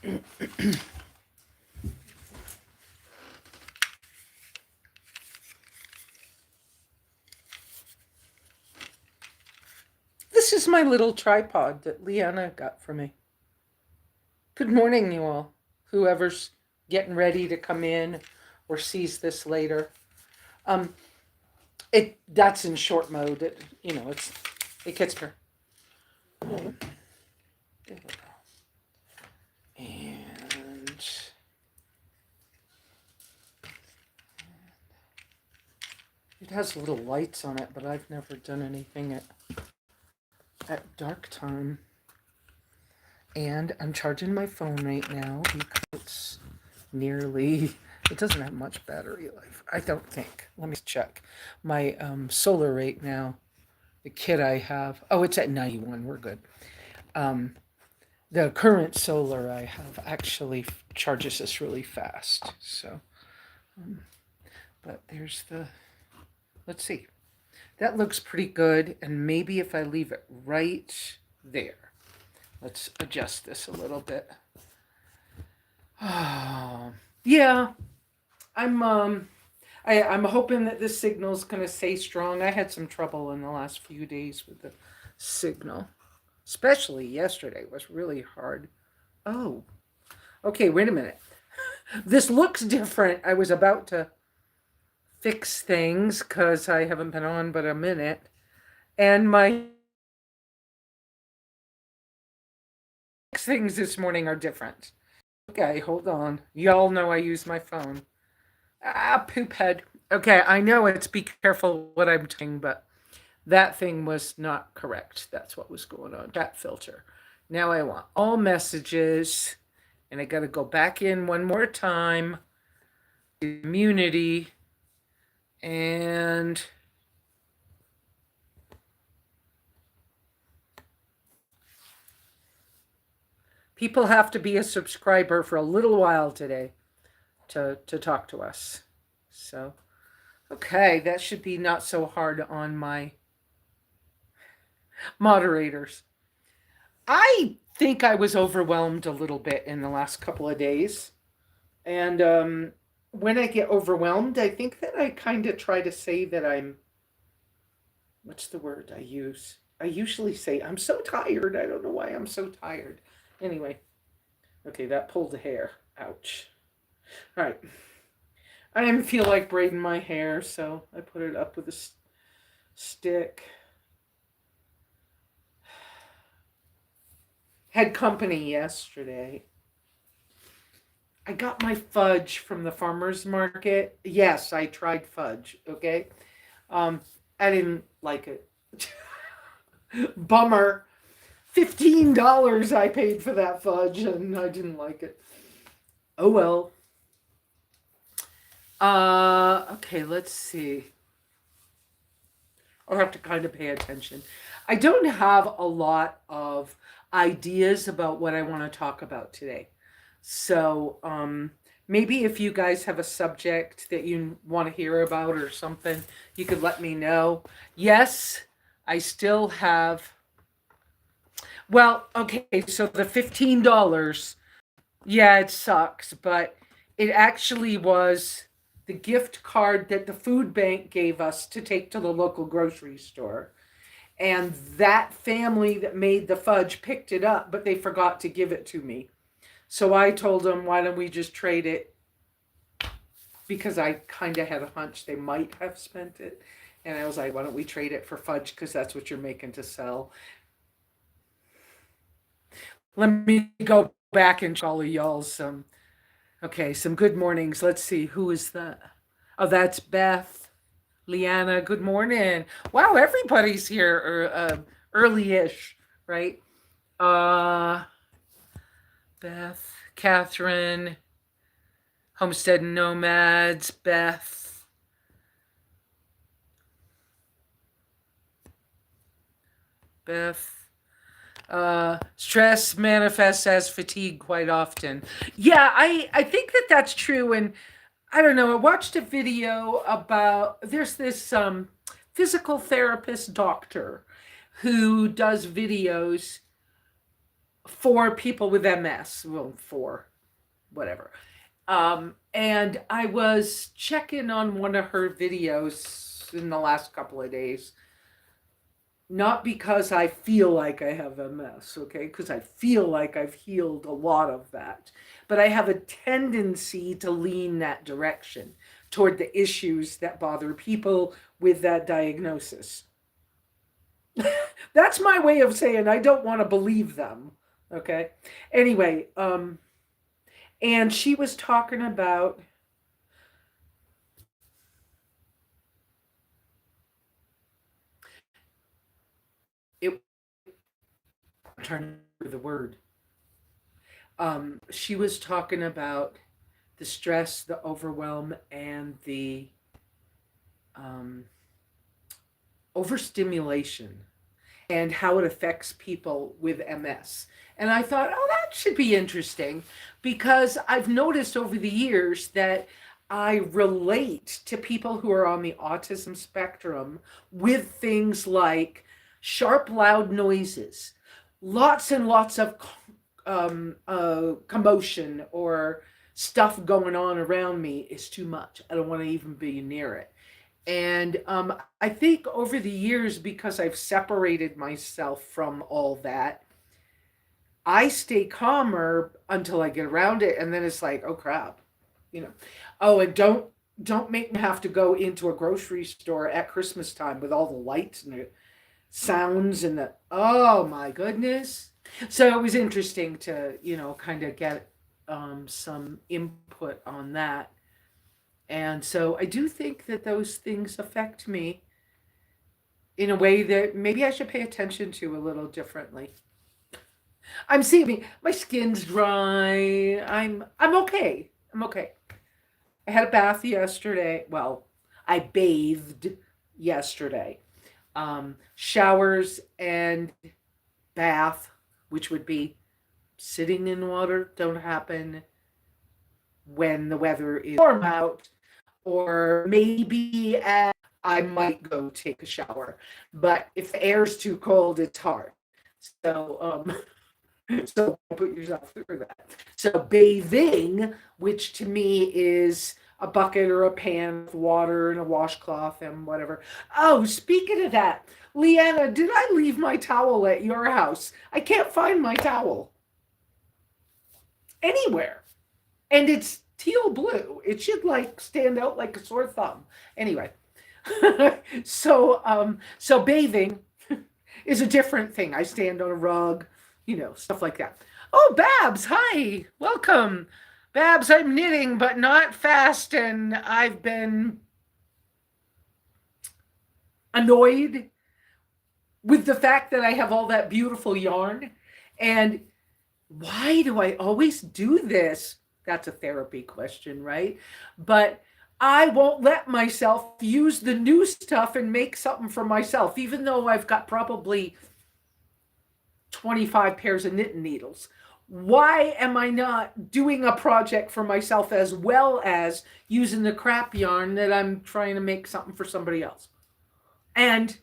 This is my little tripod that Leanna got for me. Good morning, you all. Whoever's getting ready to come in or sees this later. Um, that's in short mode. It gets her. And it has little lights on it, but I've never done anything at dark time. And I'm charging my phone right now because it's it doesn't have much battery life, I don't think. Let me check. My solar rate now, the kit I have, oh, it's at 91, we're good. The current solar I have actually charges us really fast. So, but there's let's see. That looks pretty good. And maybe if I leave it right there, let's adjust this a little bit. Yeah, I'm hoping that this signal's gonna stay strong. I had some trouble in the last few days with the signal, especially yesterday. It was really hard. Oh, okay. Wait a minute. This looks different. I was about to fix things because I haven't been on but a minute, and my things this morning are different. Okay, hold on. Y'all know I use my phone. Poop head. Okay, I know it's be careful what I'm saying, but that thing was not correct. That's what was going on. Chat filter. Now I want all messages, and I got to go back in one more time. Community, and people have to be a subscriber for a little while today to talk to us. So, okay, that should be not so hard on my moderators. I think I was overwhelmed a little bit in the last couple of days. And when I get overwhelmed, I think that I kind of try to say that what's the word I use? I usually say, I'm so tired. I don't know why I'm so tired. Anyway, okay, that pulled the hair. Ouch. All right. I didn't feel like braiding my hair, so I put it up with a stick. Had company yesterday. I got my fudge from the farmer's market. Yes, I tried fudge, okay? I didn't like it. Bummer. $15 I paid for that fudge and I didn't like it. Oh well. Okay, let's see. I'll have to kind of pay attention. I don't have a lot of ideas about what I want to talk about today. So, maybe if you guys have a subject that you want to hear about or something, you could let me know. Yes, I still have. Well, okay, so the $15, yeah, it sucks, but it actually was the gift card that the food bank gave us to take to the local grocery store. And that family that made the fudge picked it up, but they forgot to give it to me. So I told them, why don't we just trade it? Because I kind of had a hunch they might have spent it. And I was like, why don't we trade it for fudge? Because that's what you're making to sell. Let me go back and call y'all some. Okay, some good mornings. Let's see, who is that? Oh, that's Beth. Leanna, good morning. Wow, everybody's here early-ish, right? Beth, Catherine, Homestead Nomads, Beth. Stress manifests as fatigue quite often. Yeah, I think that that's true. And I don't know, I watched a video about, there's this physical therapist doctor who does videos for people with MS. Well, for whatever. And I was checking on one of her videos in the last couple of days, not because I feel like I have MS, okay? Because I feel like I've healed a lot of that. But I have a tendency to lean that direction toward the issues that bother people with that diagnosis. That's my way of saying I don't want to believe them, okay? Anyway, and she was talking about it. I'm trying to remember the word. She was talking about the stress, the overwhelm, and the um, overstimulation and how it affects people with MS. And I thought, oh, that should be interesting because I've noticed over the years that I relate to people who are on the autism spectrum with things like sharp, loud noises, lots and lots of commotion or stuff going on around me is too much. I don't want to even be near it. And I think over the years, because I've separated myself from all that, I stay calmer until I get around it, and then it's like, oh crap, you know. Oh, and don't make me have to go into a grocery store at Christmas time with all the lights and the sounds and the oh my goodness. So it was interesting to kind of get some input on that. And so I do think that those things affect me in a way that maybe I should pay attention to a little differently. I'm seeing my skin's dry. I'm okay. I'm okay. I had a bath yesterday. Well, I bathed yesterday. Showers and bath, which would be sitting in water, don't happen when the weather is warm out, or maybe I might go take a shower. But if the air's too cold, it's hard. So, so put yourself through that. So bathing, which to me is a bucket or a pan of water and a washcloth and whatever. Oh, speaking of that, Leanna, did I leave my towel at your house? I can't find my towel anywhere. And it's teal blue. It should like stand out like a sore thumb. Anyway, so bathing is a different thing. I stand on a rug, stuff like that. Oh, Babs, hi, welcome. Babs, I'm knitting, but not fast, and I've been annoyed with the fact that I have all that beautiful yarn. And why do I always do this? That's a therapy question, right? But I won't let myself use the new stuff and make something for myself, even though I've got probably 25 pairs of knitting needles. Why am I not doing a project for myself as well as using the crap yarn that I'm trying to make something for somebody else? And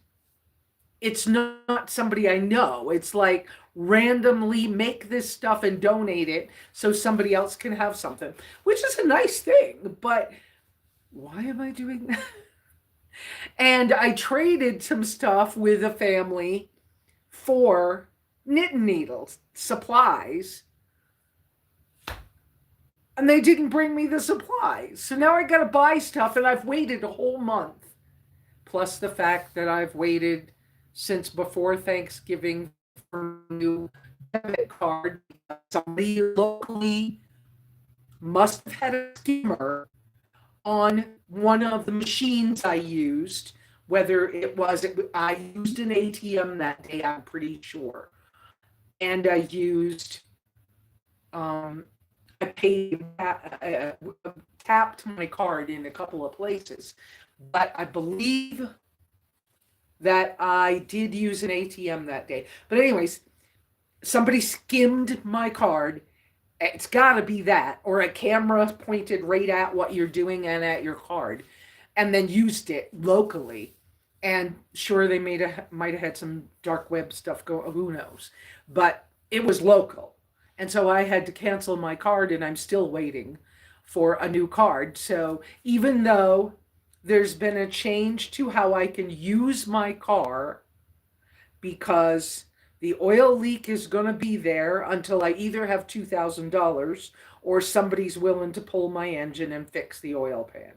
it's not somebody I know. It's like randomly make this stuff and donate it so somebody else can have something, which is a nice thing. But why am I doing that? And I traded some stuff with a family for knitting needles, supplies, and they didn't bring me the supplies. So now I got to buy stuff, and I've waited a whole month. Plus the fact that I've waited since before Thanksgiving for a new debit card. Somebody locally must have had a skimmer on one of the machines I used, whether I used an ATM that day, I'm pretty sure. And I used, I paid, tapped my card in a couple of places. But I believe that I did use an ATM that day. But anyways, somebody skimmed my card. It's got to be that, or a camera pointed right at what you're doing and at your card, and then used it locally. And sure, they might have had some dark web stuff go. Who knows? But it was local. And so I had to cancel my card, and I'm still waiting for a new card. So even though there's been a change to how I can use my car, because the oil leak is going to be there until I either have $2,000 or somebody's willing to pull my engine and fix the oil pan.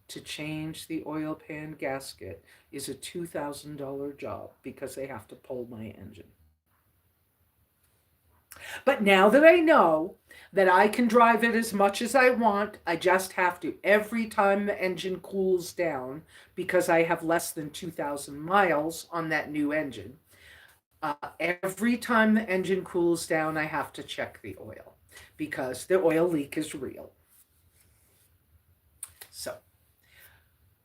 To change the oil pan gasket is a $2,000 job because they have to pull my engine. But now that I know that I can drive it as much as I want, I just have to, every time the engine cools down, because I have less than 2,000 miles on that new engine, every time the engine cools down, I have to check the oil because the oil leak is real. So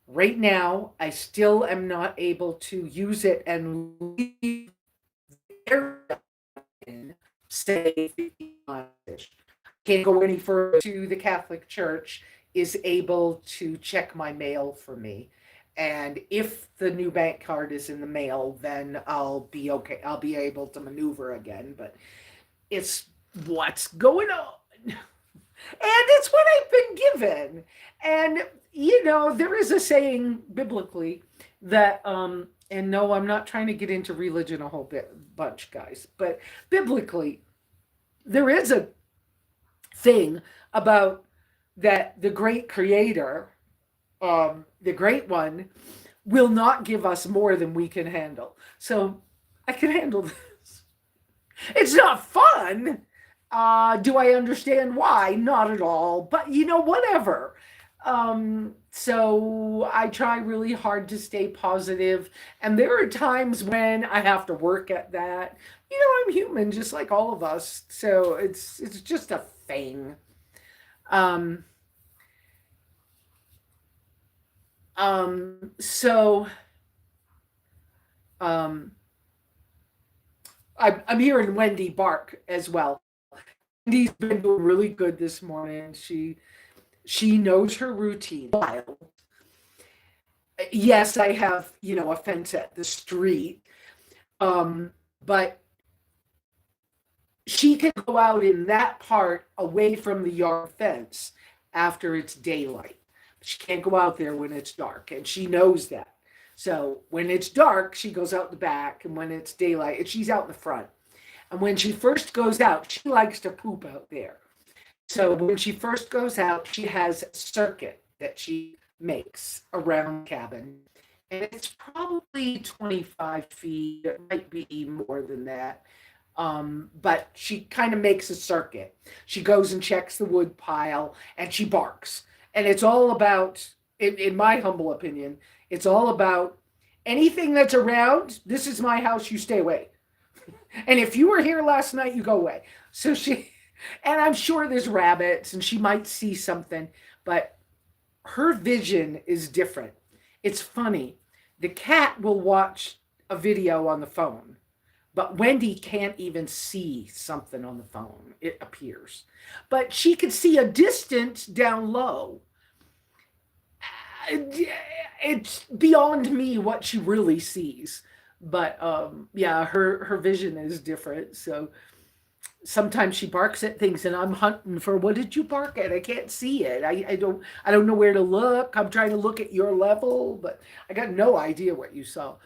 right now, I still am not able to use it and leave in, say, 50 miles. Can't go any further to the Catholic Church is able to check my mail for me. And if the new bank card is in the mail, then I'll be okay. I'll be able to maneuver again. But it's what's going on. And it's what I've been given. And, you know, there is a saying biblically that, and no, I'm not trying to get into religion a whole bunch, guys, but biblically, there is a thing about that the great creator, the great one, will not give us more than we can handle. So I can handle this. It's not fun. Do I understand why? Not at all. But you know, whatever. So I try really hard to stay positive, and there are times when I have to work at that. You know, I'm human, just like all of us. So it's just a thing. Um, so um, I'm hearing Wendy bark as well. Wendy's been doing really good this morning. She knows her routine. Yes, I have, you know, a fence at the street, but she can go out in that part away from the yard fence after it's daylight. She can't go out there when it's dark, and she knows that. So when it's dark, she goes out the back, and when it's daylight, she's out in the front. And when she first goes out, she likes to poop out there. So when she first goes out, she has a circuit that she makes around the cabin. And it's probably 25 feet. It might be more than that. But she kind of makes a circuit. She goes and checks the wood pile and she barks. And it's all about, in my humble opinion, it's all about anything that's around. This is my house, you stay away. And if you were here last night, you go away. So she, and I'm sure there's rabbits and she might see something, but her vision is different. It's funny. The cat will watch a video on the phone, but Wendy can't even see something on the phone. It appears. But she could see a distance down low. It's beyond me what she really sees. But yeah, her vision is different. So sometimes she barks at things and I'm hunting for, what did you bark at? I can't see it. I don't know where to look. I'm trying to look at your level, but I got no idea what you saw.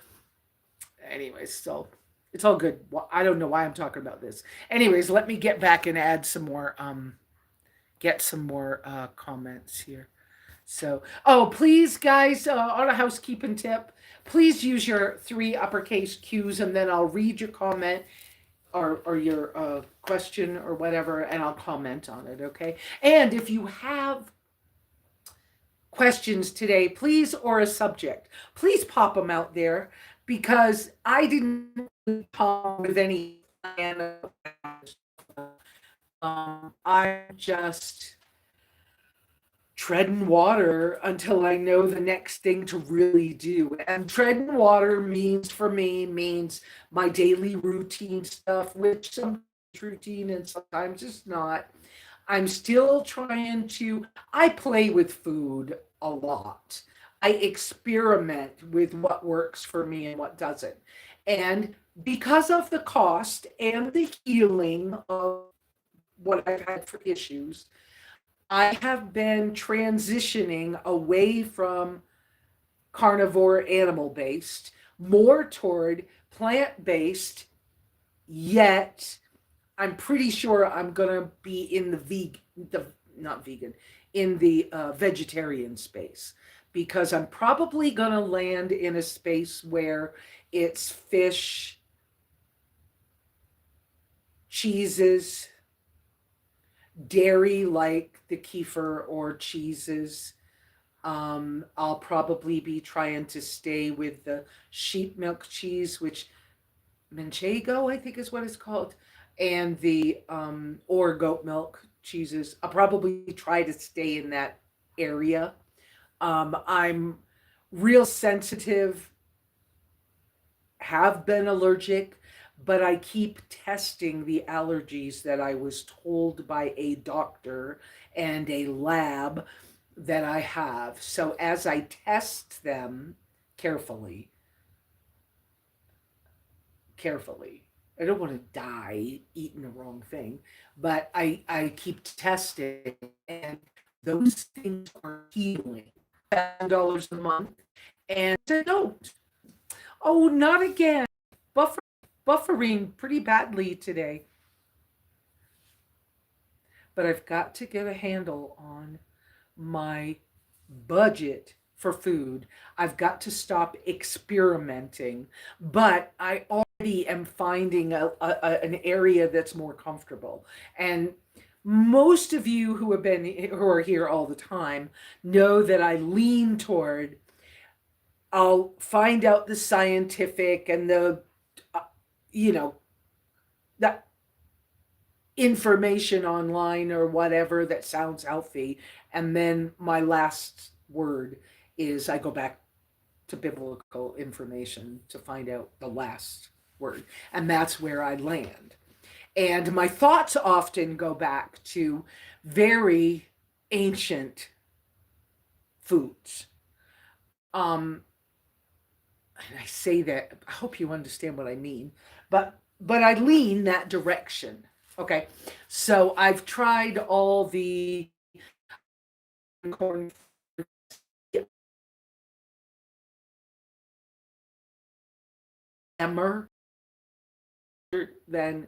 Anyways, so it's all good. Well, I don't know why I'm talking about this. Anyways, let me get back and add some more get some more comments here. So, oh, please guys, on a housekeeping tip, please use your 3 uppercase Q's, and then I'll read your comment or your question or whatever, and I'll comment on it, okay? And if you have questions today, please, or a subject, please pop them out there, because I didn't come with any plan. I'm just treading water until I know the next thing to really do. And treading water means, for me, means my daily routine stuff, which sometimes routine and sometimes it's not. I'm still trying to, I play with food a lot. I experiment with what works for me and what doesn't. And because of the cost and the healing of what I've had for issues, I have been transitioning away from carnivore animal based, more toward plant based, yet I'm pretty sure I'm gonna be in the not vegan, in the vegetarian space, because I'm probably gonna land in a space where it's fish, cheeses, dairy like the kefir or cheeses. I'll probably be trying to stay with the sheep milk cheese, which manchego, I think is what it's called, and the or goat milk cheeses. I'll probably try to stay in that area. I'm real sensitive, have been allergic, but I keep testing the allergies that I was told by a doctor and a lab that I have. So as I test them carefully, carefully. I don't want to die eating the wrong thing, but I keep testing, and those things are healing. $1,000 a month, and I don't. Oh, not again. Buffer, buffering pretty badly today, but I've got to get a handle on my budget for food. I've got to stop experimenting, but I already am finding an area that's more comfortable. And most of you who are here all the time know that I lean toward, I'll find out the scientific and the uh, you know the information online or whatever that sounds healthy. And then my last word is I go back to biblical information to find out the last word. And that's where I land. And my thoughts often go back to very ancient foods. Um, and I say that, I hope you understand what I mean, but I lean that direction. Okay. So I've tried all the corn, emmer, than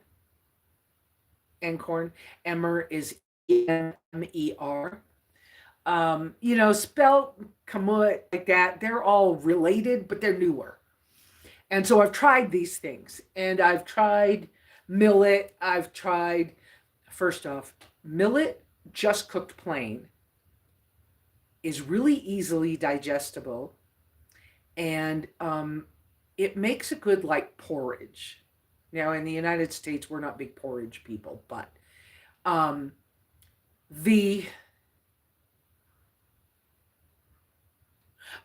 and corn. Emmer is Emer. Spelt kamut like that. They're all related, but they're newer. And so I've tried these things, and I've tried millet. I've tried, first off, millet just cooked plain is really easily digestible, and it makes a good like porridge. Now, in the United States, we're not big porridge people, but um, the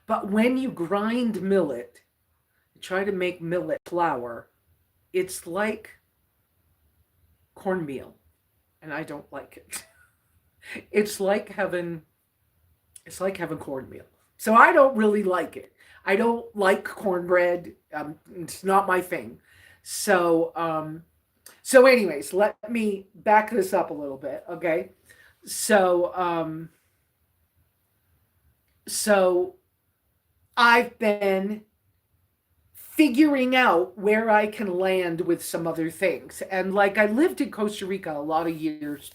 but when you grind millet, try to make millet flour, it's like cornmeal, and I don't like it. It's like having cornmeal. So I don't really like it. I don't like cornbread. It's not my thing. So anyways, let me back this up a little bit, okay? So so I've been figuring out where I can land with some other things. And like I lived in Costa Rica a lot of years.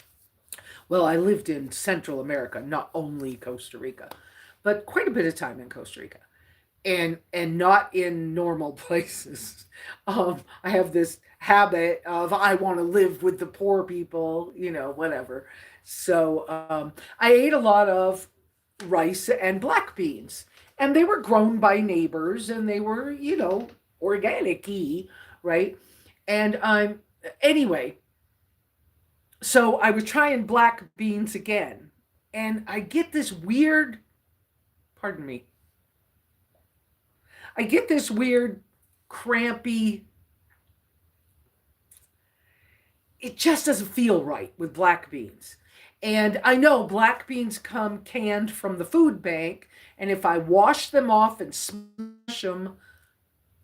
Well, I lived in Central America, not only Costa Rica, but quite a bit of time in Costa Rica. And not in normal places. I have this habit of I want to live with the poor people, whatever. So I ate a lot of rice and black beans, and they were grown by neighbors, and they were organic-y, right? And anyway, so I was trying black beans again, and I get this weird, pardon me, I get this weird, crampy, it just doesn't feel right with black beans. And I know black beans come canned from the food bank. And if I wash them off and smash them,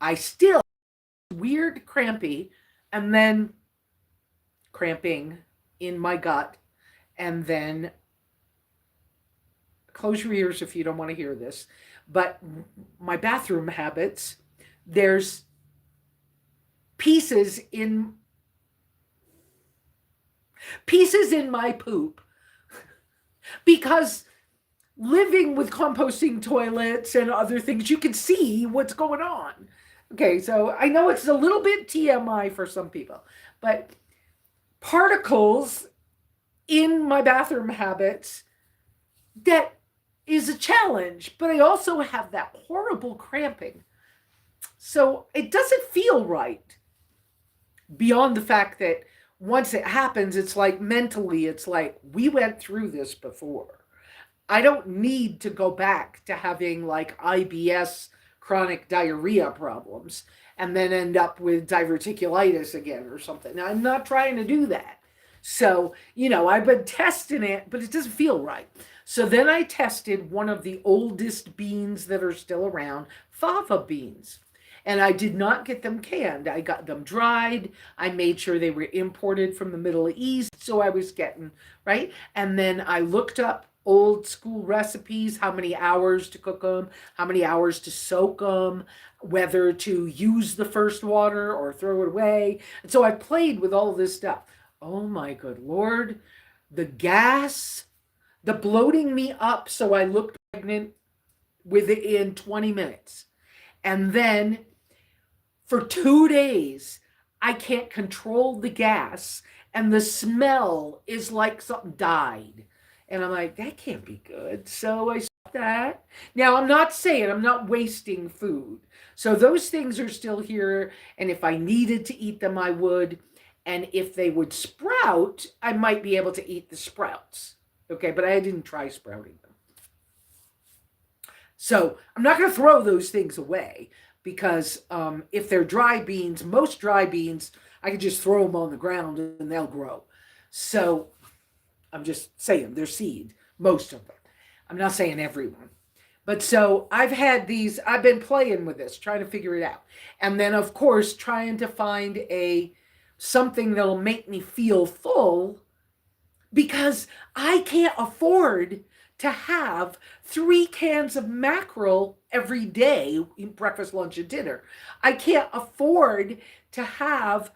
I still weird crampy and then cramping in my gut. And then close your ears if you don't want to hear this. But my bathroom habits, there's pieces in my poop because living with composting toilets and other things, you can see what's going on. Okay, so I know it's a little bit TMI for some people, but particles in my bathroom habits, that is a challenge, but I also have that horrible cramping. So it doesn't feel right beyond the fact that once it happens, it's like mentally, it's like we went through this before. I don't need to go back to having like IBS chronic diarrhea problems and then end up with diverticulitis again or something. Now, I'm not trying to do that. So, I've been testing it, but it doesn't feel right. So then I tested one of the oldest beans that are still around, fava beans. And I did not get them canned. I got them dried. I made sure they were imported from the Middle East. So I was getting, right? And then I looked up old school recipes, how many hours to cook them, how many hours to soak them, whether to use the first water or throw it away. And so I played with all this stuff. Oh my good Lord. The gas, the bloating me up so I looked pregnant within 20 minutes. And then for 2 days, I can't control the gas and the smell is like something died. And I'm like, that can't be good. So I stopped that. Now, I'm not saying I'm not wasting food. So those things are still here. And if I needed to eat them, I would. And if they would sprout, I might be able to eat the sprouts. Okay, but I didn't try sprouting them. So I'm not going to throw those things away because if they're dry beans, most dry beans, I can just throw them on the ground and they'll grow. So I'm just saying they're seed, most of them. I'm not saying everyone. But so I've been playing with this, trying to figure it out. And then, of course, trying to find something that'll make me feel full because I can't afford to have 3 cans of mackerel every day, breakfast, lunch, and dinner. I can't afford to have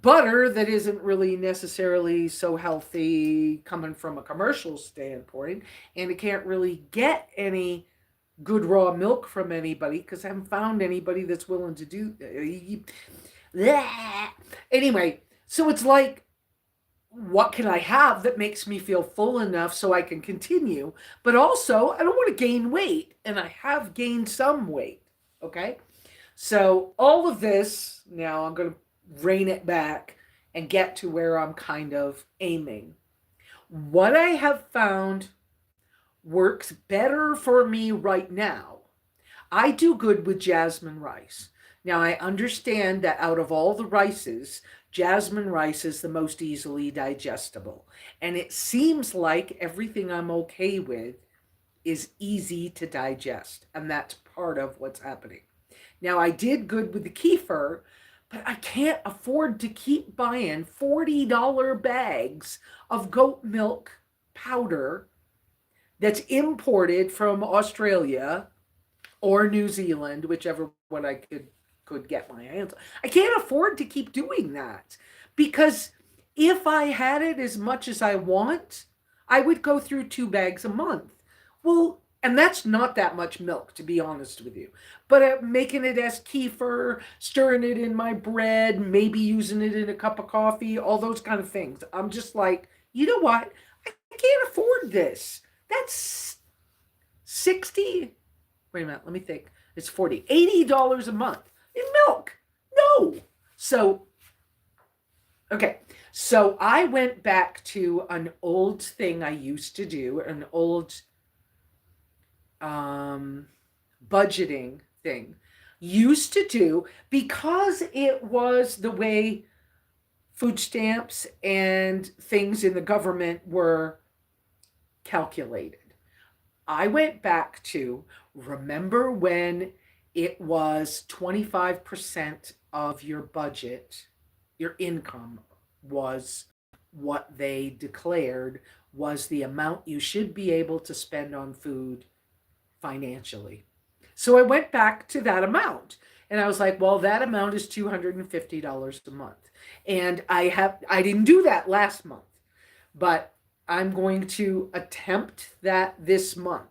butter that isn't really necessarily so healthy coming from a commercial standpoint, and it can't really get any good raw milk from anybody because I haven't found anybody that's willing to do that. Anyway, so it's like, what can I have that makes me feel full enough so I can continue? But also, I don't want to gain weight, and I have gained some weight. Okay, so all of this, now I'm going to rein it back and get to where I'm kind of aiming. What I have found works better for me right now. I do good with jasmine rice. Now, I understand that out of all the rices, jasmine rice is the most easily digestible. And it seems like everything I'm okay with is easy to digest. And that's part of what's happening. Now, I did good with the kefir, but I can't afford to keep buying $40 bags of goat milk powder that's imported from Australia or New Zealand, whichever one I could get my hands on. I can't afford to keep doing that because if I had it as much as I want, I would go through 2 bags a month. Well, and that's not that much milk, to be honest with you. But making it as kefir, stirring it in my bread, maybe using it in a cup of coffee, all those kind of things. I'm just like, you know what? I can't afford this. That's 60. Wait a minute, let me think. It's $80 a month in milk. No. So, okay. So I went back to an old thing I used to do, an old budgeting thing used to do because it was the way food stamps and things in the government were calculated. I went back to remember when it was 25% of your budget, your income was what they declared was the amount you should be able to spend on food financially. So I went back to that amount and I was like, well, that amount is $250 a month. And I didn't do that last month, but I'm going to attempt that this month.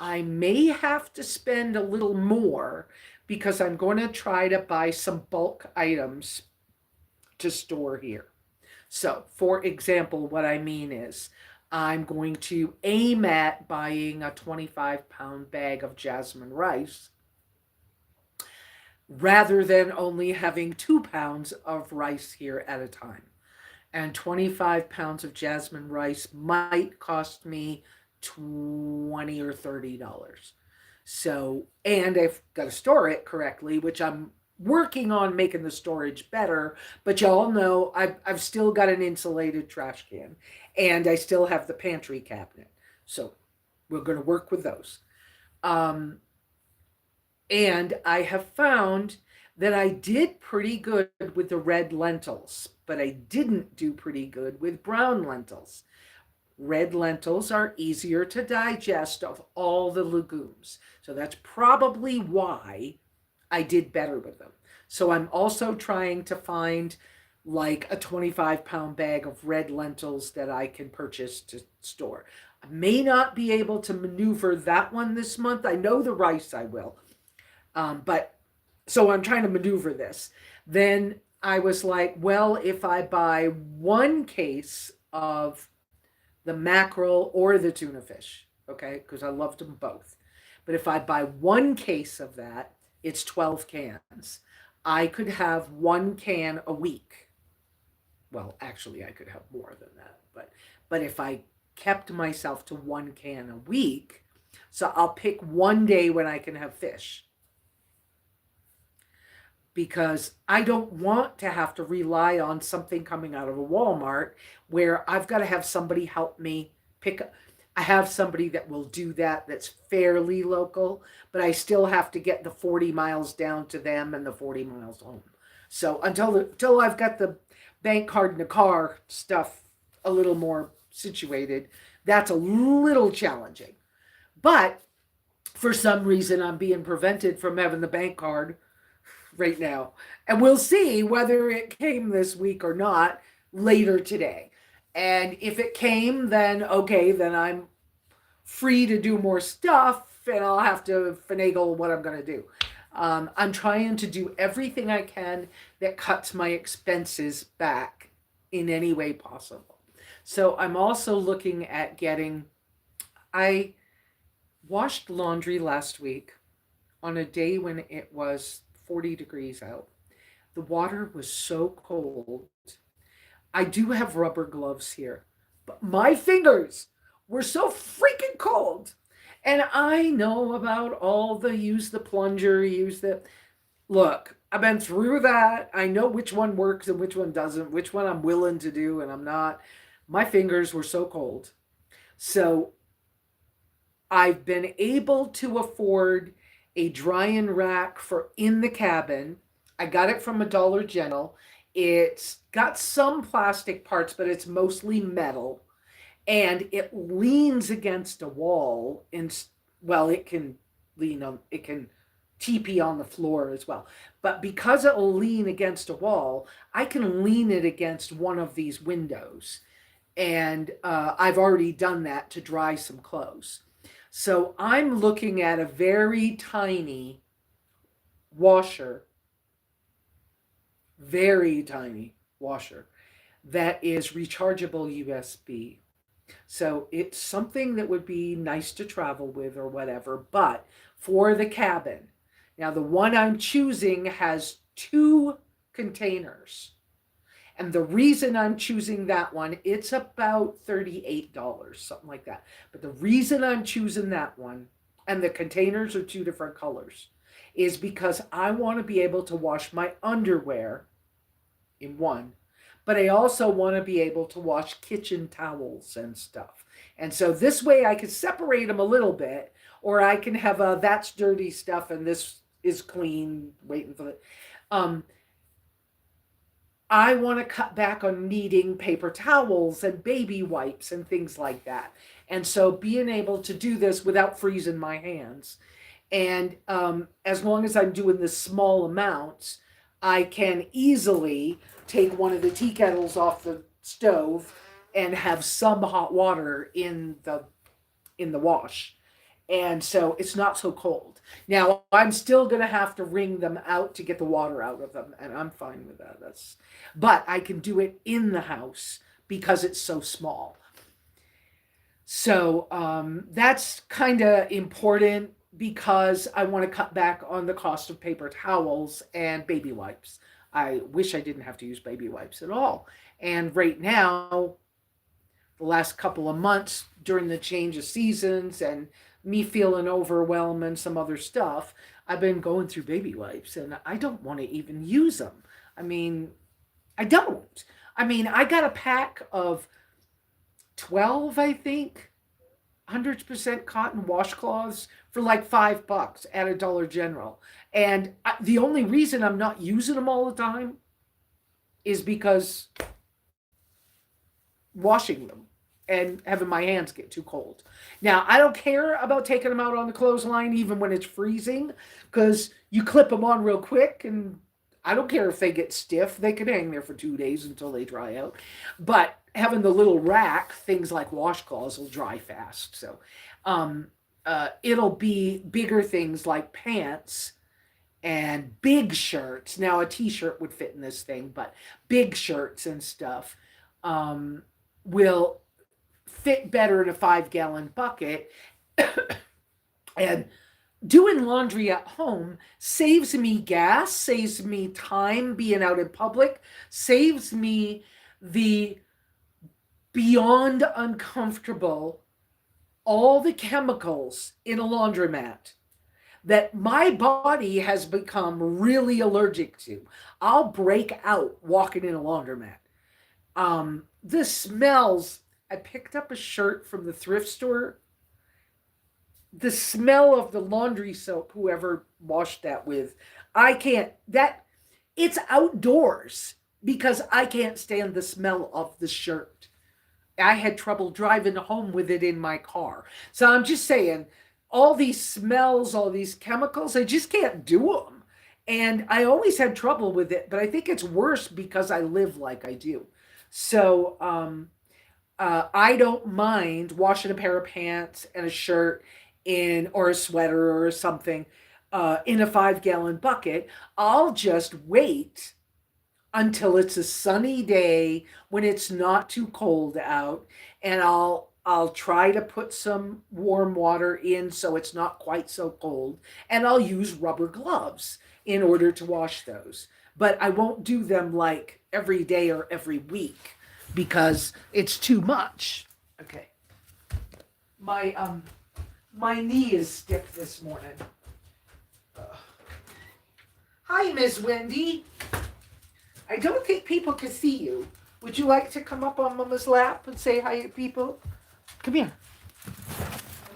I may have to spend a little more because I'm going to try to buy some bulk items to store here. So, for example, what I mean is I'm going to aim at buying a 25-pound bag of jasmine rice rather than only having 2 pounds of rice here at a time. And 25 pounds of jasmine rice might cost me $20 or $30. So, and I've got to store it correctly, which I'm working on making the storage better. But y'all know I've still got an insulated trash can and I still have the pantry cabinet. So we're going to work with those. And I have found that I did pretty good with the red lentils, but I didn't do pretty good with brown lentils. Red lentils are easier to digest of all the legumes. So that's probably why I did better with them. So I'm also trying to find like a 25-pound bag of red lentils that I can purchase to store. I may not be able to maneuver that one this month. I know the rice I will. But so I'm trying to maneuver this. Then I was like, well, if I buy one case of the mackerel or the tuna fish, okay, because I loved them both. But if I buy one case of that, it's 12 cans. I could have one can a week. Well, actually, I could have more than that. But if I kept myself to one can a week, so I'll pick one day when I can have fish. Because I don't want to have to rely on something coming out of a Walmart where I've got to have somebody help me pick up. I have somebody that will do that that's fairly local, but I still have to get the 40 miles down to them and the 40 miles home. So until I've got the bank card in the car stuff a little more situated, that's a little challenging. But for some reason, I'm being prevented from having the bank card right now. And we'll see whether it came this week or not later today. And if it came, then okay, then I'm free to do more stuff and I'll have to finagle what I'm going to do. I'm trying to do everything I can that cuts my expenses back in any way possible. So I'm also looking at I washed laundry last week on a day when it was 40 degrees out. The water was so cold. I do have rubber gloves here, but my fingers were so freaking cold. And I know about all the use the plunger, look, I've been through that. I know which one works and which one doesn't, which one I'm willing to do and I'm not. My fingers were so cold. So I've been able to afford a drying rack for in the cabin. I got it from a Dollar General. It's got some plastic parts, but it's mostly metal. And it leans against a wall. And, well, it can TP on the floor as well. But because it'll lean against a wall, I can lean it against one of these windows. And I've already done that to dry some clothes. So I'm looking at a very tiny washer, that is rechargeable USB. So it's something that would be nice to travel with or whatever, but for the cabin. Now the one I'm choosing has 2 containers. And the reason I'm choosing that one, it's about $38, something like that. But the reason I'm choosing that one, and the containers are 2 different colors, is because I want to be able to wash my underwear in one, but I also want to be able to wash kitchen towels and stuff. And so this way I can separate them a little bit, or I can have a that's dirty stuff and this is clean, waiting for it. Um, I want to cut back on needing paper towels and baby wipes and things like that. And so being able to do this without freezing my hands. And as long as I'm doing the small amounts, I can easily take one of the tea kettles off the stove and have some hot water in the wash. And so it's not so cold. Now I'm still gonna have to wring them out to get the water out of them, and I'm fine with that. But I can do it in the house because it's so small. So that's kind of important because I want to cut back on the cost of paper towels and baby wipes. I wish I didn't have to use baby wipes at all. And right now, the last couple of months during the change of seasons and me feeling overwhelmed and some other stuff, I've been going through baby wipes and I don't want to even use them. I mean, I don't. I mean, I got a pack of 12, I think, 100% cotton washcloths for like $5 at a Dollar General. And the only reason I'm not using them all the time is because washing them and having my hands get too cold. Now, I don't care about taking them out on the clothesline even when it's freezing because you clip them on real quick and I don't care if they get stiff. They can hang there for 2 days until they dry out. But having the little rack, things like washcloths will dry fast. So it'll be bigger things like pants and big shirts. Now, a t-shirt would fit in this thing, but big shirts and stuff will fit better in a 5-gallon bucket. And doing laundry at home saves me gas, saves me time being out in public, saves me the beyond uncomfortable, all the chemicals in a laundromat that my body has become really allergic to. I'll break out walking in a laundromat. The smells, I picked up a shirt from the thrift store. The smell of the laundry soap, whoever washed that with, I can't, it's outdoors because I can't stand the smell of the shirt. I had trouble driving home with it in my car. So I'm just saying, all these smells, all these chemicals, I just can't do them. And I always had trouble with it, but I think it's worse because I live like I do. So I don't mind washing a pair of pants and a shirt or a sweater or something in a 5-gallon bucket. I'll just wait until it's a sunny day when it's not too cold out, and I'll try to put some warm water in so it's not quite so cold, and I'll use rubber gloves in order to wash those. But I won't do them like every day or every week because it's too much. Okay. My knee is stiff this morning. Hi, Miss Wendy. I don't think people can see you. Would you like to come up on Mama's lap and say hi to people? Come here.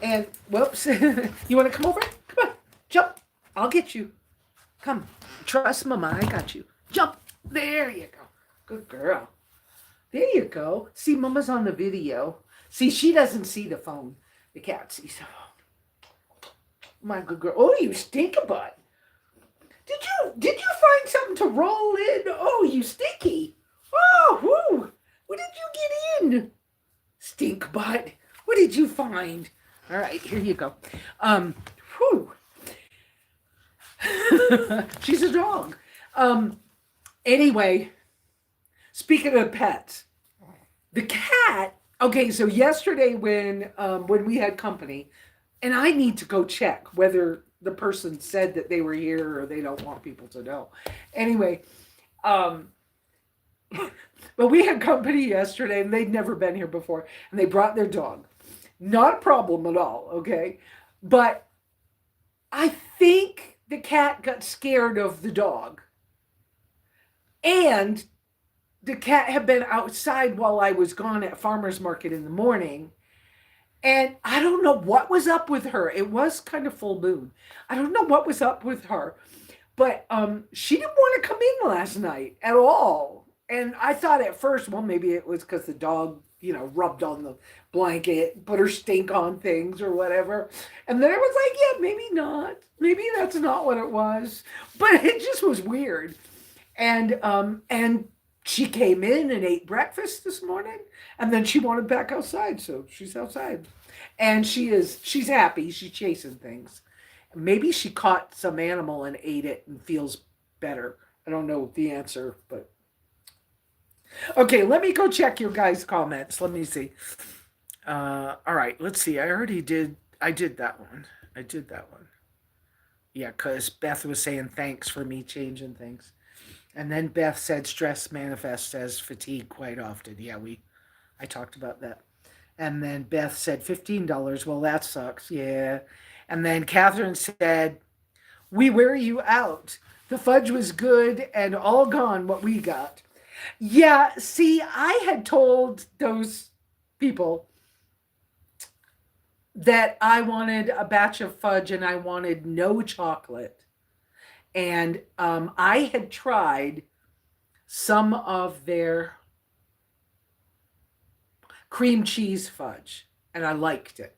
And, whoops. You want to come over? Come on. Jump. I'll get you. Come. Trust Mama. I got you. Jump. There you go. Good girl. There you go. See, Mama's on the video. See, she doesn't see the phone. The cat sees the phone. My good girl. Oh, you stink a butt. Did you find something to roll in? Oh, you stinky. Oh, whoo. What did you get in? Stink butt. What did you find? All right, here you go. Whew. She's a dog. Anyway, speaking of pets, the cat. Okay, so yesterday when we had company, and I need to go check whether the person said that they were here or they don't want people to know. Anyway, but we had company yesterday and they'd never been here before, and they brought their dog. Not a problem at all, okay? But I think the cat got scared of the dog. And the cat had been outside while I was gone at farmer's market in the morning. And I don't know what was up with her. It was kind of full moon. I don't know what was up with her. But she didn't want to come in last night at all. And I thought at first, well, maybe it was because the dog, rubbed on the blanket, put her stink on things or whatever. And then I was like, yeah, maybe not. Maybe that's not what it was. But it just was weird. And she came in and ate breakfast this morning, and then she wanted back outside, so she's outside. And she's happy. She's chasing things. Maybe she caught some animal and ate it and feels better. I don't know the answer, but okay, let me go check your guys' comments. Let me see. All right, let's see. I did that one. I did that one. Yeah, because Beth was saying thanks for me changing things. And then Beth said stress manifests as fatigue quite often. Yeah, I talked about that. And then Beth said $15. Well, that sucks. Yeah. And then Catherine said, we wear you out. The fudge was good and all gone what we got. Yeah, see, I had told those people that I wanted a batch of fudge and I wanted no chocolate. And I had tried some of their cream cheese fudge and I liked it.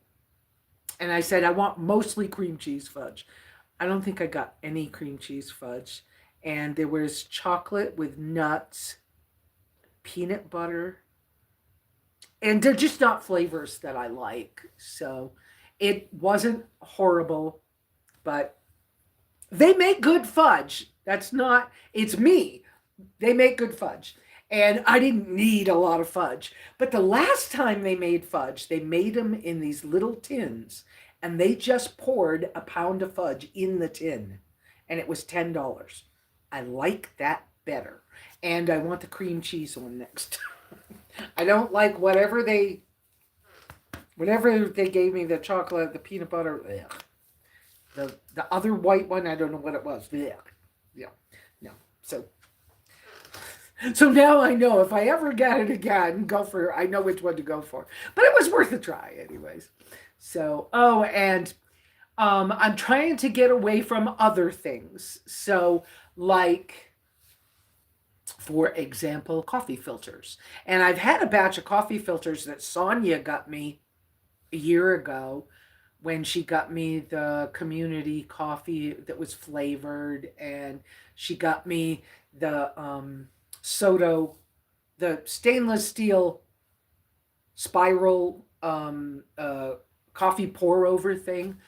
And I said, I want mostly cream cheese fudge. I don't think I got any cream cheese fudge. And there was chocolate with nuts, peanut butter. And they're just not flavors that I like. So it wasn't horrible, but they make good fudge. It's me. They make good fudge. And I didn't need a lot of fudge. But the last time they made fudge, they made them in these little tins. And they just poured a pound of fudge in the tin. And it was $10. I like that better. And I want the cream cheese one next. I don't like whatever they gave me, the chocolate, the peanut butter. Ugh. The other white one, I don't know what it was. Ugh. Yeah. No. So now I know if I ever get it again, I know which one to go for. But it was worth a try anyways. So, and I'm trying to get away from other things. So, like, for example, coffee filters. And I've had a batch of coffee filters that Sonia got me a year ago when she got me the community coffee that was flavored. And she got me the Soto, the stainless steel spiral coffee pour over thing.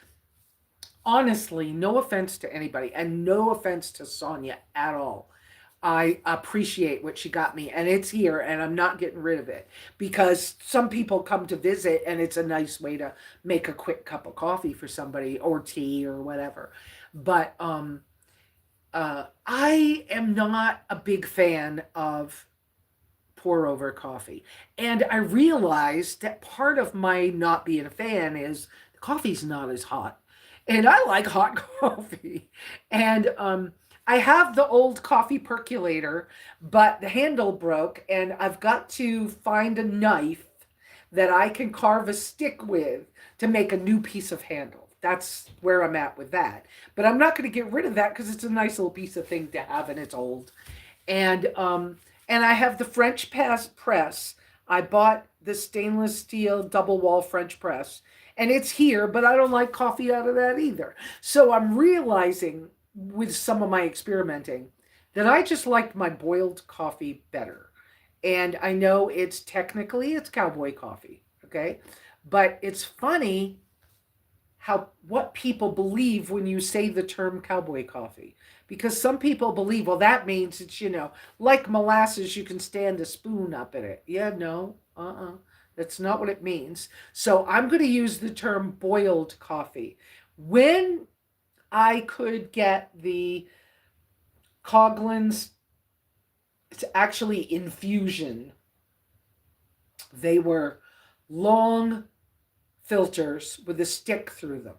Honestly, no offense to anybody and no offense to Sonia at all. I appreciate what she got me and it's here and I'm not getting rid of it because some people come to visit and it's a nice way to make a quick cup of coffee for somebody or tea or whatever. But I am not a big fan of pour over coffee. And I realized that part of my not being a fan is the coffee's not as hot. And I like hot coffee. And I have the old coffee percolator, but the handle broke and I've got to find a knife that I can carve a stick with to make a new piece of handle. That's where I'm at with that. But I'm not going to get rid of that because it's a nice little piece of thing to have and it's old. And I have the French press. I bought the stainless steel double wall French press and it's here, but I don't like coffee out of that either. So I'm realizing with some of my experimenting that I just liked my boiled coffee better. And I know it's cowboy coffee, okay? But it's funny what people believe when you say the term cowboy coffee. Because some people believe, well, that means it's, like molasses, you can stand a spoon up in it. Yeah, no, that's not what it means. So I'm going to use the term boiled coffee. When I could get the Coghlan's, it's actually infusion. They were long filters with a stick through them,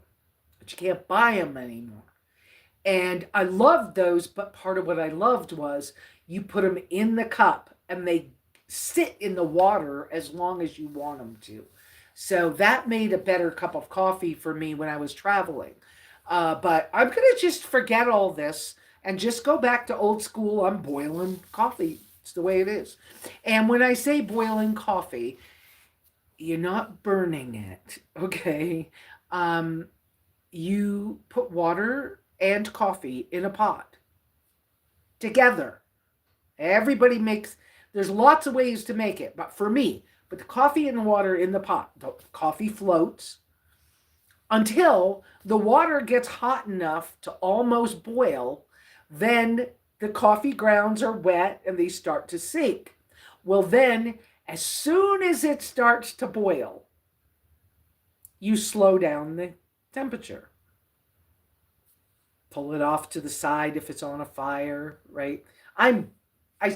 but you can't buy them anymore. And I loved those, but part of what I loved was you put them in the cup and they sit in the water as long as you want them to. So that made a better cup of coffee for me when I was traveling. But I'm going to just forget all this and just go back to old school. I'm boiling coffee. It's the way it is. And when I say boiling coffee, you're not burning it, okay? Um, you put water and coffee in a pot together. Everybody makes, there's lots of ways to make it, but for me, put the coffee and the water in the pot. The coffee floats until the water gets hot enough to almost boil. Then the coffee grounds are wet and they start to sink. Well, then, as soon as it starts to boil, you slow down the temperature. Pull it off to the side if it's on a fire, right? I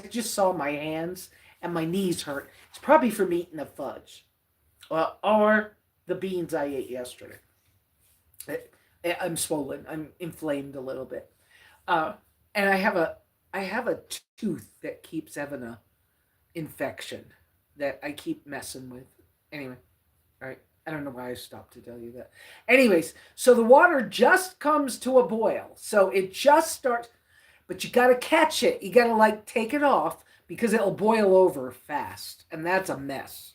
just saw my hands and my knees hurt. It's probably from eating the fudge or the beans I ate yesterday. I'm swollen. I'm inflamed a little bit, uh, and I have a tooth that keeps having a infection that I keep messing with. Anyway, all right. I don't know why I stopped to tell you that. Anyways, so the water just comes to a boil. So it just starts, but you got to catch it. You got to like take it off because it'll boil over fast. And that's a mess,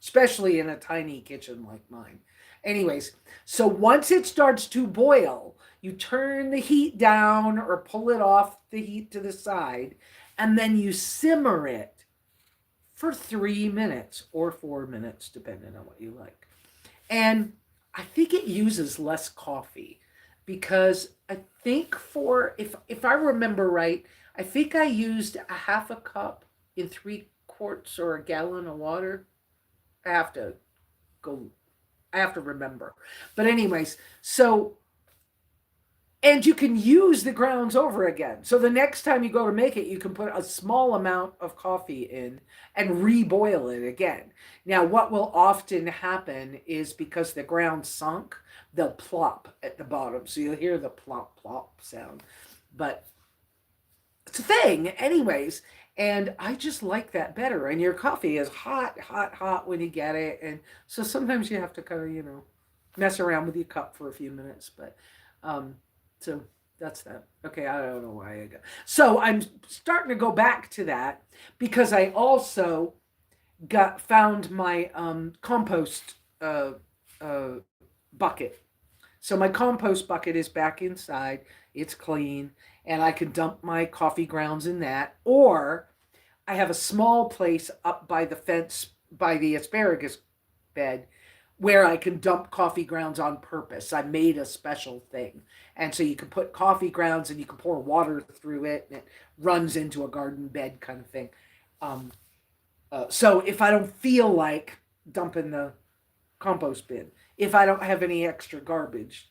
especially in a tiny kitchen like mine. Anyways, so once it starts to boil, you turn the heat down or pull it off the heat to the side, and then you simmer it for 3 minutes or 4 minutes, depending on what you like. And I think it uses less coffee because I think for, if I remember right, I think I used a half a cup in 3 quarts or a gallon of water. I have to go, I have to remember. But anyways, so, and you can use the grounds over again. So the next time you go to make it, you can put a small amount of coffee in and reboil it again. Now, what will often happen is because the ground sunk, they'll plop at the bottom. So you'll hear the plop, plop sound. But it's a thing, anyways. And I just like that better. And your coffee is hot, hot, hot when you get it. And so sometimes you have to kind of, mess around with your cup for a few minutes. But, so that's that. Okay, I don't know why I got. So I'm starting to go back to that because I also found my compost uh, bucket. So my compost bucket is back inside. It's clean, and I can dump my coffee grounds in that. Or I have a small place up by the fence by the asparagus bed where I can dump coffee grounds on purpose. I made a special thing. And so you can put coffee grounds and you can pour water through it and it runs into a garden bed kind of thing. Um, so if I don't feel like dumping the compost bin, if I don't have any extra garbage,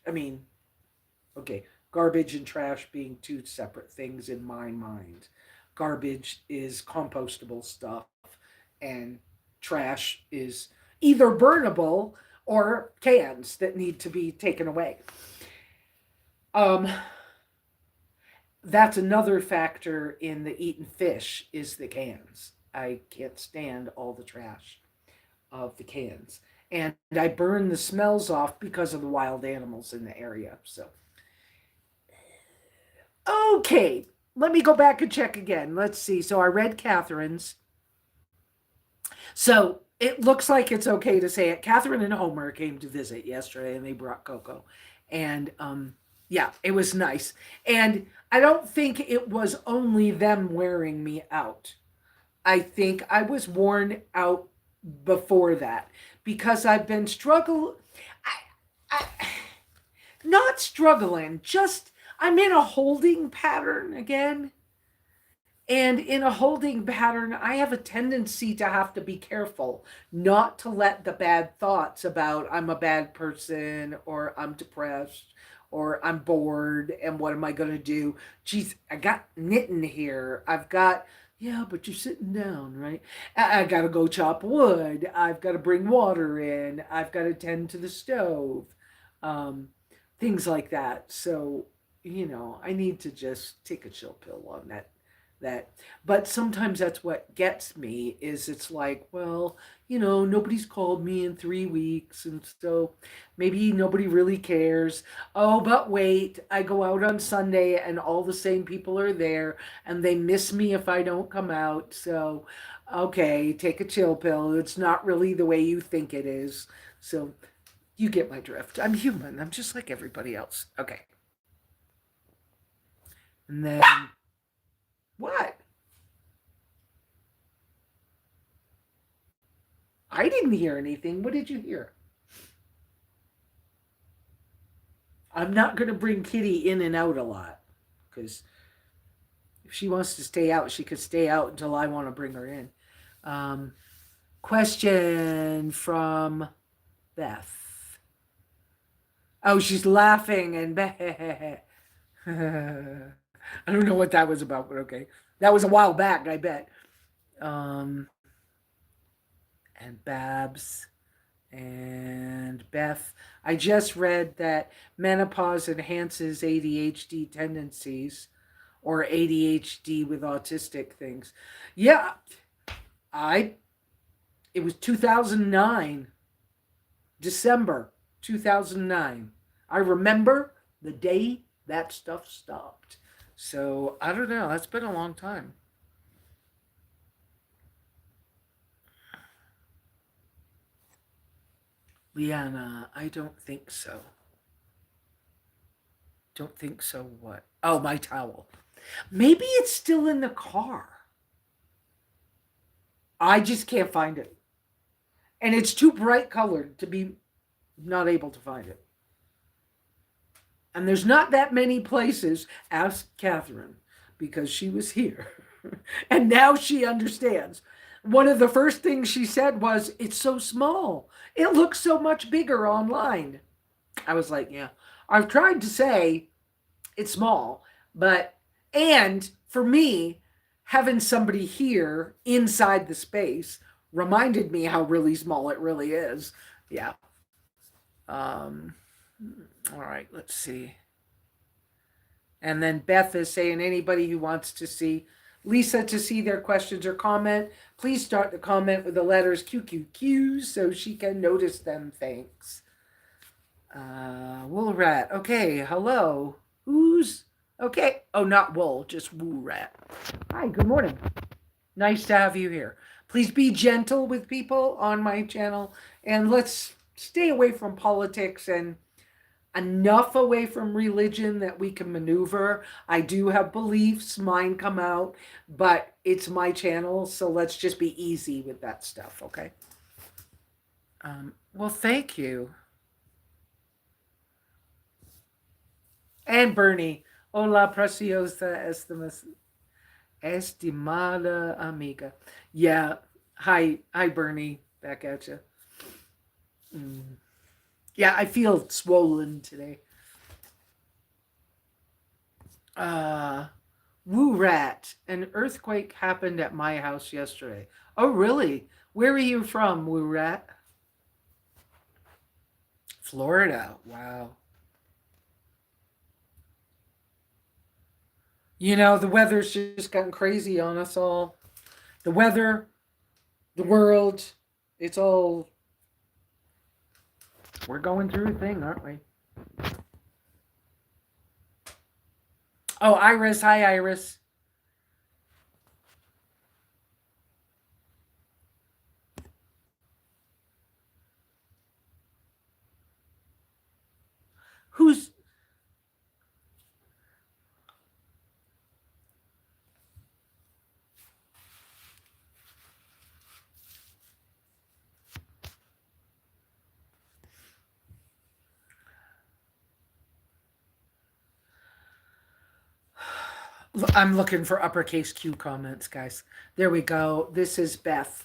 okay, garbage and trash being two separate things in my mind. Garbage is compostable stuff, and trash is either burnable or cans that need to be taken away. Um, that's another factor in the eating fish is the cans. I can't stand all the trash of the cans. And I burn the smells off because of the wild animals in the area. So, okay, let me go back and check again. Let's see. So I read Catherine's. So it looks like it's okay to say it. Catherine and Homer came to visit yesterday and they brought cocoa. And yeah, it was nice. And I don't think it was only them wearing me out. I think I was worn out before that because I've been I not struggling, just I'm in a holding pattern again. And in a holding pattern, I have a tendency to have to be careful not to let the bad thoughts about I'm a bad person or I'm depressed or I'm bored and what am I going to do? Geez, I got knitting here. I've got, yeah, but you're sitting down, right? I got to go chop wood. I've got to bring water in. I've got to tend to the stove. Um, things like that. So, I need to just take a chill pill on that that. But sometimes that's what gets me is it's like, well, nobody's called me in 3 weeks, and so maybe nobody really cares. Oh, but wait, I go out on Sunday and all the same people are there and they miss me if I don't come out. So okay, take a chill pill. It's not really the way you think it is. So you get my drift. I'm human. I'm just like everybody else. Okay. And then what? I didn't hear anything. What did you hear? I'm not going to bring Kitty in and out a lot because if she wants to stay out, she could stay out until I want to bring her in. Um, question from Beth. Oh, she's laughing and I don't know what that was about, but okay. That was a while back, I bet. Um, and Babs and Beth. I just read that menopause enhances ADHD tendencies or ADHD with autistic things. Yeah, I it was 2009, December 2009. I remember the day that stuff stopped. So, I don't know, that's been a long time. Liana, I don't think so. Don't think so. What? Oh, my towel. Maybe it's still in the car. I just can't find it. And it's too bright colored to be not able to find it. And there's not that many places. Ask Catherine because she was here. And now she understands. One of the first things she said was, "It's so small. It looks so much bigger online." I was like, yeah. I've tried to say it's small, but, and for me, having somebody here inside the space reminded me how really small it really is. Yeah. Um, all right, let's see. And then Beth is saying anybody who wants to see Lesa to see their questions or comment, please start the comment with the letters QQQ so she can notice them. Thanks. Wool rat. Okay, hello. Who's okay? Oh, not wool, just wool rat. Hi, good morning. Nice to have you here. Please be gentle with people on my channel and let's stay away from politics and enough away from religion that we can maneuver. I do have beliefs, mine come out, but it's my channel, so let's just be easy with that stuff, okay? Well, thank you. And Bernie. Hola, preciosa estimada amiga. Yeah. Hi, Bernie. Back at you. Mm. Yeah, I feel swollen today. Uh, Woo rat. An earthquake happened at my house yesterday. Oh, really? Where are you from, Woo rat? Florida. Wow. The weather's just gotten crazy on us all. The weather, the world, it's all, we're going through a thing, aren't we? Oh, Iris. Hi, Iris. Who's I'm looking for uppercase Q comments, guys. There we go. This is Beth.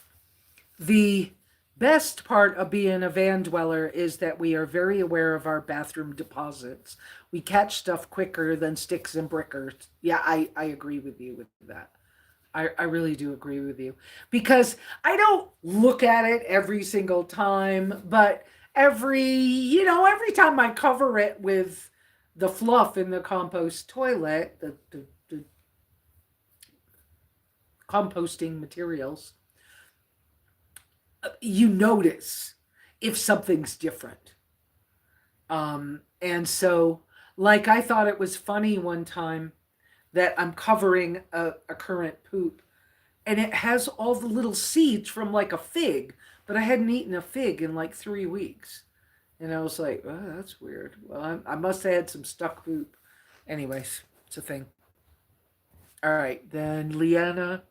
The best part of being a van dweller is that we are very aware of our bathroom deposits. We catch stuff quicker than sticks and brickers. Yeah, I agree with you with that. I really do agree with you because I don't look at it every single time, but every time I cover it with the fluff in the compost toilet, the composting materials, you notice if something's different. And so, like, I thought it was funny one time that I'm covering a currant poop, and it has all the little seeds from like a fig, but I hadn't eaten a fig in like 3 weeks. And I was like, oh, that's weird. Well, I must have had some stuck poop. Anyways, it's a thing. All right, then, Leanna,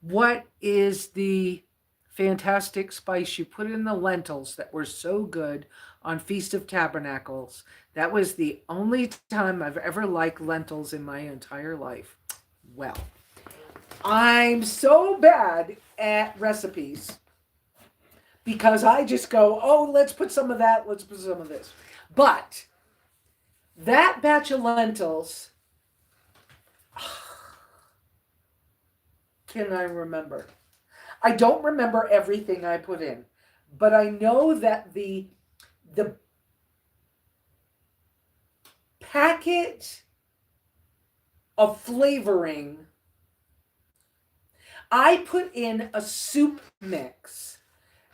what is the fantastic spice you put in the lentils that were so good on Feast of Tabernacles? That was the only time I've ever liked lentils in my entire life. Well, I'm so bad at recipes because I just go, oh, let's put some of that, let's put some of this. But that batch of lentils, can I remember? I don't remember everything I put in, but I know that the packet of flavoring, I put in a soup mix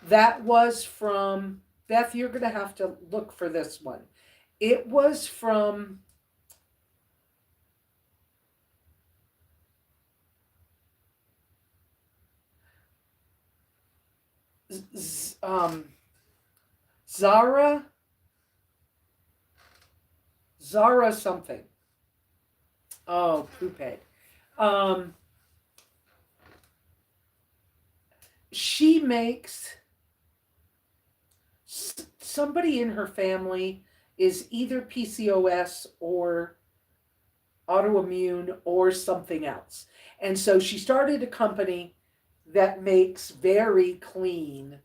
that was from, Beth, you're going to have to look for this one. It was from Zara something. Oh, poophead. She makes, somebody in her family is either PCOS or autoimmune or something else. And so she started a company that makes very clean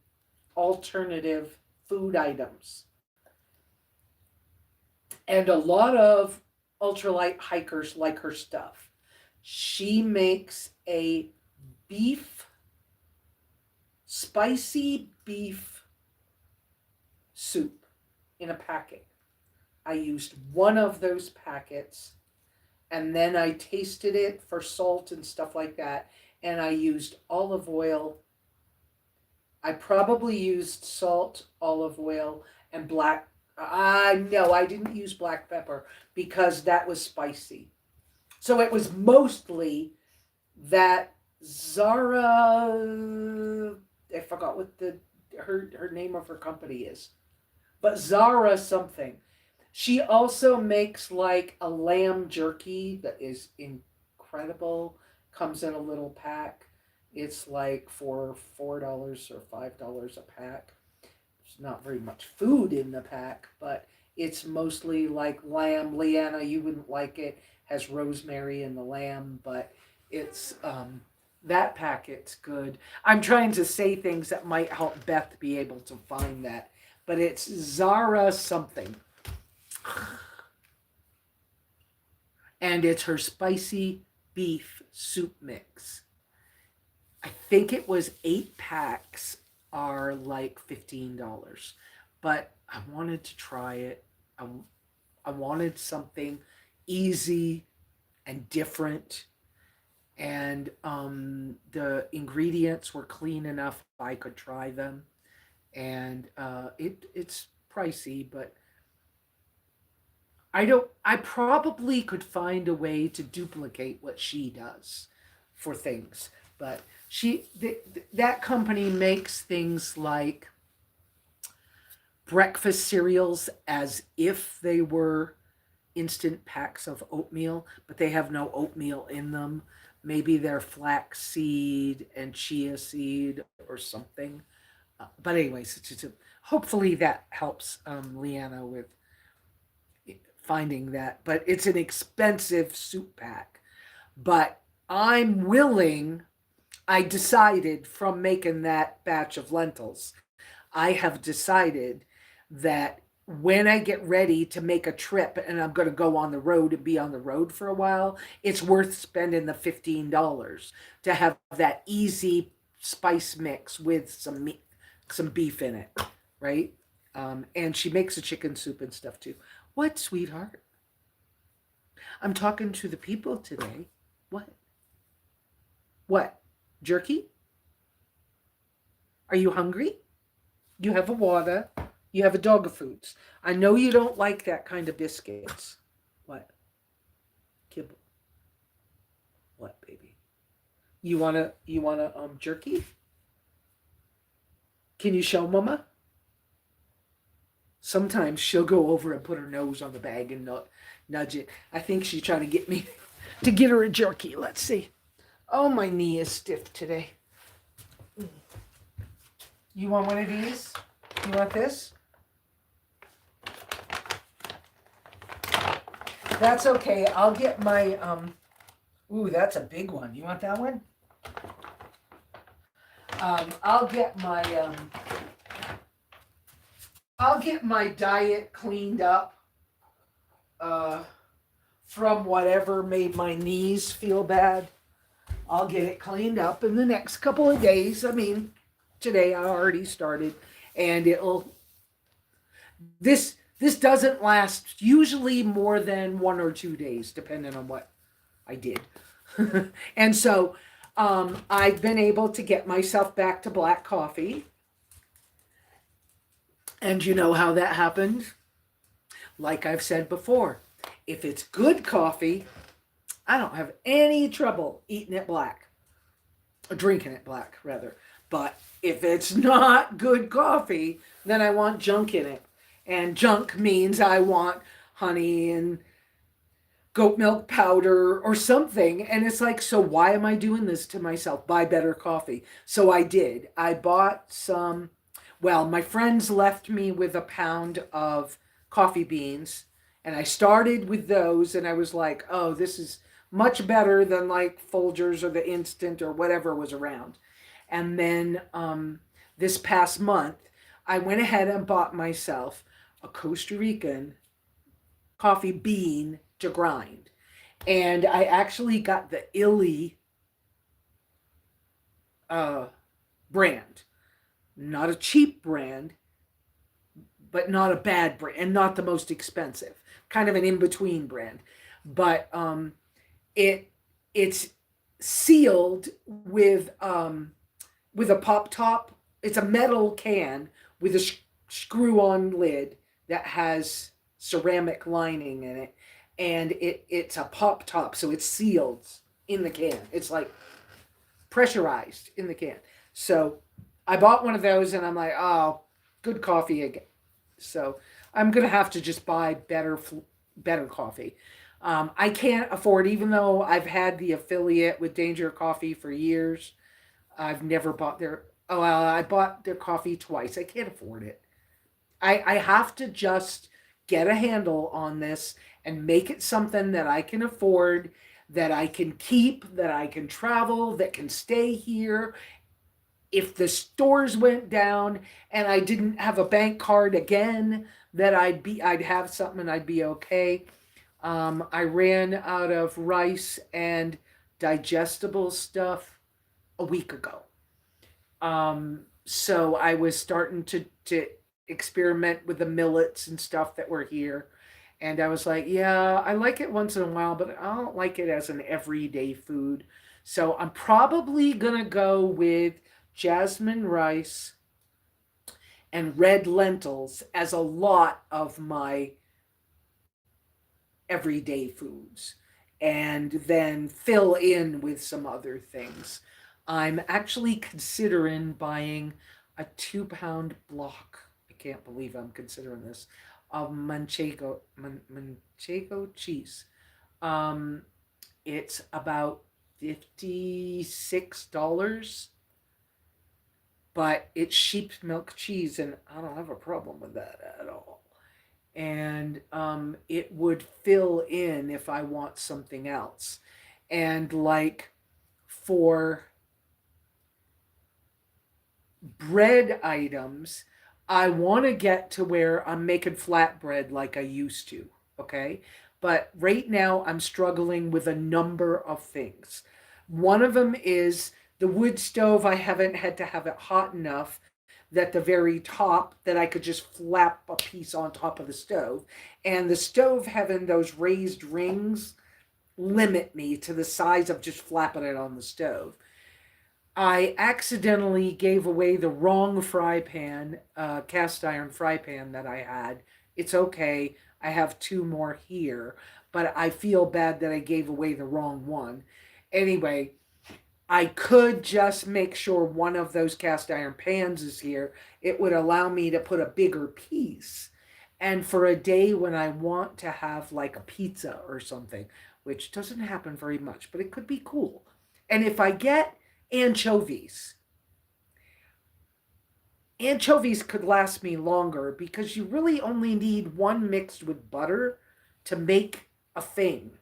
alternative food items. And a lot of ultralight hikers like her stuff. She makes a spicy beef soup in a packet. I used one of those packets, and then I tasted it for salt and stuff like that. And I used olive oil. I probably used salt, olive oil, and black. No, I didn't use black pepper because that was spicy. So it was mostly that Zara. I forgot what her name of her company is, but Zara something. She also makes like a lamb jerky that is incredible. Comes in a little pack. It's like for $4 or $5 a pack. There's not very much food in the pack, but it's mostly like lamb. Leanna, you wouldn't like it. Has rosemary in the lamb, but it's that packet's good. I'm trying to say things that might help Beth be able to find that, but it's Zara something. And it's her spicy beef soup mix. I think it was 8 packs are like $15, but I wanted to try it. I wanted something easy and different, and the ingredients were clean enough I could try them, and it's pricey, but I probably could find a way to duplicate what she does for things, but that company makes things like breakfast cereals as if they were instant packs of oatmeal, but they have no oatmeal in them. Maybe they're flaxseed and chia seed or something. But anyways, hopefully that helps Leanna with finding that. But it's an expensive soup pack. But I decided from making that batch of lentils, I have decided that when I get ready to make a trip and I'm going to go on the road and be on the road for a while, it's worth spending the $15 to have that easy spice mix with some beef in it, right? And she makes a chicken soup and stuff too. What, sweetheart? I'm talking to the people today. What? What? Jerky? Are you hungry? You have a water. You have a dog of foods. I know you don't like that kind of biscuits. What? Kibble. What, baby? You wanna jerky? Can you show mama? Sometimes she'll go over and put her nose on the bag and nudge it. I think she's trying to get me to get her a jerky. Let's see. Oh, my knee is stiff today. You want one of these? You want this? That's okay. I'll get my, ooh, that's a big one. You want that one? I'll get my diet cleaned up from whatever made my knees feel bad. I'll get it cleaned up in the next couple of days. I mean, today I already started, and this doesn't last usually more than 1 or 2 days, depending on what I did. And so I've been able to get myself back to black coffee. And you know how that happened? Like I've said before, if it's good coffee, I don't have any trouble eating it black. Or drinking it black, rather. But if it's not good coffee, then I want junk in it. And junk means I want honey and goat milk powder or something. And it's like, so why am I doing this to myself? Buy better coffee. So I did. I bought some, well, my friends left me with a pound of coffee beans. And I started with those, and I was like, oh, this is much better than like Folgers or the Instant or whatever was around. And then this past month, I went ahead and bought myself a Costa Rican coffee bean to grind. And I actually got the Illy brand. Not a cheap brand, but not a bad brand, and not the most expensive. Kind of an in-between brand. But it's sealed with a pop top. It's a metal can with a screw-on lid that has ceramic lining in it, and it's a pop top, so it's sealed in the can. It's like pressurized in the can. So I bought one of those, and I'm like, oh, good coffee again. So I'm gonna have to just buy better coffee. I can't afford, even though I've had the affiliate with Danger Coffee for years. I've never bought their. Oh, well, I bought their coffee twice. I can't afford it. I have to just get a handle on this and make it something that I can afford, that I can keep, that I can travel, that can stay here. If the stores went down and I didn't have a bank card again, that I'd have something and I'd be okay. I ran out of rice and digestible stuff a week ago. So I was starting to experiment with the millets and stuff that were here. And I was like, yeah, I like it once in a while, but I don't like it as an everyday food. So I'm probably going to go with jasmine rice and red lentils as a lot of my everyday foods, and then fill in with some other things. I'm actually considering buying a 2-pound block. I can't believe I'm considering this, of manchego cheese. It's about $56, but it's sheep milk cheese, and I don't have a problem with that at all. And it would fill in if I want something else. And like for bread items, I want to get to where I'm making flatbread like I used to, okay? But right now I'm struggling with a number of things. One of them is the wood stove. I haven't had to have it hot enough that the very top, that I could just flap a piece on top of the stove. And the stove having those raised rings limit me to the size of just flapping it on the stove. I accidentally gave away the wrong fry pan, cast iron fry pan that I had. It's okay. I have two more here, but I feel bad that I gave away the wrong one. Anyway, I could just make sure one of those cast iron pans is here. It would allow me to put a bigger piece. And for a day when I want to have like a pizza or something, which doesn't happen very much, but it could be cool. And if I get anchovies, anchovies could last me longer because you really only need one mixed with butter to make a thing.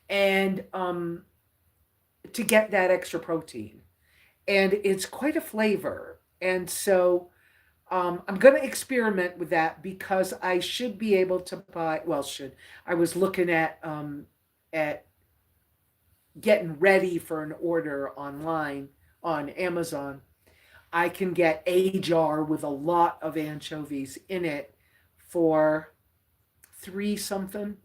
And to get that extra protein. And it's quite a flavor. And so I'm going to experiment with that because I should be able to buy. Well, should I was looking at getting ready for an order online on Amazon. I can get a jar with a lot of anchovies in it for three something.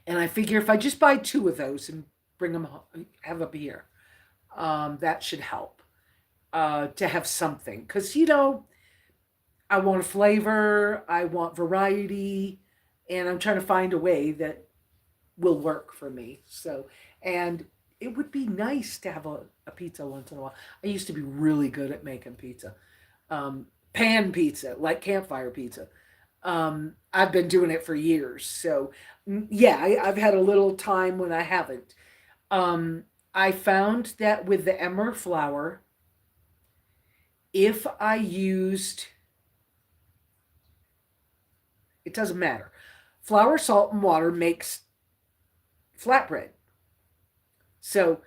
And I figure if I just buy two of those and bring them home, have a beer, that should help to have something. Because, I want flavor, I want variety, and I'm trying to find a way that will work for me. So, and it would be nice to have a pizza once in a while. I used to be really good at making pizza, pan pizza, like campfire pizza. I've been doing it for years. So, yeah, I've had a little time when I haven't. I found that with the emmer flour, if I used, it doesn't matter. Flour, salt, and water makes flatbread. So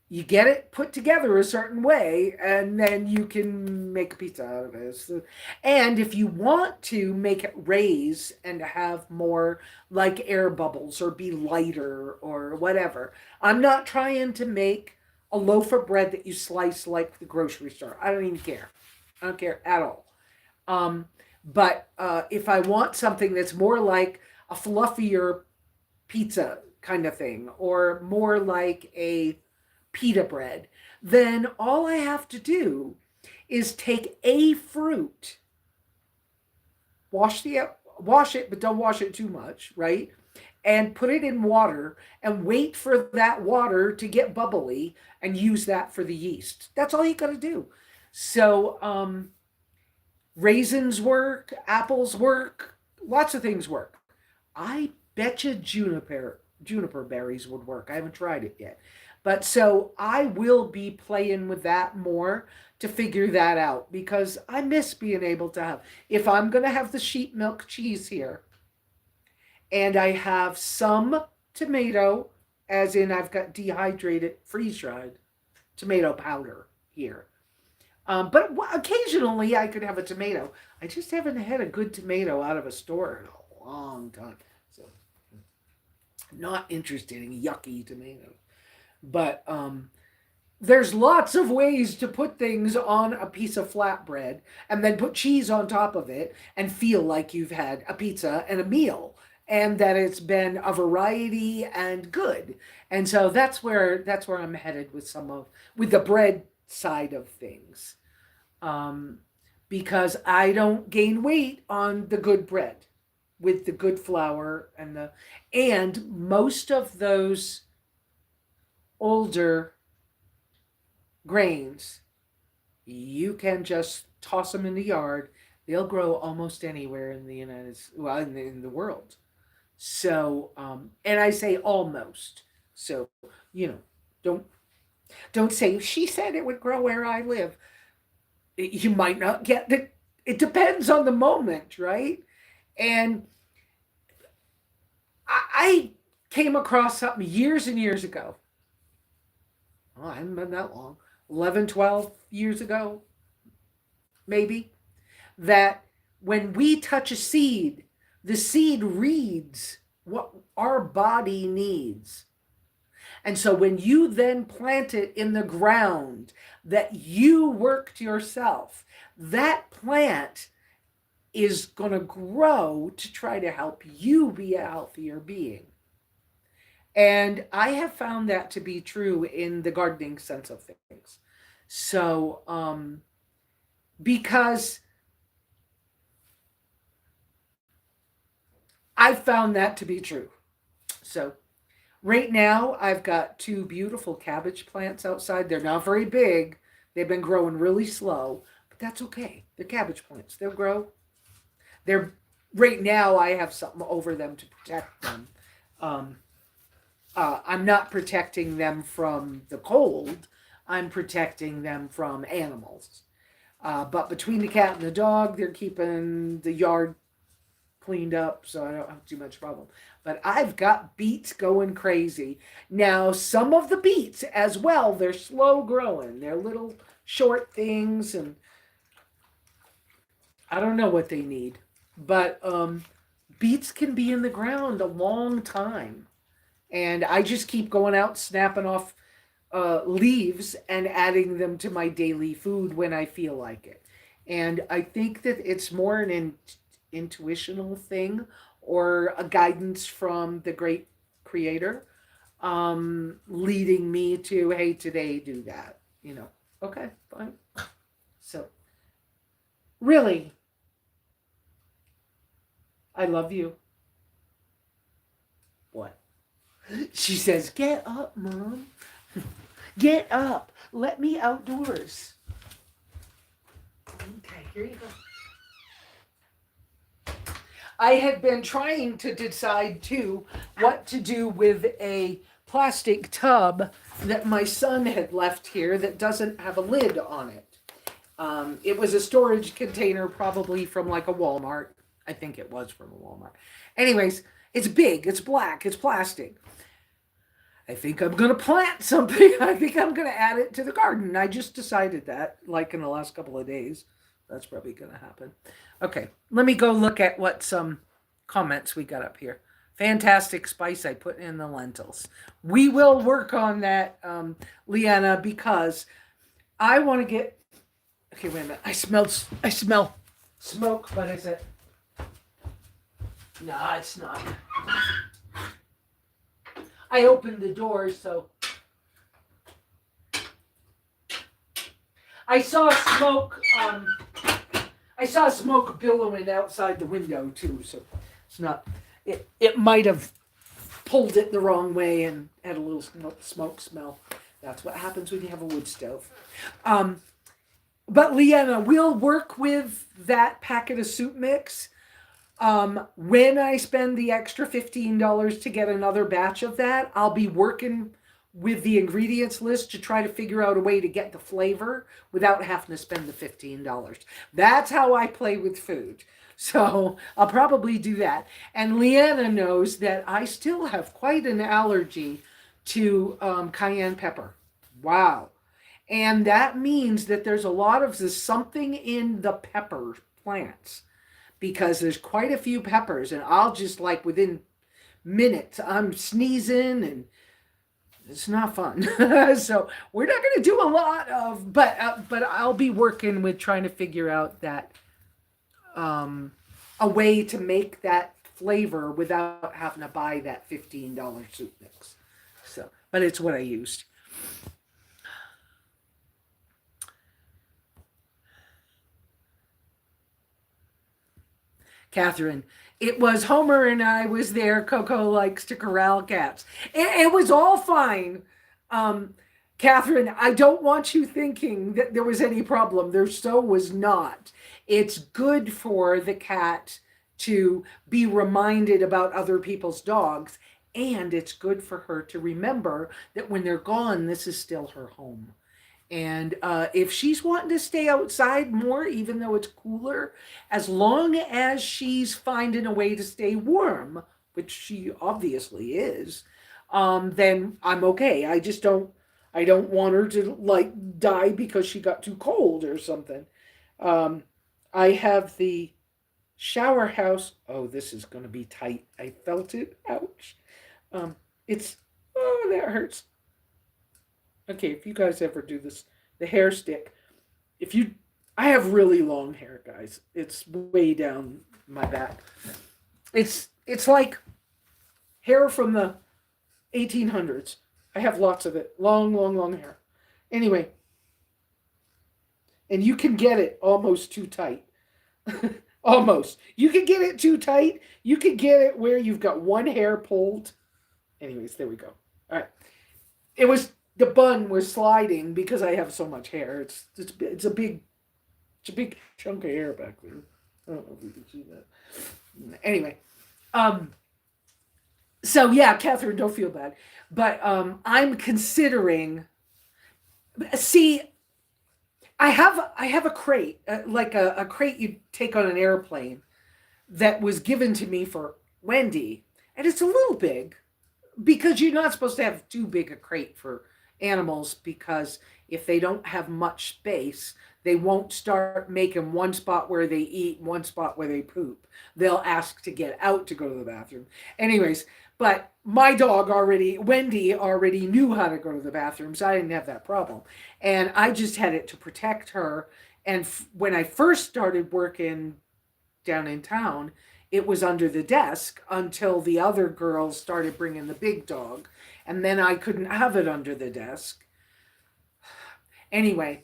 you get it put together a certain way, and then you can make a pizza out of it. So, and if you want to make it raise and have more like air bubbles or be lighter or whatever, I'm not trying to make a loaf of bread that you slice like the grocery store. I don't even care. I don't care at all. Um, but if I want something that's more like a fluffier pizza kind of thing, or more like a pita bread, then all I have to do is take a fruit, wash the wash it, but don't wash it too much, right? And put it in water and wait for that water to get bubbly and use that for the yeast. That's all you got to do. So raisins work, apples work, lots of things work. I betcha juniper berries would work. I haven't tried it yet. But so I will be playing with that more to figure that out because I miss being able to have, if I'm going to have the sheep milk cheese here and I have some tomato, as in I've got dehydrated, freeze dried tomato powder here. But occasionally I could have a tomato. I just haven't had a good tomato out of a store in a long time. So not interested in yucky tomatoes. But there's lots of ways to put things on a piece of flatbread and then put cheese on top of it and feel like you've had a pizza and a meal and that it's been a variety and good. And so that's where I'm headed with with the bread side of things. Um, because I don't gain weight on the good bread with the good flour and most of those older grains, you can just toss them in the yard. They'll grow almost anywhere in the in the world. So, and I say almost. So, you know, don't don't say she said it would grow where I live. You might not get the. It depends on the moment, right? And I came across something years and years ago. Oh, I haven't been that long. 11, 12 years ago, maybe. That when we touch a seed, the seed reads what our body needs. And so when you then plant it in the ground that you worked yourself, that plant is going to grow to try to help you be a healthier being. And I have found that to be true in the gardening sense of things. So, because I found that to be true. So, right now, I've got two beautiful cabbage plants outside. They're not very big, they've been growing really slow, but that's okay. They're cabbage plants, they'll grow. They're right now, I have something over them to protect them. Um, I'm not protecting them from the cold, I'm protecting them from animals. But between the cat and the dog, they're keeping the yard cleaned up, so I don't have too much problem. But I've got beets going crazy. Now, some of the beets as well, they're slow growing. They're little short things, and I don't know what they need. But beets can be in the ground a long time. And I just keep going out, snapping off leaves and adding them to my daily food when I feel like it. And I think that it's more an intuitional thing or a guidance from the great creator, leading me to, hey, today do that. Okay, fine. So, really, I love you. What? She says, get up, Mom. Get up. Let me outdoors. Okay, here you go. I had been trying to decide too what to do with a plastic tub that my son had left here that doesn't have a lid on it. It was a storage container, probably from like a Walmart. I think it was from a Walmart. Anyways, it's big, it's black, it's plastic. I think I'm going to plant something. I think I'm going to add it to the garden. I just decided that, like in the last couple of days. That's probably going to happen. Okay, let me go look at what some comments we got up here. Fantastic spice I put in the lentils. We will work on that, Leanna, because I want to get. Okay, wait a minute. I smell smoke, but is it? No, it's not. I opened the door, so I saw smoke. I saw smoke billowing outside the window too, so it's not. It might have pulled it the wrong way and had a little smoke smell. That's what happens when you have a wood stove. But Leanna, we'll work with that packet of soup mix. When I spend the extra $15 to get another batch of that, I'll be working with the ingredients list to try to figure out a way to get the flavor without having to spend the $15. That's how I play with food. So I'll probably do that. And Leanna knows that I still have quite an allergy to cayenne pepper. Wow. And that means that there's a lot of something in the pepper plants, because there's quite a few peppers, and I'll just like within minutes I'm sneezing, and it's not fun. So we're not going to do a lot of, but I'll be working with trying to figure out that a way to make that flavor without having to buy that $15 soup mix. So, but it's what I used. Catherine, it was Homer and I was there. Coco likes to corral cats. It was all fine. Catherine, I don't want you thinking that there was any problem. There so was not. It's good for the cat to be reminded about other people's dogs, and it's good for her to remember that when they're gone, this is still her home. And if she's wanting to stay outside more, even though it's cooler, as long as she's finding a way to stay warm, which she obviously is, then I'm okay. I don't want her to like die because she got too cold or something. I have the shower house. Oh, this is going to be tight. I felt it. Ouch. Oh, that hurts. Okay, if you guys ever do this, the hair stick, I have really long hair, guys. It's way down my back. It's like hair from the 1800s. I have lots of it. Long, long, long hair. Anyway, and you can get it almost too tight. Almost. You can get it too tight. You can get it where you've got one hair pulled. Anyways, there we go. All right. It was the bun was sliding because I have so much hair. It's a big chunk of hair back there. I don't know if you can see that. Anyway, um, so yeah, Catherine, don't feel bad, but I'm considering. See, I have a crate, like a crate you take on an airplane that was given to me for Wendy, and it's a little big because you're not supposed to have too big a crate for animals because if they don't have much space, they won't start making one spot where they eat, one spot where they poop. They'll ask to get out to go to the bathroom. Anyways, but my dog already, Wendy already knew how to go to the bathroom, so I didn't have that problem. And I just had it to protect her. And when I first started working down in town, it was under the desk until the other girls started bringing the big dog. And then I couldn't have it under the desk. Anyway,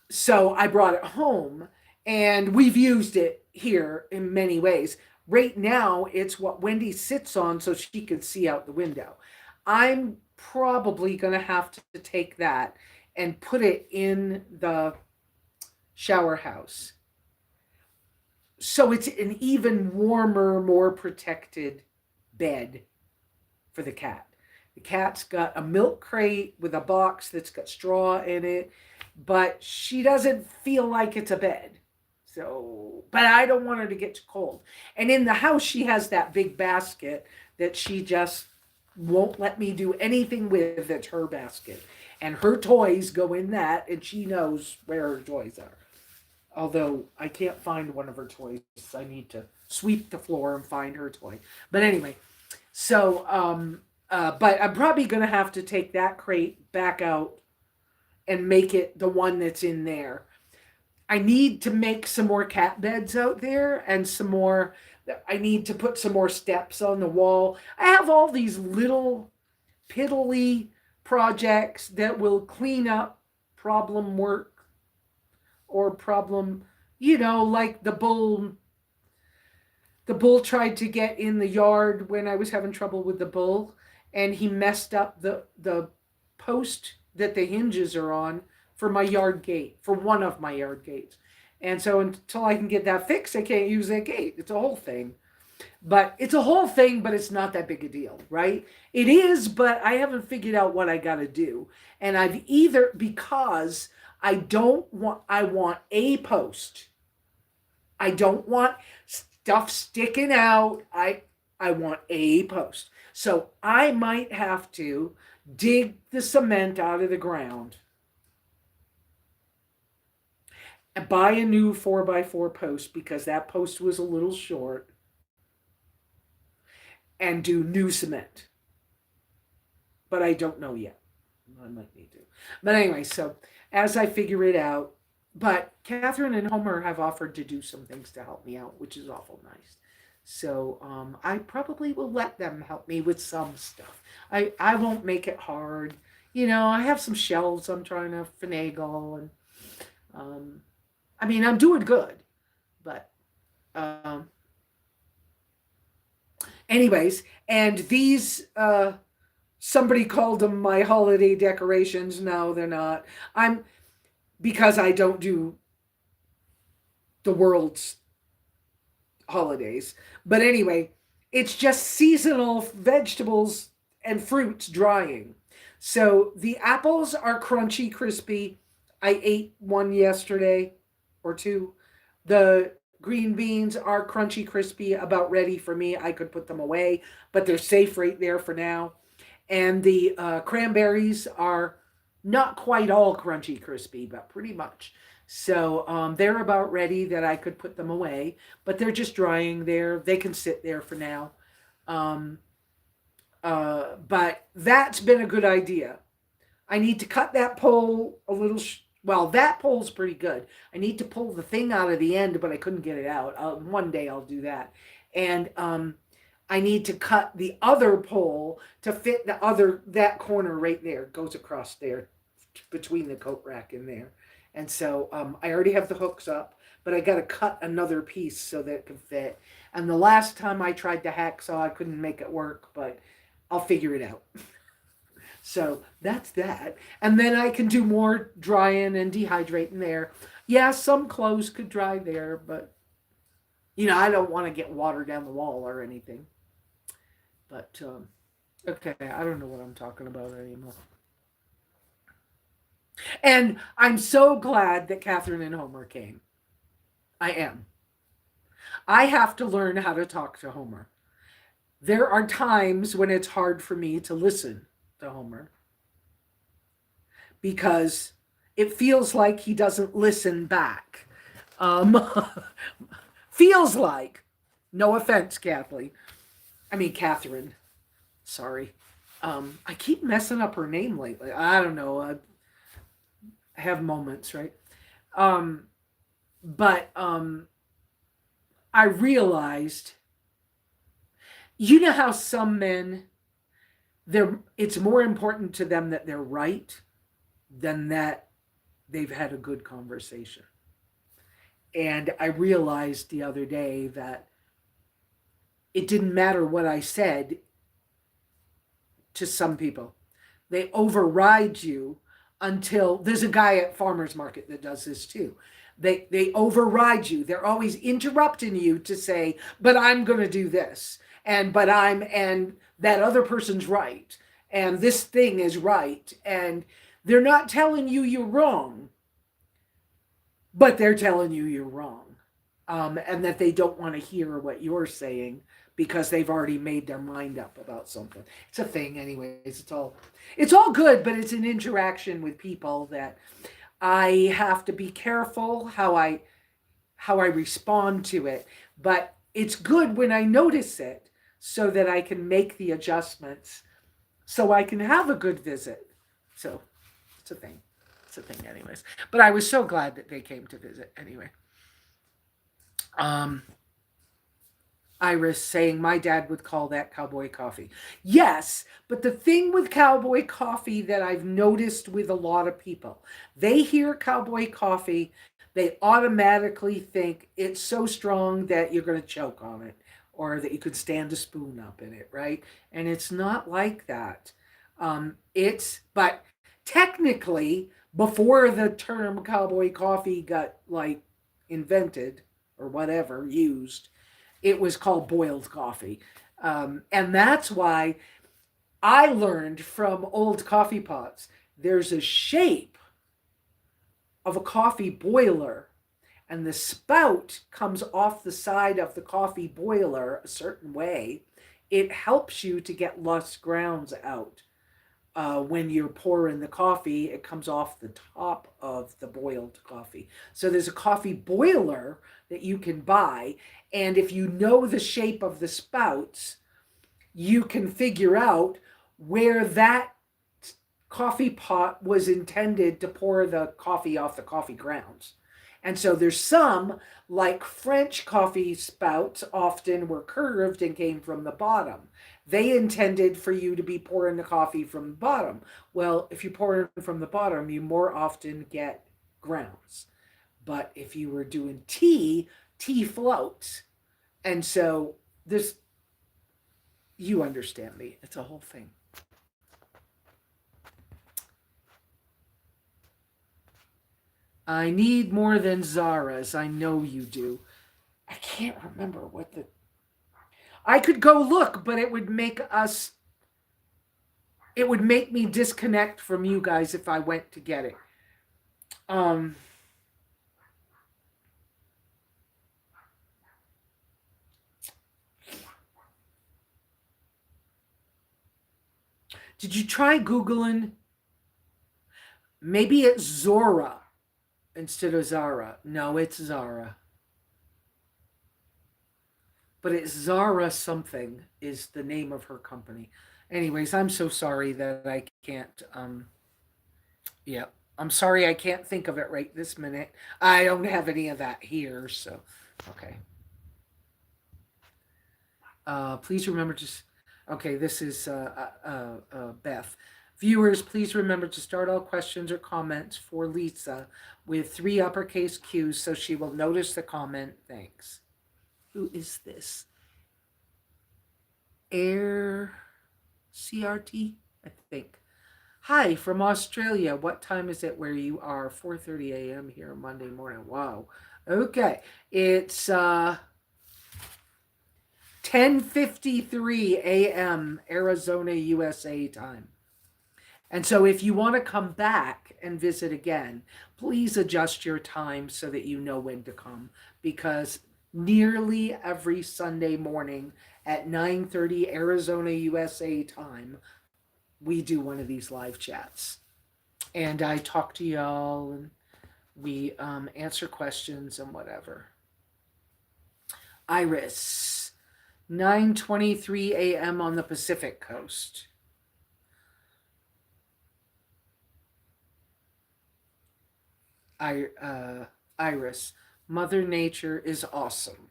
so I brought it home and we've used it here in many ways. Right now, it's what Wendy sits on so she can see out the window. I'm probably going to have to take that and put it in the shower house. So it's an even warmer, more protected bed for the cat. The cat's got a milk crate with a box that's got straw in it, but she doesn't feel like it's a bed. So, but I don't want her to get too cold. And in the house, she has that big basket that she just won't let me do anything with. That's her basket. And her toys go in that, and she knows where her toys are. Although I can't find one of her toys. I need to sweep the floor and find her toy. But anyway, so, but I'm probably going to have to take that crate back out and make it the one that's in there. I need to make some more cat beds out there and some more. I need to put some more steps on the wall. I have all these little piddly projects that will clean up problem work or problem, like the bull. The bull tried to get in the yard when I was having trouble with the bull, and he messed up the post that the hinges are on for my yard gate, for one of my yard gates. And so until I can get that fixed, I can't use that gate. It's a whole thing. But it's a whole thing, but it's not that big a deal, right? It is, but I haven't figured out what I got to do. And I've either, because I want a post. I don't want stuff sticking out. I want a post. So I might have to dig the cement out of the ground and buy a new 4x4 post because that post was a little short and do new cement. But I don't know yet. I might need to. But anyway, so as I figure it out, but Catherine and Homer have offered to do some things to help me out, which is awful nice. So I probably will let them help me with some stuff. I won't make it hard. I have some shelves I'm trying to finagle. And I'm doing good. But anyways, and these, somebody called them my holiday decorations. No, they're not. Because I don't do the world's holidays. But anyway, it's just seasonal vegetables and fruits drying. So the apples are crunchy, crispy. I ate one yesterday or two. The green beans are crunchy, crispy, about ready for me. I could put them away, but they're safe right there for now. And the cranberries are not quite all crunchy, crispy, but pretty much. So they're about ready that I could put them away, but they're just drying there. They can sit there for now. But that's been a good idea. I need to cut that pole a little. Well, that pole's pretty good. I need to pull the thing out of the end, but I couldn't get it out. One day I'll do that. And I need to cut the other pole to fit that corner right there. It goes across there between the coat rack and there. And so I already have the hooks up, but I got to cut another piece so that it can fit. And the last time I tried to hacksaw, I couldn't make it work, but I'll figure it out. So that's that. And then I can do more drying and dehydrating there. Yeah, some clothes could dry there, but I don't want to get water down the wall or anything. But okay, I don't know what I'm talking about anymore. And I'm so glad that Catherine and Homer came. I am. I have to learn how to talk to Homer. There are times when it's hard for me to listen to Homer because it feels like he doesn't listen back. Um, feels like. No offense, Kathleen. I mean, Catherine. Sorry. I keep messing up her name lately. I don't know. I have moments, right? Um, but I realized, how some men, it's more important to them that they're right than that they've had a good conversation. And I realized the other day that it didn't matter what I said to some people. They override you until there's a guy at farmers market that does this too. They override you. They're always interrupting you to say, "But I'm going to do this." And that other person's right. And this thing is right. And they're not telling you you're wrong, but they're telling you you're wrong. And that they don't want to hear what you're saying because they've already made their mind up about something. It's a thing, anyways. It's all good, but it's an interaction with people that I have to be careful how I respond to it. But it's good when I notice it so that I can make the adjustments so I can have a good visit. So it's a thing. It's a thing, anyways. But I was so glad that they came to visit anyway. Um, Iris saying my dad would call that cowboy coffee. Yes, but the thing with cowboy coffee that I've noticed with a lot of people, they hear cowboy coffee, they automatically think it's so strong that you're going to choke on it or that you could stand a spoon up in it, right? And it's not like that. But technically, before the term cowboy coffee got like invented or whatever used, it was called boiled coffee. And that's why I learned from old coffee pots there's a shape of a coffee boiler, and the spout comes off the side of the coffee boiler a certain way. It helps you to get lost grounds out. When you're pouring the coffee, it comes off the top of the boiled coffee. So there's a coffee boiler that you can buy. And if you know the shape of the spouts, you can figure out where that coffee pot was intended to pour the coffee off the coffee grounds. And so there's some, like French coffee spouts, often were curved and came from the bottom. They intended for you to be pouring the coffee from the bottom. Well, if you pour it from the bottom, you more often get grounds. But if you were doing tea floats. And so this, you understand me. It's a whole thing. I need more than Zara's. I know you do. I can't remember what the. I could go look, but it would make us. It would make me disconnect from you guys if I went to get it. Um. Did you try Googling? Maybe it's Zora instead of Zara. No, it's Zara. But it's Zara something is the name of her company. Anyways, I'm so sorry that I can't. Yeah, I'm sorry I can't think of it right this minute. I don't have any of that here, so okay. Please remember to. Okay, this is Beth. Viewers, please remember to start all questions or comments for Lesa with 3 uppercase Q's so she will notice the comment. Thanks. Who is this? Air CRT, I think. Hi from Australia. What time is it where you are? 4:30 a.m. here Monday morning. Wow. Okay. It's 10:53 a.m. Arizona, USA time. And so if you want to come back and visit again, please adjust your time so that you know when to come, because nearly every Sunday morning at 9:30 Arizona, USA time, we do one of these live chats. And I talk to y'all and we answer questions and whatever. Iris, 9:23 a.m. on the Pacific Coast. Iris, Mother Nature is awesome.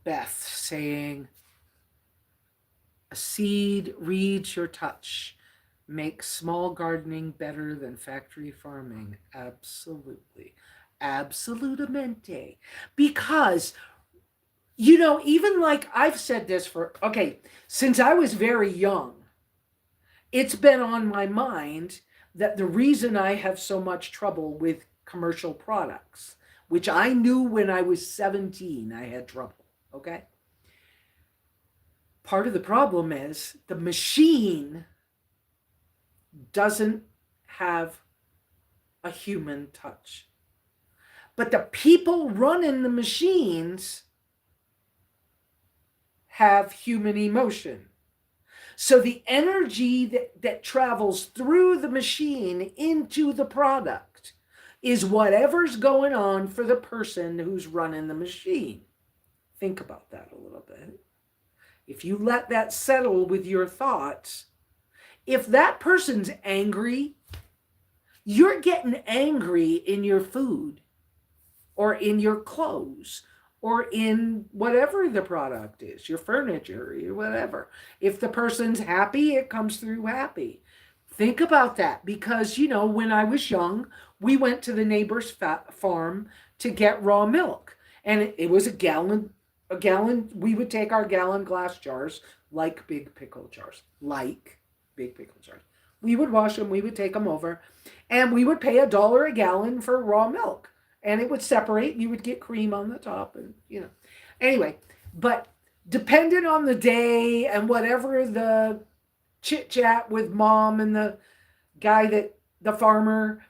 Beth saying, a seed reads your touch, makes small gardening better than factory farming. Absolutely. Absolutamente. Because, even like I've said this since I was very young, it's been on my mind that the reason I have so much trouble with commercial products, which I knew when I was 17, I had trouble, okay? Part of the problem is the machine doesn't have a human touch. But the people running the machines have human emotion. So the energy that travels through the machine into the product is whatever's going on for the person who's running the machine. Think about that a little bit. If you let that settle with your thoughts, if that person's angry, you're getting angry in your food or in your clothes or in whatever the product is, your furniture or whatever. If the person's happy, it comes through happy. Think about that, because, when I was young, we went to the neighbor's farm to get raw milk. And it was a gallon. We would take our gallon glass jars, like big pickle jars. We would wash them, we would take them over, and we would pay $1 a gallon for raw milk. And it would separate, and you would get cream on the top, and Anyway, but depending on the day and whatever the chit chat with mom and the the farmer,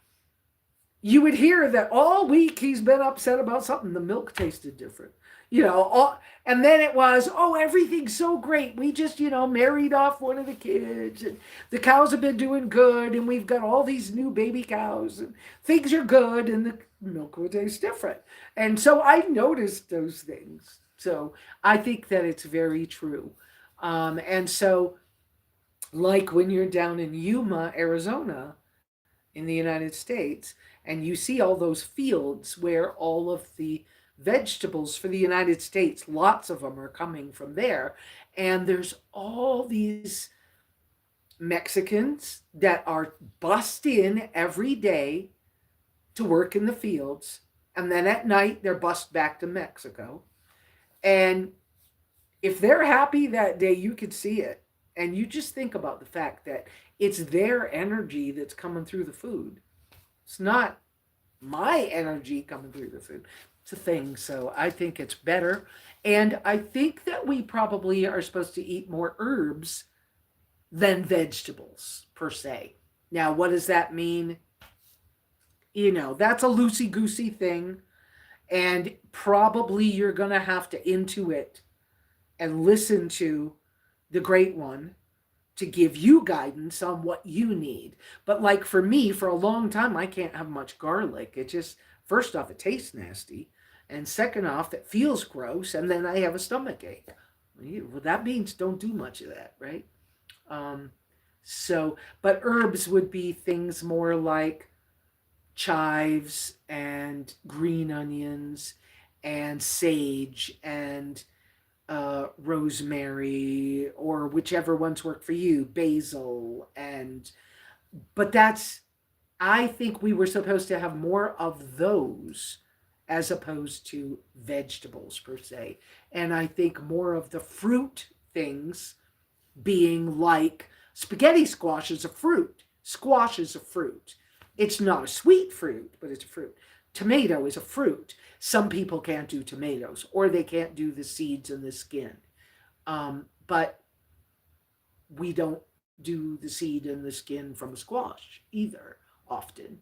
you would hear that all week he's been upset about something. The milk tasted different. And then it was, everything's so great. We just, married off one of the kids, and the cows have been doing good, and we've got all these new baby cows, and things are good, and the milk will taste different. And so I noticed those things. So I think that it's very true. And so, like when you're down in Yuma, Arizona, in the United States, and you see all those fields where all of the vegetables for the United States, lots of them are coming from there. And there's all these Mexicans that are bussed in every day to work in the fields. And then at night, they're bussed back to Mexico. And if they're happy that day, you could see it. And you just think about the fact that it's their energy that's coming through the food. It's not my energy coming through the food. It's a thing. So I think it's better. And I think that we probably are supposed to eat more herbs than vegetables, per se. Now, what does that mean? That's a loosey-goosey thing. And probably you're going to have to intuit and listen to the Great One to give you guidance on what you need. But like for me, for a long time, I can't have much garlic. It just, first off, it tastes nasty. And second off, it feels gross. And then I have a stomach ache. Well, that means don't do much of that, right? But herbs would be things more like chives and green onions and sage and rosemary, or whichever ones work for you, basil, and but that's, I think we were supposed to have more of those as opposed to vegetables per se. And I think more of the fruit things, being like spaghetti squash is a fruit. Squash is a fruit. It's not a sweet fruit, but it's a fruit. Tomato is a fruit. Some people can't do tomatoes, or they can't do the seeds and the skin. But we don't do the seed and the skin from a squash either, often.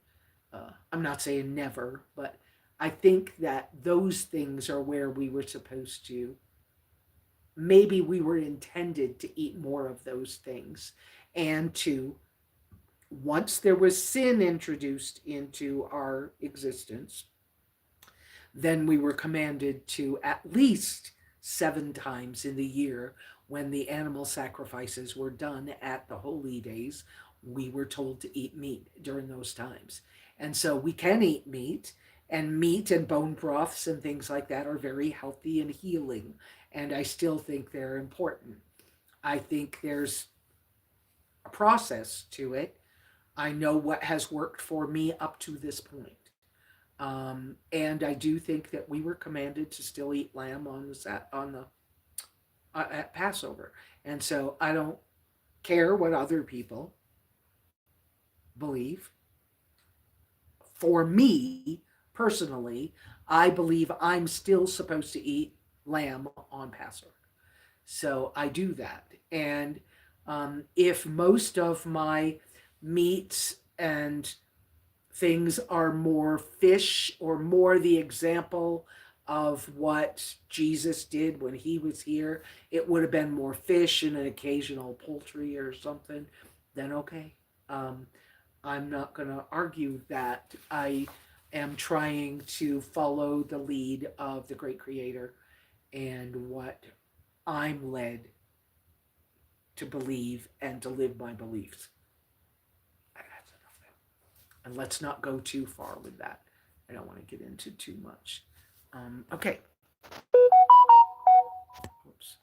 I'm not saying never, but I think that those things are where we were supposed to, maybe we were intended to eat more of those things, and to, once there was sin introduced into our existence, then we were commanded to at least 7 times in the year, when the animal sacrifices were done at the holy days, we were told to eat meat during those times. And so we can eat meat, and meat and bone broths and things like that are very healthy and healing. And I still think they're important. I think there's a process to it. I know what has worked for me up to this point. And I do think that we were commanded to still eat lamb on the at Passover, and so I don't care what other people believe. For me personally, I believe I'm still supposed to eat lamb on Passover, so I do that. And if most of my meats and things are more fish, or more the example of what Jesus did when he was here, it would have been more fish and an occasional poultry or something, then okay. Um, I'm not going to argue that. I am trying to follow the lead of the great creator and what I'm led to believe and to live my beliefs. And let's not go too far with that. I don't want to get into too much. Okay. Oops.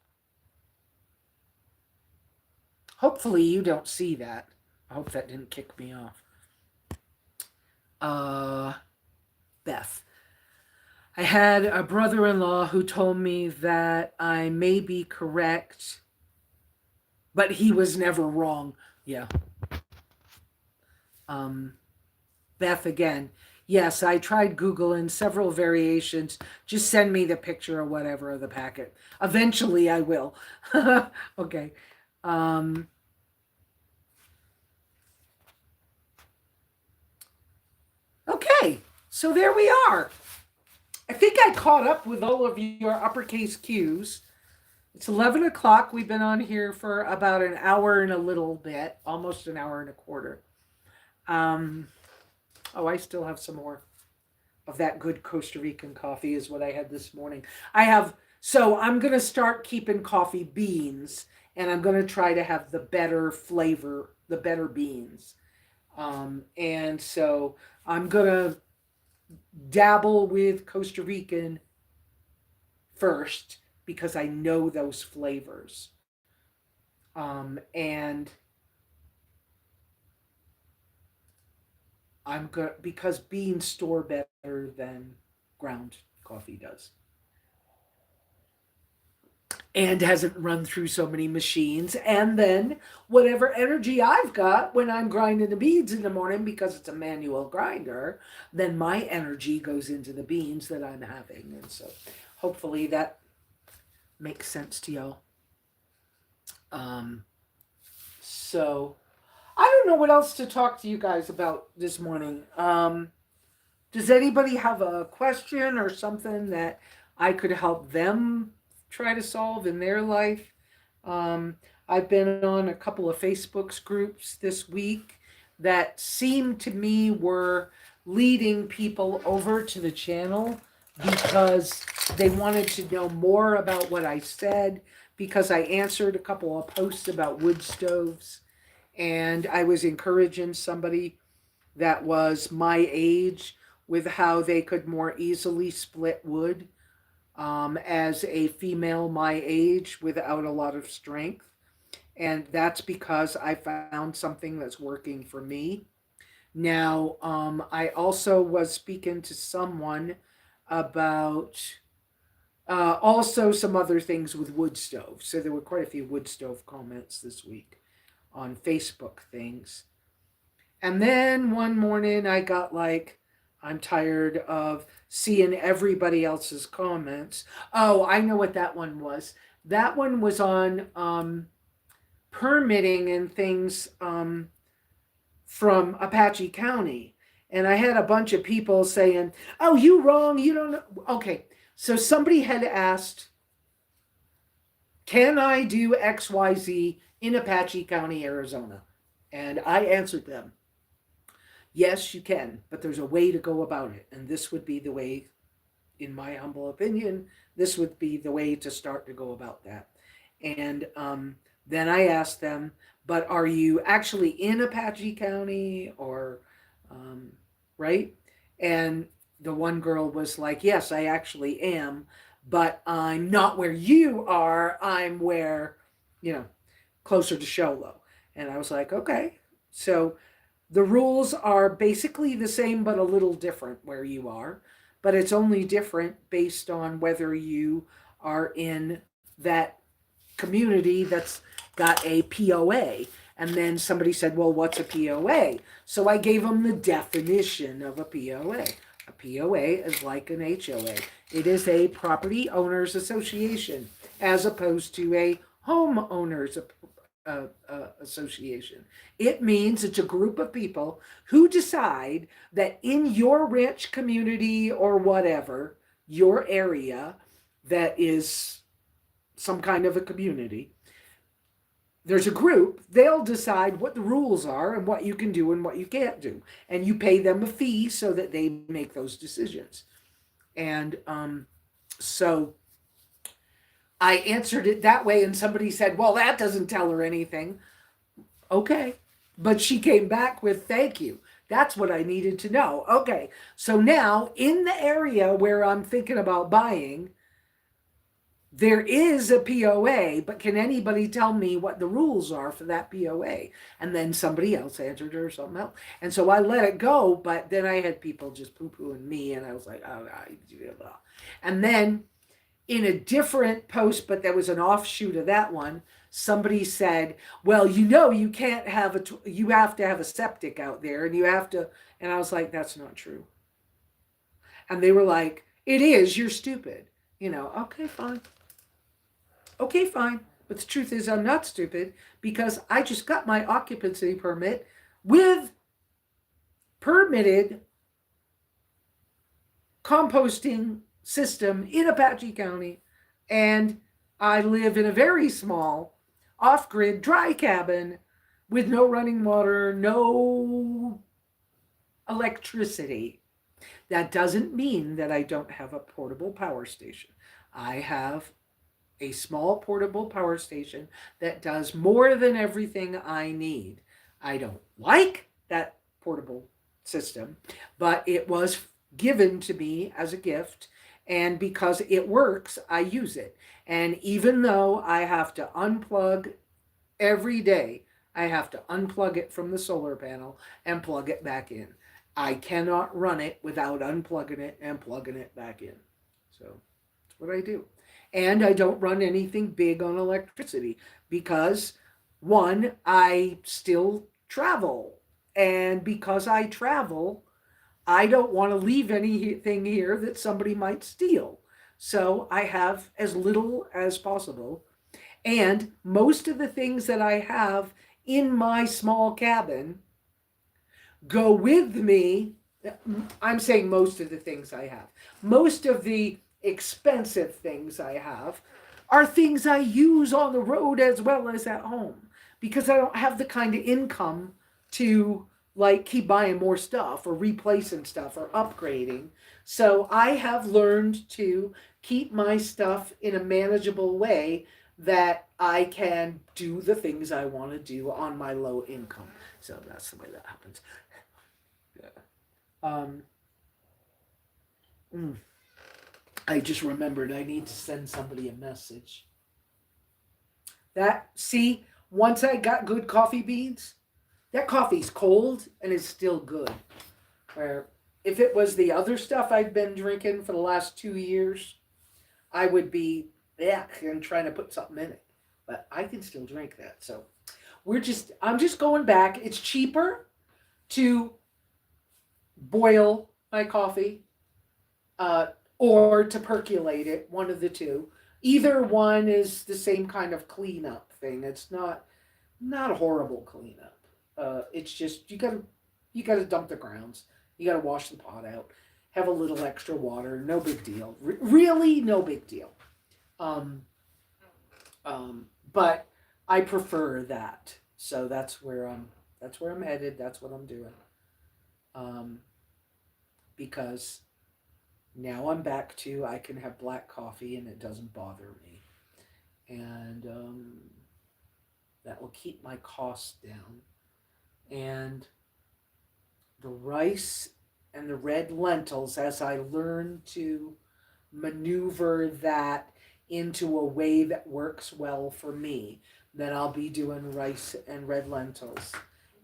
Hopefully you don't see that. I hope that didn't kick me off. Beth. I had a brother-in-law who told me that I may be correct, but he was never wrong. Yeah. Beth again. Yes, I tried Googling several variations. Just send me the picture or whatever of the packet. Eventually I will. Okay. Okay, so there we are. I think I caught up with all of your uppercase Q's. It's 11 o'clock. We've been on here for about an hour and a little bit, almost an hour and a quarter. Oh, I still have some more of that good Costa Rican coffee is what I had this morning. So I'm going to start keeping coffee beans, and I'm going to try to have the better flavor, the better beans. And so I'm going to dabble with Costa Rican first because I know those flavors. And I'm good because beans store better than ground coffee does. And hasn't run through so many machines. And then whatever energy I've got when I'm grinding the beans in the morning, because it's a manual grinder, then my energy goes into the beans that I'm having. And so hopefully that makes sense to y'all. So I don't know what else to talk to you guys about this morning. Does anybody have a question or something that I could help them try to solve in their life? I've been on a couple of Facebook groups this week that seemed to me were leading people over to the channel because they wanted to know more about what I said, because I answered a couple of posts about wood stoves, and I was encouraging somebody that was my age with how they could more easily split wood. as a female my age without a lot of strength. And that's because I found something that's working for me. Now, I also was speaking to someone about also some other things with wood stove. So there were quite a few wood stove comments this week on Facebook things. And then one morning I got like, I'm tired of seeing everybody else's comments. Oh, I know what that one was. That one was on permitting and things from Apache County. And I had a bunch of people saying, oh, you wrong. You don't know. Okay. So somebody had asked, can I do XYZ in Apache County, Arizona? And I answered them, yes, you can, but there's a way to go about it. And this would be the way, in my humble opinion, this would be the way to start to go about that. And then I asked them, but are you actually in Apache County or, um, right? And the one girl was like, yes, I actually am, but I'm not where you are. I'm where, you know, closer to Sholo. And I was like, okay. So the rules are basically the same, but a little different where you are. But it's only different based on whether you are in that community that's got a POA. And then somebody said, well, what's a POA? So I gave them the definition of a POA. A POA is like an HOA. It is a property owners association as opposed to a homeowners association. It means it's a group of people who decide that in your rich community or whatever, your area that is some kind of a community, there's a group, they'll decide what the rules are and what you can do and what you can't do. And you pay them a fee so that they make those decisions. And so I answered it that way, and somebody said, well, that doesn't tell her anything. Okay. But she came back with, thank you. That's what I needed to know. Okay. So now, in the area where I'm thinking about buying, there is a POA, but can anybody tell me what the rules are for that POA? And then somebody else answered her something else. And so I let it go, but then I had people just poo-pooing me, and I was like, oh, blah. And then in a different post, but there was an offshoot of that one, somebody said, well, you can't have you have to have a septic out there, and you have to, and I was like, that's not true. And they were like, it is, you're stupid. Okay, fine. Okay, fine. But the truth is, I'm not stupid because I just got my occupancy permit with permitted composting system in Apache County, and I live in a very small off-grid dry cabin with no running water, no electricity. That doesn't mean that I don't have a portable power station. I have a small portable power station that does more than everything I need. I don't like that portable system, but it was given to me as a gift, and because it works, I use it. And even though I have to unplug every day, I have to unplug it from the solar panel and plug it back in. I cannot run it without unplugging it and plugging it back in. So that's what I do. And I don't run anything big on electricity because, one, I still travel. And because I travel, I don't want to leave anything here that somebody might steal. So I have as little as possible. And most of the things that I have in my small cabin go with me. I'm saying most of the things I have. Most of the expensive things I have are things I use on the road as well as at home because I don't have the kind of income to like keep buying more stuff or replacing stuff or upgrading. So I have learned to keep my stuff in a manageable way that I can do the things I want to do on my low income. So that's the way that happens. Yeah. Um, mm. I just remembered I need to send somebody a message. Once I got good coffee beans, that coffee's cold and it's still good. Where if it was the other stuff I'd been drinking for the last 2 years, I would be and trying to put something in it. But I can still drink that. So I'm just going back. It's cheaper to boil my coffee uh, or to percolate it, one of the two. Either one is the same kind of cleanup thing. It's not a horrible cleanup. It's just you gotta dump the grounds. You gotta wash the pot out. Have a little extra water. No big deal. Really, no big deal. Um, but I prefer that. So that's where I'm headed. That's what I'm doing. Um, because now I'm back to I can have black coffee and it doesn't bother me, and that will keep my costs down. And the rice and the red lentils, as I learn to maneuver that into a way that works well for me, then I'll be doing rice and red lentils.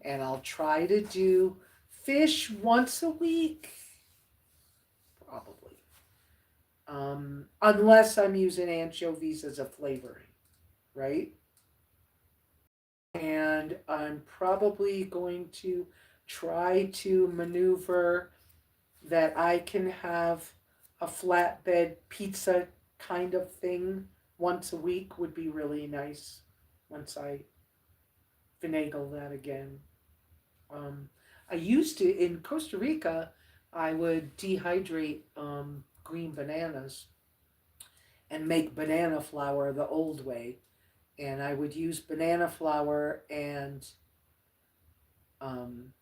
And I'll try to do fish once a week, probably. Unless I'm using anchovies as a flavoring, right? And I'm probably going to try to maneuver that I can have a flatbed pizza kind of thing once a week would be really nice once I finagle that again. Um, I used to, in Costa Rica, I would dehydrate green bananas and make banana flour the old way. And I would use banana flour and um,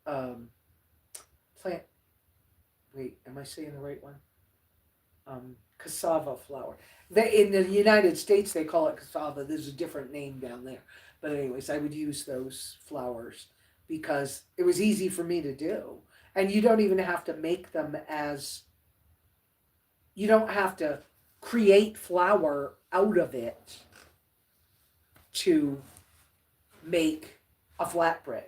um, plant. Wait, am I saying the right one? Cassava flour. In the United States, they call it cassava. There's a different name down there. But, anyways, I would use those flours because it was easy for me to do. And you don't even have to make them you don't have to create flour out of it to make a flatbread.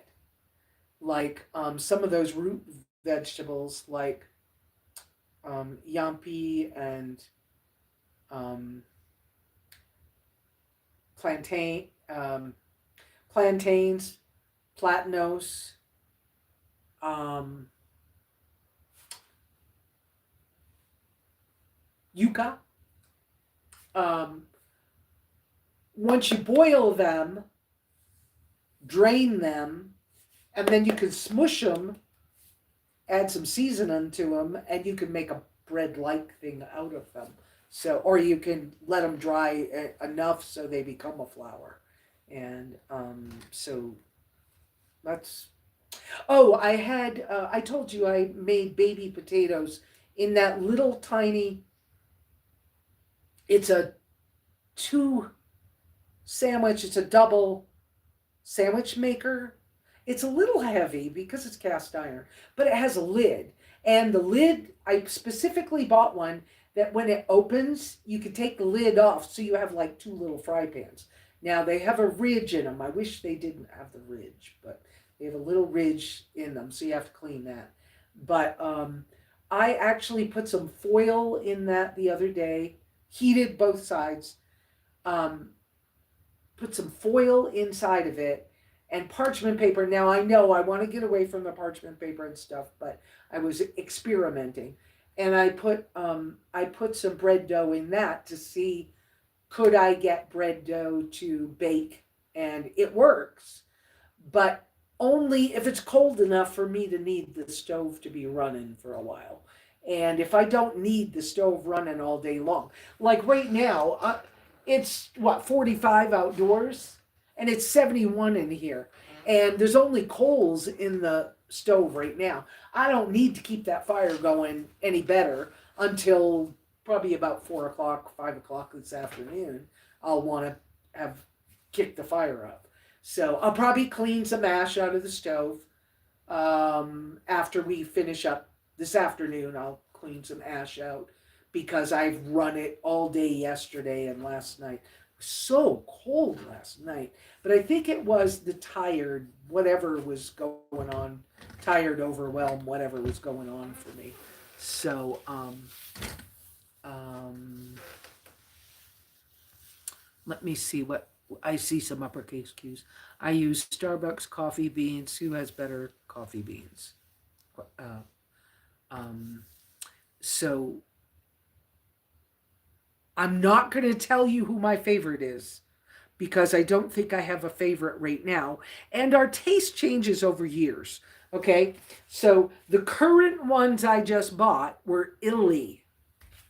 Like some of those root vegetables, like yampi and um, plantain, plantains, platanos, um, yuca. Um, Once you boil them, drain them, and then you can smush them, add some seasoning to them, and you can make a bread-like thing out of them. So, or you can let them dry enough so they become a flour. And so that's. Oh, I told you I made baby potatoes in that little tiny. It's a two sandwich. It's a double sandwich maker. It's a little heavy because it's cast iron, but it has a lid. And the lid, I specifically bought one that when it opens, you can take the lid off so you have like two little fry pans. Now they have a ridge in them. I wish they didn't have the ridge, but they have a little ridge in them, so you have to clean that. But I actually put some foil in that the other day, heated both sides, um, put some foil inside of it and parchment paper. Now I know I want to get away from the parchment paper and stuff, but I was experimenting, and I put some bread dough in that to see could I get bread dough to bake, and it works, but only if it's cold enough for me to need the stove to be running for a while. And if I don't need the stove running all day long, like right now, it's what 45 outdoors and it's 71 in here, and there's only coals in the stove right now. I don't need to keep that fire going any better until probably about 4 o'clock, 5 o'clock this afternoon. I'll want to have kicked the fire up. So I'll probably clean some ash out of the stove, After we finish up this afternoon, I'll clean some ash out because I've run it all day yesterday and last night. It was so cold last night, but I think it was the tired, whatever was going on, tired, overwhelmed, whatever was going on for me. So, um, let me see what I see some uppercase cues. I use Starbucks coffee beans. Who has better coffee beans? Uh, um, so I'm not going to tell you who my favorite is because I don't think I have a favorite right now. And our taste changes over years. Okay. So the current ones I just bought were Illy,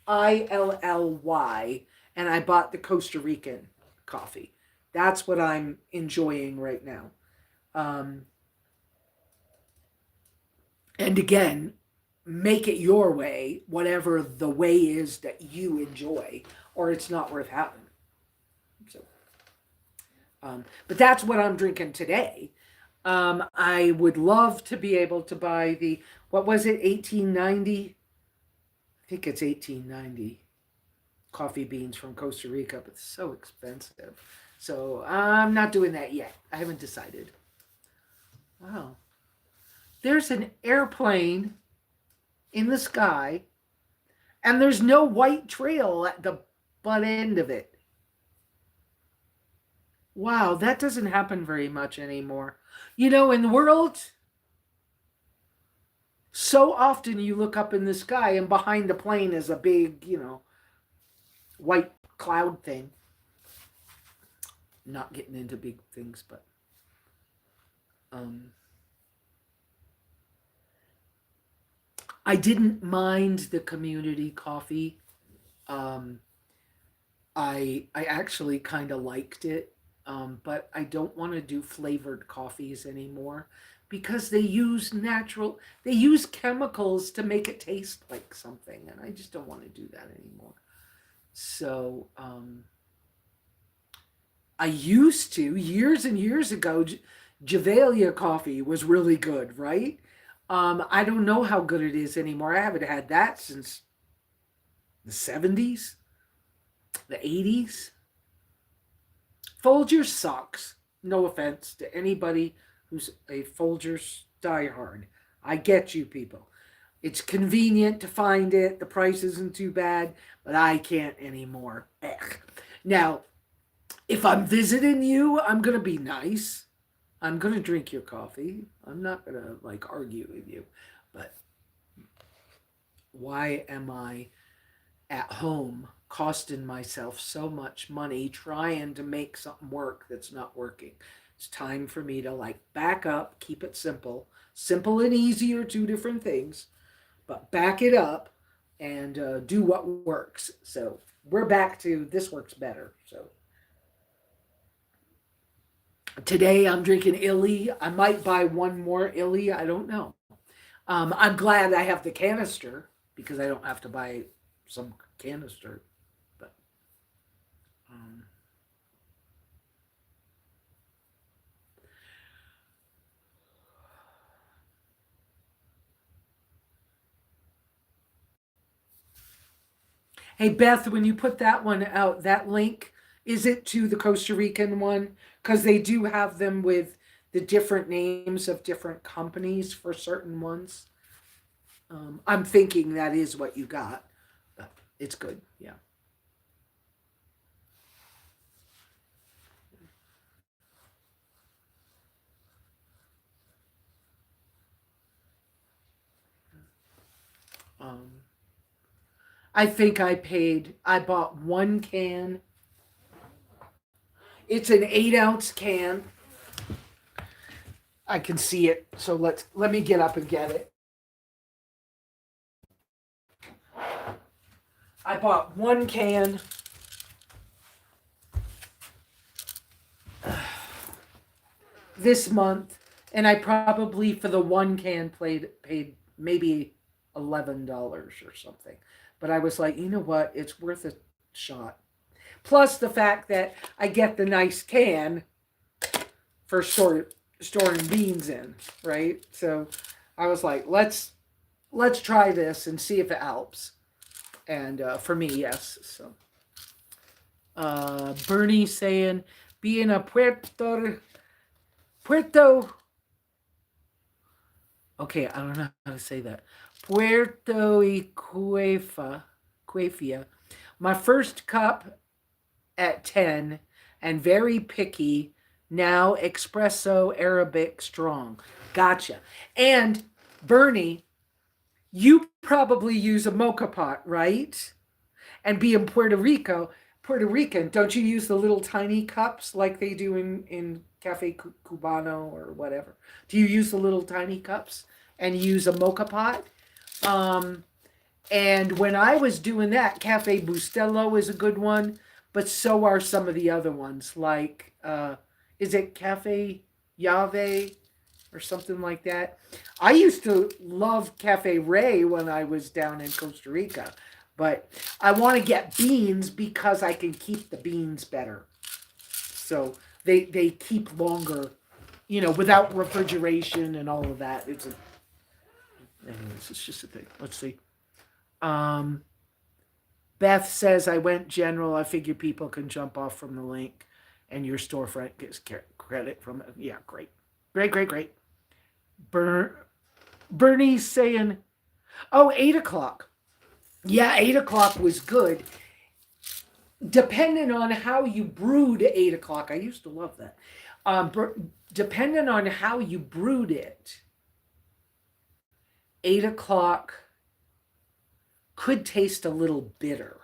Illy, and I bought the Costa Rican coffee. That's what I'm enjoying right now. Um, and again, make it your way, whatever the way is that you enjoy, or it's not worth having. So, but that's what I'm drinking today. I would love to be able to buy the, what was it, 1890? I think it's 1890 coffee beans from Costa Rica, but it's so expensive. So I'm not doing that yet. I haven't decided. Wow. There's an airplane in the sky, and there's no white trail at the butt end of it. Wow, that doesn't happen very much anymore. You know, in the world, so often you look up in the sky and behind the plane is a big, white cloud thing. Not getting into big things, but I didn't mind the community coffee. Um, I actually kind of liked it, but I don't want to do flavored coffees anymore because they use chemicals to make it taste like something, and I just don't want to do that anymore. So I used to years and years ago. Javalia coffee was really good, right? I don't know how good it is anymore. I haven't had that since the 70s, the 80s. Folgers sucks. No offense to anybody who's a Folgers diehard. I get you people. It's convenient to find it. The price isn't too bad, but I can't anymore. Ugh. Now, if I'm visiting you, I'm going to be nice. I'm going to drink your coffee. I'm not going to like argue with you. But why am I at home costing myself so much money trying to make something work that's not working? It's time for me to like back up, keep it simple. Simple and easy are two different things, but back it up and do what works. So we're back to this works better. So today I'm drinking Illy. I might buy one more Illy. I don't know. I'm glad I have the canister because I don't have to buy some canister. But um, hey Beth, when you put that one out, that link, is it to the Costa Rican one? Because they do have them with the different names of different companies for certain ones. I'm thinking that is what you got, but it's good. Yeah. Um, I think I bought one can. It's an 8-ounce can. I can see it. So let me get up and get it. I bought one can. This month, and I probably for the one can paid maybe $11 or something. But I was like, you know what? It's worth a shot. Plus the fact that I get the nice can for storing beans in, right? So I was like, let's try this and see if it helps. And for me, yes. So Bernie saying, being a Puerto. Okay, I don't know how to say that. Puerto y Cuefia. My first cup at 10 and very picky. Now espresso Arabic strong. Gotcha. And Bernie, you probably use a mocha pot, right? And be in Puerto Rican, don't you use the little tiny cups like they do in Cafe Cubano or whatever? Do you use the little tiny cups and use a mocha pot? Um, and when I was doing that, Cafe Bustelo is a good one, but so are some of the other ones. Like, is it Cafe Yave or something like that? I used to love Cafe Ray when I was down in Costa Rica, but I want to get beans because I can keep the beans better. So they keep longer, without refrigeration and all of that. Anyways, it's just a thing. Let's see. Um, Beth says, I went general. I figure people can jump off from the link and your storefront gets credit from it. Yeah, great. Great, great, great. Bernie's saying, oh, 8 o'clock. Yeah, 8 o'clock was good. Depending on how you brewed 8 o'clock, I used to love that. Depending on how you brewed it, 8 o'clock could taste a little bitter.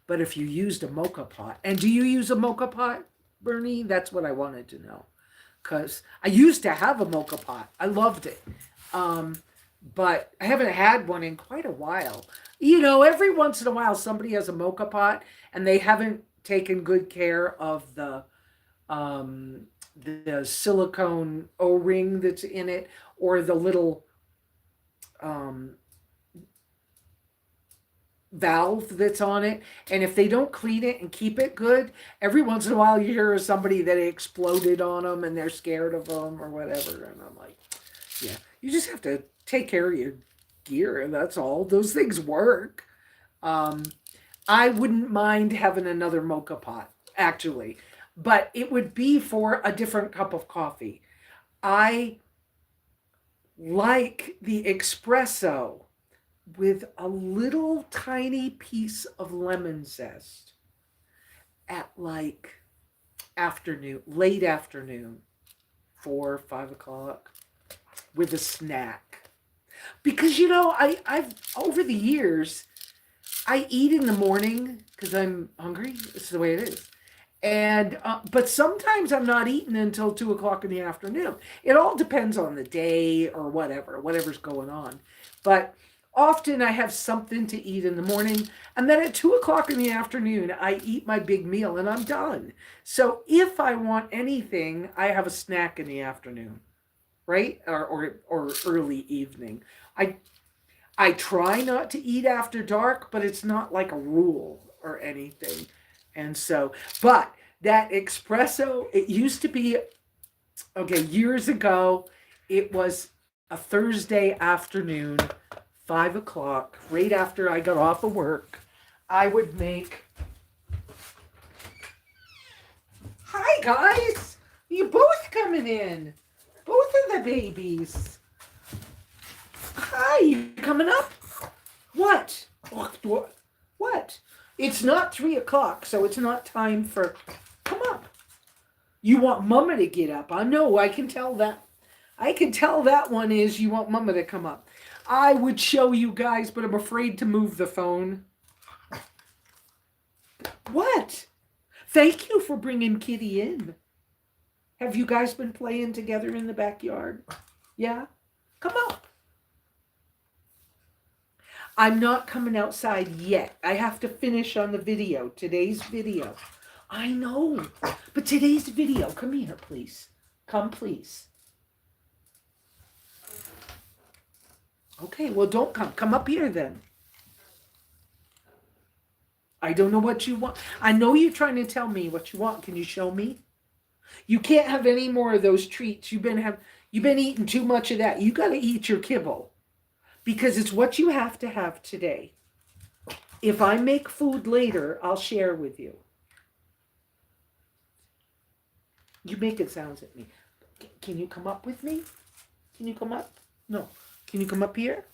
But if you used a mocha pot, and do you use a mocha pot, Bernie? That's what I wanted to know. Because I used to have a mocha pot. I loved it. But I haven't had one in quite a while. Every once in a while somebody has a mocha pot and they haven't taken good care of the silicone O-ring that's in it, or the little valve that's on it. And if they don't clean it and keep it good, every once in a while you hear of somebody that exploded on them and they're scared of them or whatever. And I'm like, yeah, you just have to take care of your gear, and that's all. Those things work. I wouldn't mind having another mocha pot, actually, but it would be for a different cup of coffee. I like the espresso with a little tiny piece of lemon zest at like late afternoon, 4, 5 o'clock, with a snack. Because I've over the years, I eat in the morning because I'm hungry. It's the way it is. And but sometimes I'm not eating until 2 o'clock in the afternoon. It all depends on the day or whatever's going on. But often I have something to eat in the morning, and then at 2 o'clock in the afternoon I eat my big meal and I'm done. So if I want anything, I have a snack in the afternoon, right? Or early evening. I try not to eat after dark, but it's not like a rule or anything. And so, but that espresso, it used to be, okay, years ago, it was a Thursday afternoon, 5 o'clock, right after I got off of work. I would make, hi guys, you both coming in, both of the babies. Hi, you coming up? What? What? It's not 3 o'clock, so it's not time for. Come up. You want Mama to get up. I know. I can tell that. I can tell that one is you want Mama to come up. I would show you guys, but I'm afraid to move the phone. What? Thank you for bringing Kitty in. Have you guys been playing together in the backyard? Yeah? Come up. I'm not coming outside yet. I have to finish on the video, today's video. I know, but today's video, come here, please. Come, please. Okay, well, don't come. Come up here then. I don't know what you want. I know you're trying to tell me what you want. Can you show me? You can't have any more of those treats. You've been eating too much of that. You got to eat your kibble because it's what you have to have today. If I make food later, I'll share with you. You making sounds at me. Can you come up with me? Can you come up? No. Can you come up here?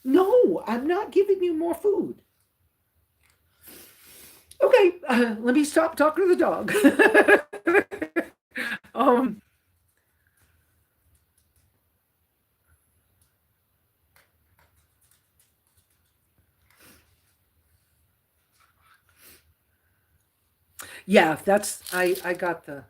No, I'm not giving you more food. Okay, let me stop talking to the dog. um, yeah, that's I got the.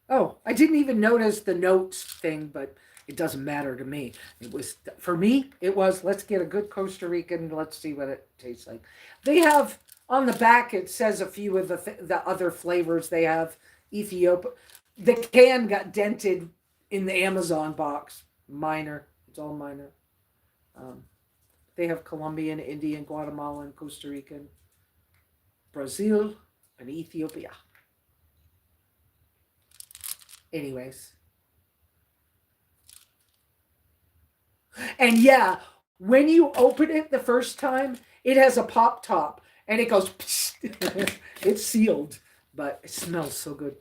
Oh, I didn't even notice the notes thing, but it doesn't matter to me. It was for me. It was let's get a good Costa Rican. Let's see what it tastes like. They have on the back. It says a few of the other flavors they have. Ethiopia. The can got dented in the Amazon box. Minor. It's all minor. Um, they have Colombian, Indian, Guatemalan, Costa Rican, Brazil, and Ethiopia. Anyways, and yeah, when you open it the first time, it has a pop top and it goes. It's sealed, but it smells so good.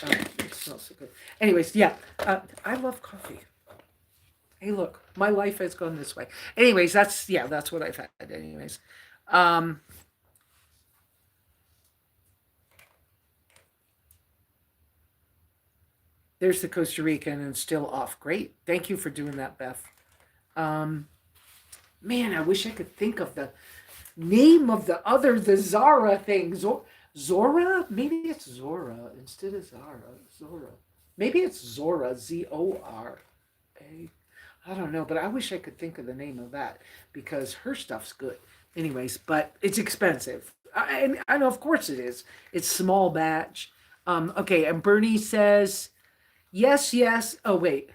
It smells so good. Anyways, yeah, I love coffee. Hey, look, my life has gone this way. Anyways, that's what I've had. Anyways, um, there's the Costa Rican and still off. Great, thank you for doing that, Beth. Um, Man, I wish I could think of the name of the Zara thing. Zora? Maybe it's Zora instead of Zara. Zora. Maybe it's Zora. Zora. I don't know, but I wish I could think of the name of that because her stuff's good. Anyways, but it's expensive. I know, of course it is. It's small batch. Okay, and Bernie says, yes, yes. Oh, wait.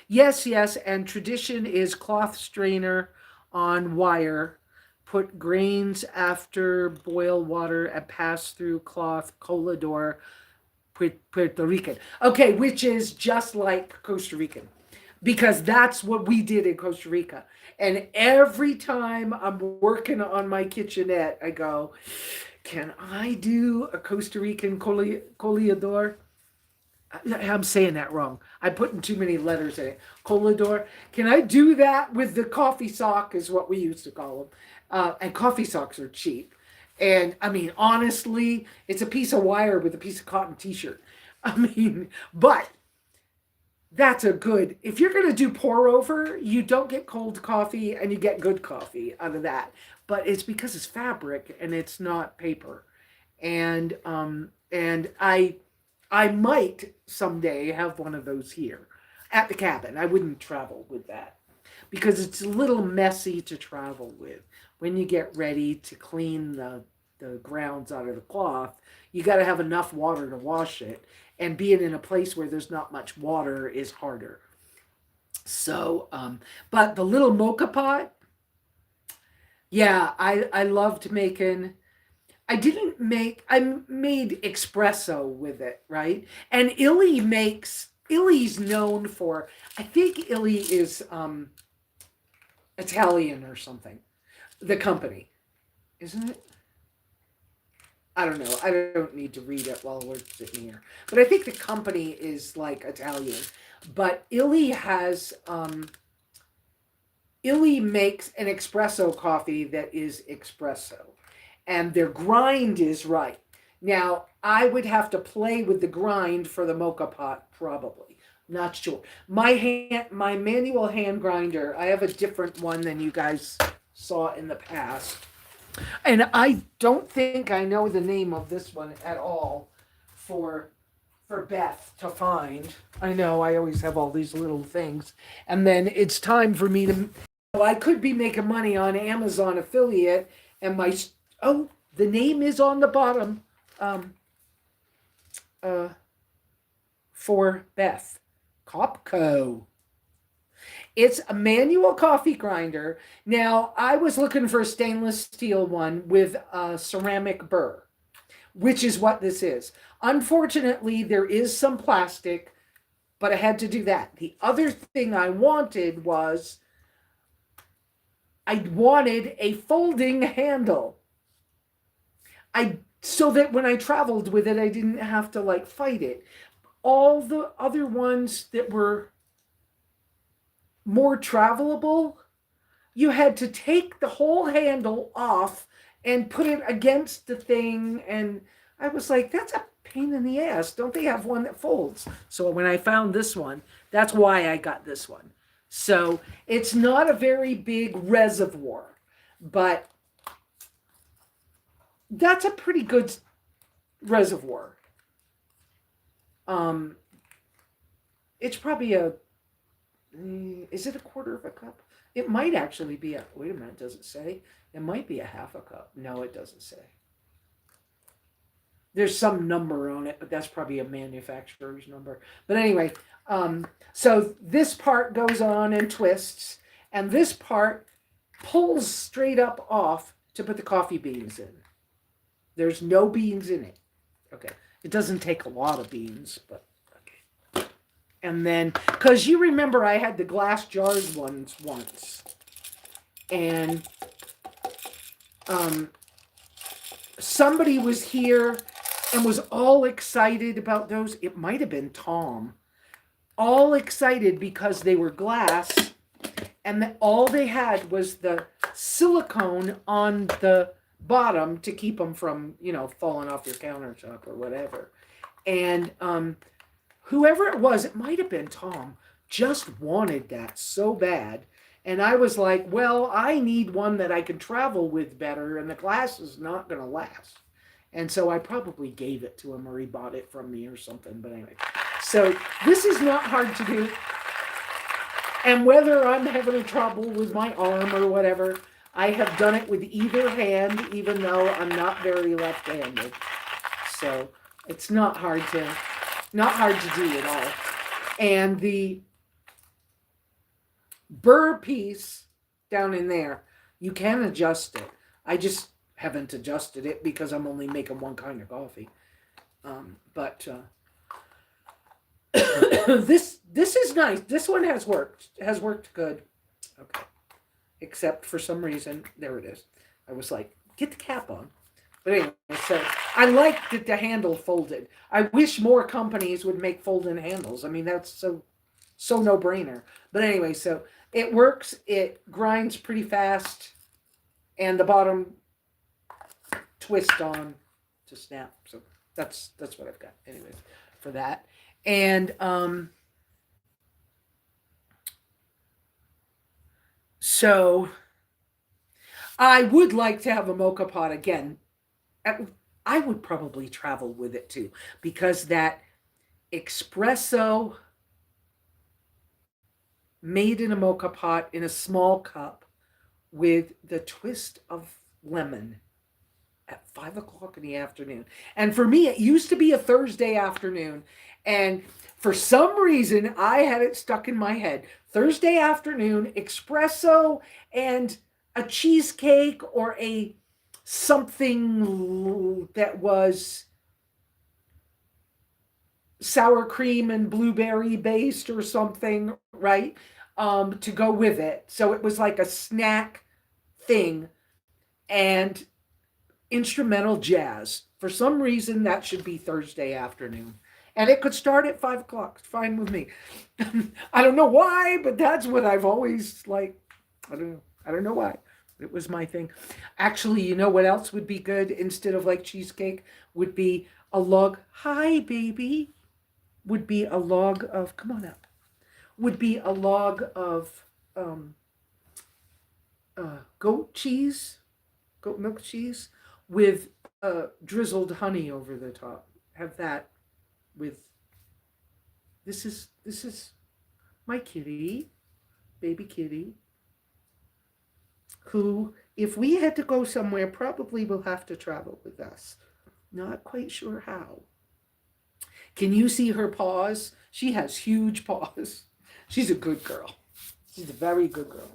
Yes, yes, and tradition is cloth strainer on wire. Put grains after boil water and pass through cloth colador Puerto Rican. Okay, which is just like Costa Rican because that's what we did in Costa Rica. And every time I'm working on my kitchenette, I go, can I do a Costa Rican colador? I'm saying that wrong. I'm putting too many letters in it. Colador. Can I do that with the coffee sock? Is what we used to call them. And coffee socks are cheap. And I mean, honestly, it's a piece of wire with a piece of cotton T-shirt. I mean, but that's a good. If you're gonna do pour over, you don't get cold coffee and you get good coffee out of that. But it's because it's fabric and it's not paper. And I might someday have one of those here at the cabin. I wouldn't travel with that because it's a little messy to travel with. When you get ready to clean the grounds out of the cloth, you got to have enough water to wash it. And being in a place where there's not much water is harder. So, but the little mocha pot, yeah, I loved making. I made espresso with it, right? And Illy's known for, I think Illy is Italian or something. The company, isn't it? I don't know. I don't need to read it while we're sitting here. But I think the company is like Italian. But Illy makes an espresso coffee that is espresso. And their grind is right. Now, I would have to play with the grind for the mocha pot, probably. Not sure. My manual hand grinder, I have a different one than you guys saw in the past. And I don't think I know the name of this one at all for Beth to find. I know I always have all these little things. And then it's time for me to I could be making money on Amazon affiliate and oh, the name is on the bottom uh for Beth. Copco. It's a manual coffee grinder. Now, I was looking for a stainless steel one with a ceramic burr, which is what this is. Unfortunately, there is some plastic, but I had to do that. The other thing I wanted was I wanted a folding handle. So that when I traveled with it, I didn't have to like fight it. All the other ones that were more travelable, you had to take the whole handle off and put it against the thing. And I was like, that's a pain in the ass. Don't they have one that folds? So when I found this one, that's why I got this one. So it's not a very big reservoir, but that's a pretty good reservoir. It's probably is it a quarter of a cup? It might actually be wait a minute, does it say? It might be a half a cup. No, it doesn't say. There's some number on it, but that's probably a manufacturer's number. But anyway, so this part goes on and twists, and this part pulls straight up off to put the coffee beans in. There's no beans in it. Okay. It doesn't take a lot of beans, but okay. And then, because you remember I had the glass jars ones once. And somebody was here and was all excited about those. It might have been Tom. All excited because they were glass. And all they had was the silicone on the bottom to keep them from, falling off your countertop or whatever. And whoever it was, it might have been Tom, just wanted that so bad. And I was like, well, I need one that I can travel with better, and the glass is not going to last. And so I probably gave it to him, or he bought it from me or something. But anyway, so this is not hard to do. And whether I'm having trouble with my arm or whatever, I have done it with either hand, even though I'm not very left-handed. So it's not hard to do at all. And the burr piece down in there, you can adjust it. I just haven't adjusted it because I'm only making one kind of coffee. But this is nice. This one has worked good. Okay. Except for some reason, there it is. I was like, get the cap on. But anyway, so I like that the handle folded. I wish more companies would make folding handles. I mean, that's so no-brainer. But anyway, so it works. It grinds pretty fast. And the bottom twist on to snap. So that's what I've got anyways for that. And so I would like to have a mocha pot again. I would probably travel with it too, because that espresso made in a mocha pot in a small cup with the twist of lemon at 5:00 in the afternoon. And for me, it used to be a Thursday afternoon. And for some reason, I had it stuck in my head. Thursday afternoon, espresso and a cheesecake or a something that was sour cream and blueberry based or something, right? To go with it. So it was like a snack thing. And instrumental jazz. For some reason, that should be Thursday afternoon. And it could start at 5:00. It's fine with me. I don't know why, but that's what I've always like. I don't know why. It was my thing. Actually, you know what else would be good instead of like cheesecake? Would be a log. Hi, baby. Would be a log of, come on up. Would be a log of goat cheese, goat milk cheese with drizzled honey over the top. Have that with, this is my kitty, baby kitty, who, if we had to go somewhere, probably will have to travel with us. Not quite sure how. Can you see her paws? She has huge paws. She's a good girl. She's a very good girl.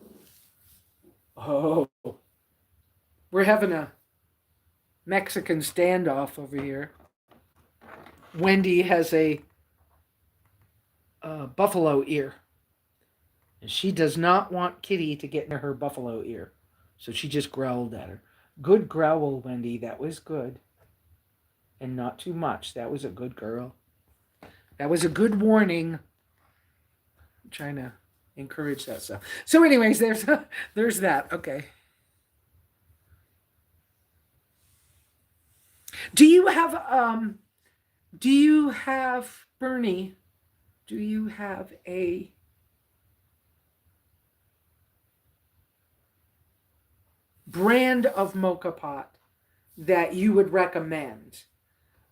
Oh, we're having a Mexican standoff over here. Wendy has a buffalo ear. And she does not want Kitty to get near her buffalo ear. So she just growled at her. Good growl, Wendy. That was good. And not too much. That was a good girl. That was a good warning. I'm trying to encourage that stuff. So anyways, there's that. Okay. Do you have Bernie, do you have a brand of mocha pot that you would recommend?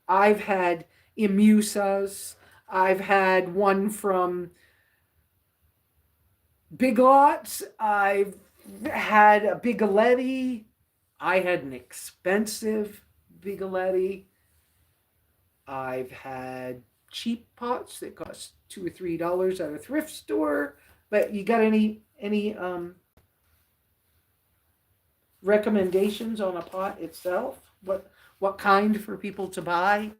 I've had Imusas. I've had one from Big Lots. I've had a Bigaletti. I had an expensive Bigaletti. I've had cheap pots that cost $2 or $3 at a thrift store. But you got any recommendations on a pot itself? What kind for people to buy?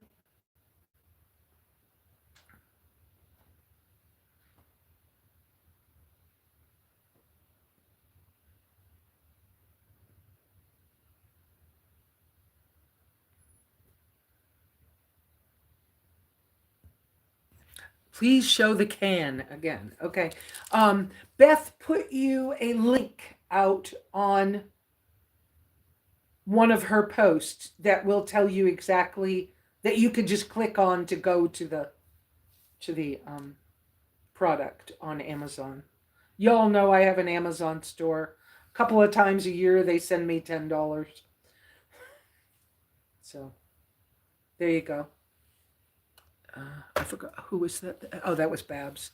Please show the can again. Okay. Beth put you a link out on one of her posts that will tell you exactly that you could just click on to go to the product on Amazon. Y'all know I have an Amazon store. A couple of times a year they send me $10. So there you go. I forgot who was that. Oh, that was Babs.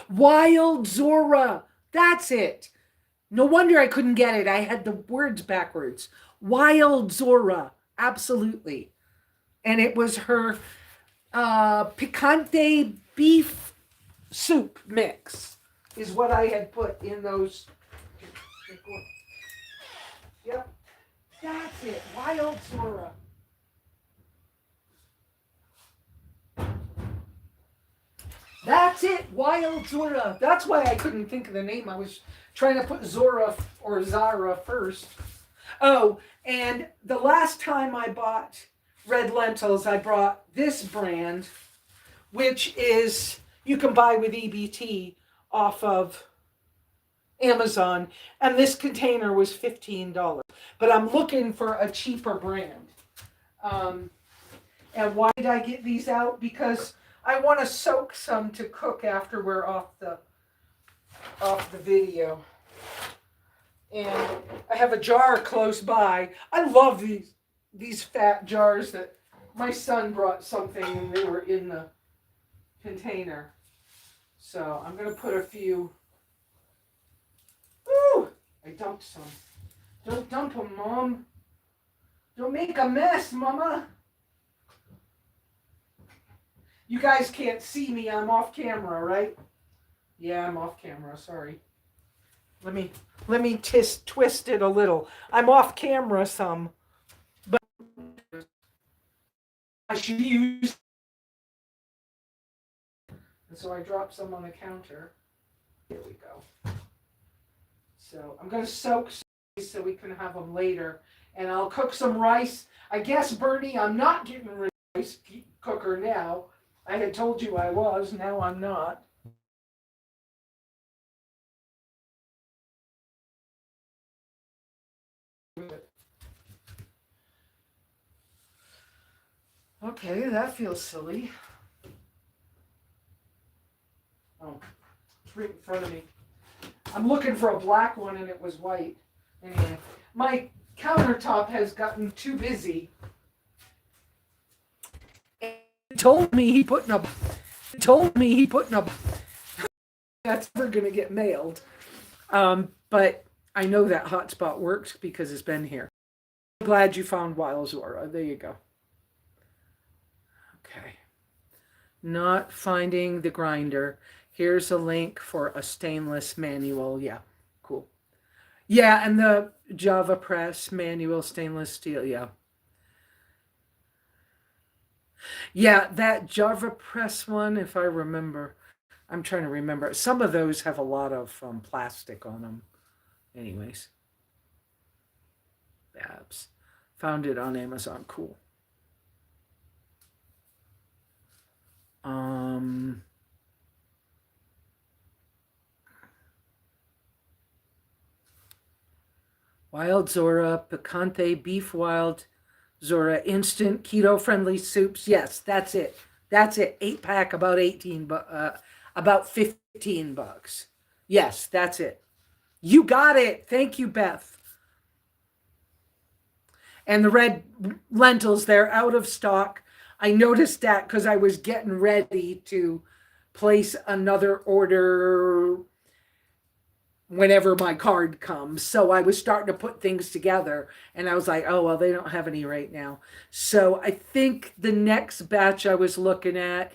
Wild Zora. That's it. No wonder I couldn't get it. I had the words backwards. Wild Zora. Absolutely. And it was her picante beef soup mix is what I had put in those. Yep. That's it. Wild Zora. That's it. Wild Zora. That's why I couldn't think of the name. I was trying to put Zora or Zara first. Oh, and the last time I bought red lentils, I brought this brand, which is, you can buy with EBT off of Amazon, and this container was $15. But I'm looking for a cheaper brand. And why did I get these out? Because I want to soak some to cook after we're off the video. And I have a jar close by. I love these fat jars that my son brought something and they were in the container. So I'm going to put a few. Ooh, I dumped some. Don't dump them, Mom. Don't make a mess, Mama. You guys can't see me. I'm off camera, right? Yeah, I'm off camera. Sorry. Let me twist it a little. I'm off camera some, but I should use. And so I dropped some on the counter. Here we go. So I'm going to soak some so we can have them later. And I'll cook some rice. I guess, Bernie, I'm not getting rid of the rice cooker now. I had told you I was. Now I'm not. Okay, that feels silly. Oh, it's right in front of me. I'm looking for a black one and it was white. Anyway, my countertop has gotten too busy. He told me he put in a. That's never gonna get mailed. But I know that hotspot works because it's been here. I'm glad you found Wild Zora. There you go. Okay. Not finding the grinder. Here's a link for a stainless manual. Yeah, cool. Yeah, and the Java Press manual stainless steel. Yeah. Yeah, that Java Press one, if I remember, I'm trying to remember. Some of those have a lot of plastic on them. Anyways, Babs. Found it on Amazon. Cool. Um, Wild Zora, Picante, Beef Wild Zora, instant keto friendly soups. Yes, that's it. That's it. 8 pack, about 18, about $15. Yes, that's it. You got it. Thank you, Beth. And the red lentils, they're out of stock. I noticed that because I was getting ready to place another order whenever my card comes. So I was starting to put things together and I was like, oh, well, they don't have any right now. So I think the next batch I was looking at,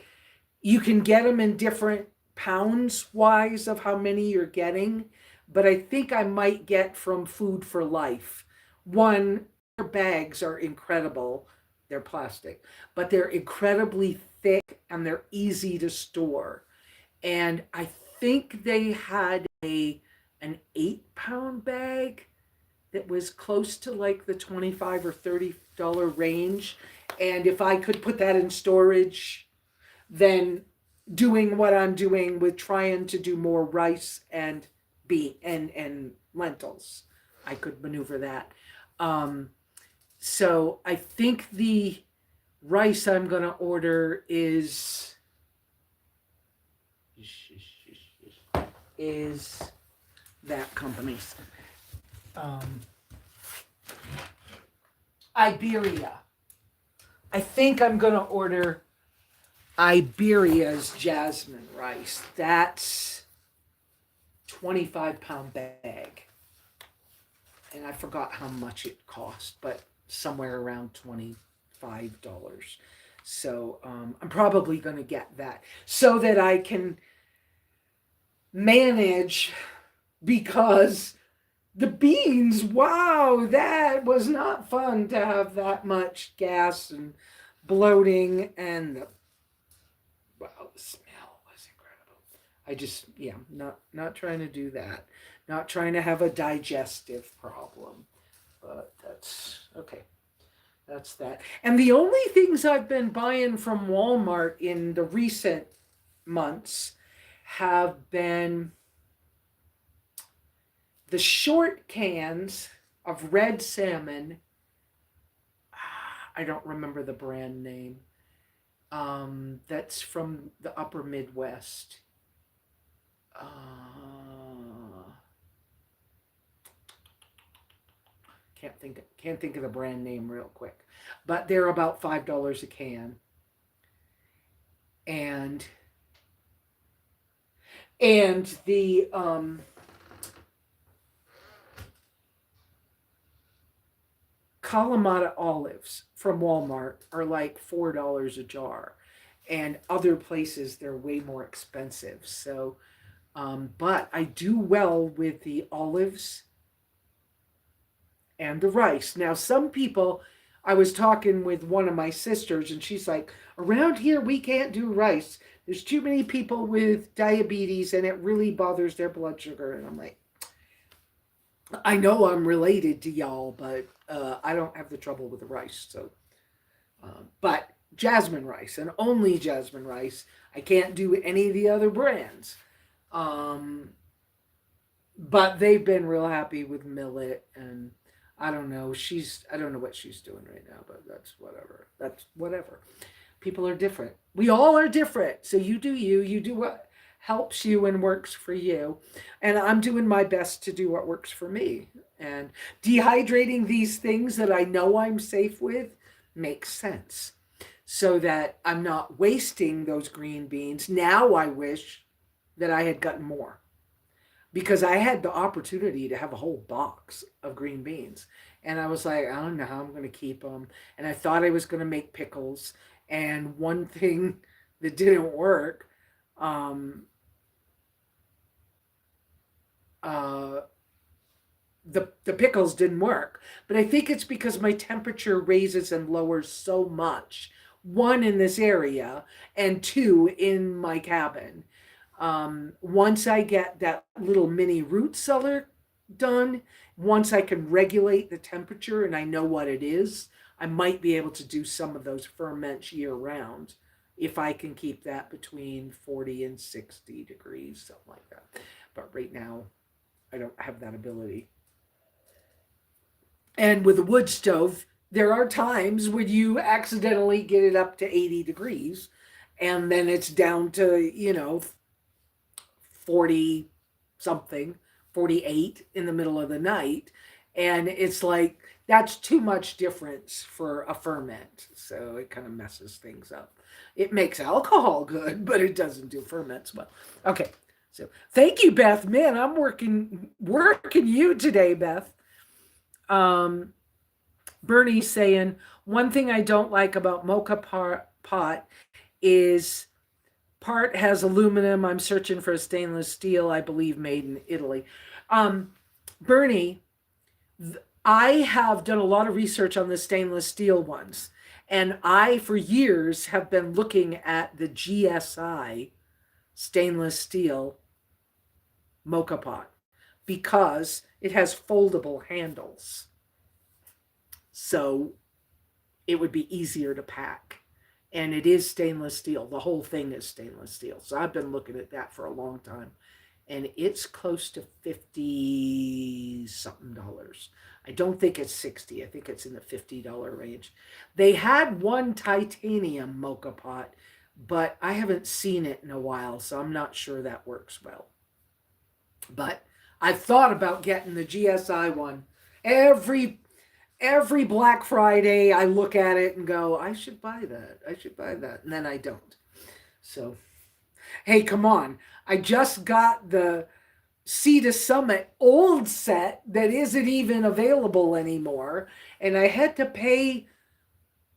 you can get them in different pounds wise of how many you're getting. But I think I might get from Food for Life. One, their bags are incredible. They're plastic, but they're incredibly thick and they're easy to store. And I think they had an 8 pound bag that was close to like the 25 or $30 range. And if I could put that in storage, then doing what I'm doing with trying to do more rice and bean and lentils, I could maneuver that. Um, so I think the rice I'm gonna order is that company's um, Iberia. I think I'm gonna order Iberia's jasmine rice. That's 25 pound bag. And I forgot how much it cost, but somewhere around $25. So I'm probably going to get that so that I can manage, because the beans, wow, that was not fun to have that much gas and bloating, and the, wow, the smell was incredible. I just, yeah, not trying to do that. Not trying to have a digestive problem. But that's okay. That's that. And the only things I've been buying from Walmart in the recent months have been the short cans of red salmon. I don't remember the brand name. That's from the upper Midwest. Can't think of the brand name real quick, but they're about $5 a can, and the Kalamata olives from Walmart are like $4 a jar, and other places they're way more expensive. So, but I do well with the olives and the rice. Now, some people, I was talking with one of my sisters, and she's like, around here, we can't do rice. There's too many people with diabetes, and it really bothers their blood sugar. And I'm like, I know I'm related to y'all, but I don't have the trouble with the rice. So, but jasmine rice and only jasmine rice. I can't do any of the other brands. Um, but they've been real happy with millet, and I don't know. I don't know what she's doing right now, but that's whatever. That's whatever. People are different. We all are different. So you do you. You do what helps you and works for you. And I'm doing my best to do what works for me. And dehydrating these things that I know I'm safe with makes sense, so that I'm not wasting those green beans. Now I wish that I had gotten more, because I had the opportunity to have a whole box of green beans. And I was like, I don't know how I'm going to keep them. And I thought I was going to make pickles. And one thing that didn't work, um, uh, the pickles didn't work. But I think it's because my temperature raises and lowers so much. One, in this area, and two, in my cabin. Once I get that little mini root cellar done, once I can regulate the temperature and I know what it is, I might be able to do some of those ferments year round if I can keep that between 40 and 60 degrees, something like that. But right now, I don't have that ability. And with a wood stove, there are times when you accidentally get it up to 80 degrees and then it's down to, 40 something, 48 in the middle of the night. And it's like, that's too much difference for a ferment. So it kind of messes things up. It makes alcohol good, but it doesn't do ferments well. Okay. So thank you, Beth. Man, I'm working you today, Beth. Um, Bernie's saying, one thing I don't like about mocha pot is part has aluminum. I'm searching for a stainless steel, I believe made in Italy. Um, Bernie, I have done a lot of research on the stainless steel ones. And I, for years, have been looking at the GSI stainless steel mocha pot because it has foldable handles. So it would be easier to pack. And it is stainless steel. The whole thing is stainless steel. So I've been looking at that for a long time. And it's close to 50 something dollars. I don't think it's 60. I think it's in the $50 range. They had one titanium mocha pot, but I haven't seen it in a while, so I'm not sure that works well. But I've thought about getting the GSI one. Every Black Friday, I look at it and go, I should buy that. I should buy that. And then I don't. So, hey, come on. I just got the Sea to Summit old set that isn't even available anymore. And I had to pay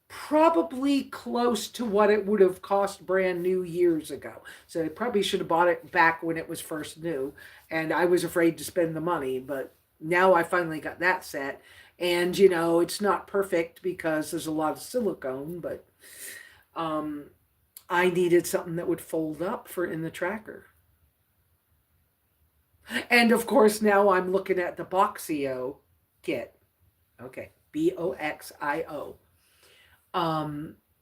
probably close to what it would have cost brand new years ago. So I probably should have bought it back when it was first new. And I was afraid to spend the money. But now I finally got that set. And, it's not perfect because there's a lot of silicone, but I needed something that would fold up for in the tracker. And of course, now I'm looking at the Boxio kit. Okay, Boxio.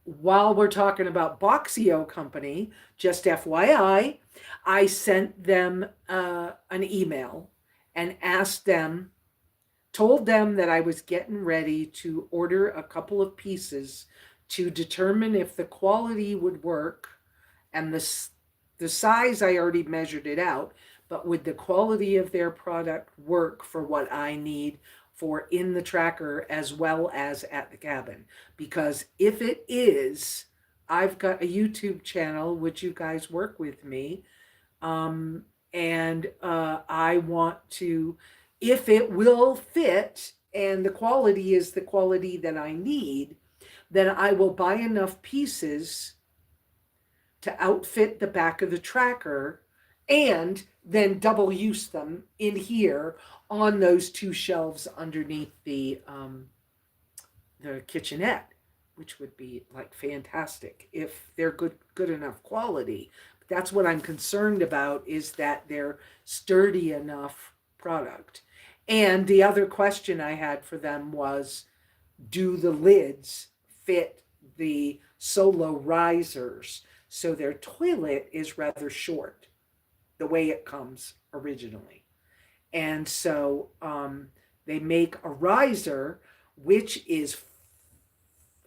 While we're talking about Boxio Company, just FYI, I sent them an email and told them that I was getting ready to order a couple of pieces to determine if the quality would work, and the size I already measured it out, but would the quality of their product work for what I need for in the tracker as well as at the cabin? Because if it is, I've got a YouTube channel. Would you guys work with me? And I want to, if it will fit and the quality is the quality that I need, then I will buy enough pieces to outfit the back of the tracker and then double use them in here on those two shelves underneath the kitchenette, which would be like fantastic if they're good enough quality. But that's what I'm concerned about, is that they're sturdy enough product. And the other question I had for them was, do the lids fit the solo risers? So their toilet is rather short, the way it comes originally. And so they make a riser, which is,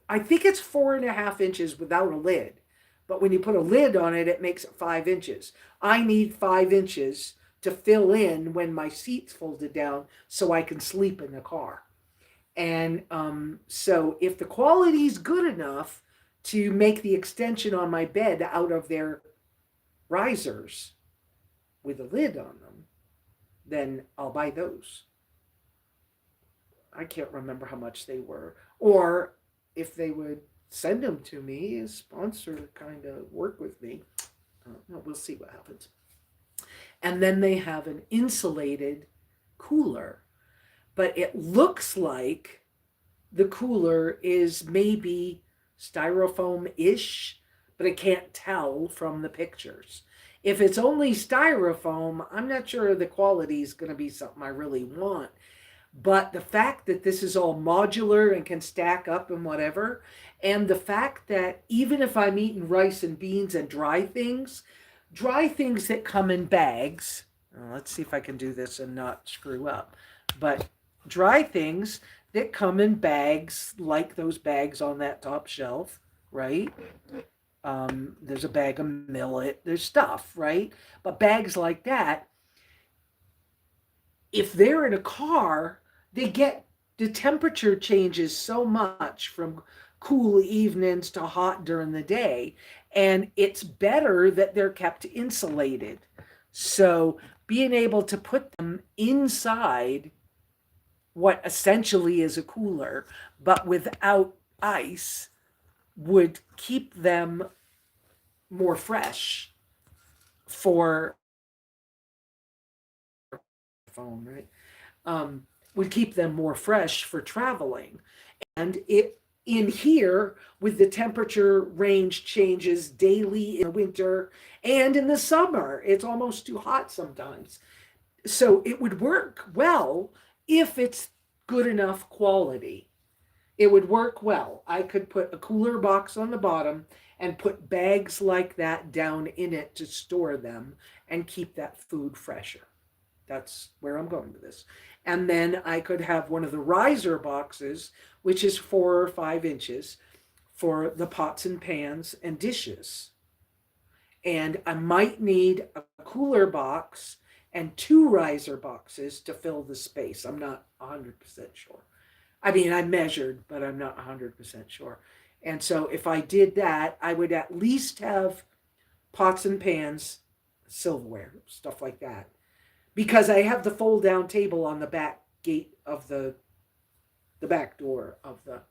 I think it's 4.5 inches without a lid. But when you put a lid on it, it makes it 5 inches. I need 5 inches to fill in when my seat's folded down so I can sleep in the car. And so if the quality is good enough to make the extension on my bed out of their risers with a lid on them, then I'll buy those. I can't remember how much they were, or if they would send them to me, a sponsor kind of work with me. We'll see what happens. And then they have an insulated cooler, but it looks like the cooler is maybe styrofoam-ish, but I can't tell from the pictures. If it's only styrofoam, I'm not sure the quality is going to be something I really want. But the fact that this is all modular and can stack up and whatever, and the fact that even if I'm eating rice and beans and dry things that come in bags, let's see if I can do this and not screw up, but dry things that come in bags, like those bags on that top shelf, right? There's a bag of millet, there's stuff, right? But bags like that, if they're in a car, they get the temperature changes so much from cool evenings to hot during the day. And it's better that they're kept insulated. So being able to put them inside what essentially is a cooler, but without ice, would keep them more fresh for phone, right? Would keep them more fresh for traveling. And it in here with the temperature range changes daily in the winter and in the summer, it's almost too hot sometimes. So it would work well if it's good enough quality. It would work well. I could put a cooler box on the bottom and put bags like that down in it to store them and keep that food fresher. That's where I'm going with this. And then I could have one of the riser boxes, which is 4 or 5 inches, for the pots and pans and dishes. And I might need a cooler box and 2 riser boxes to fill the space. I'm not 100% sure. I mean, I measured, but I'm not 100% sure. And so if I did that, I would at least have pots and pans, silverware, stuff like that. Because I have the fold down table on the back gate of the back door of the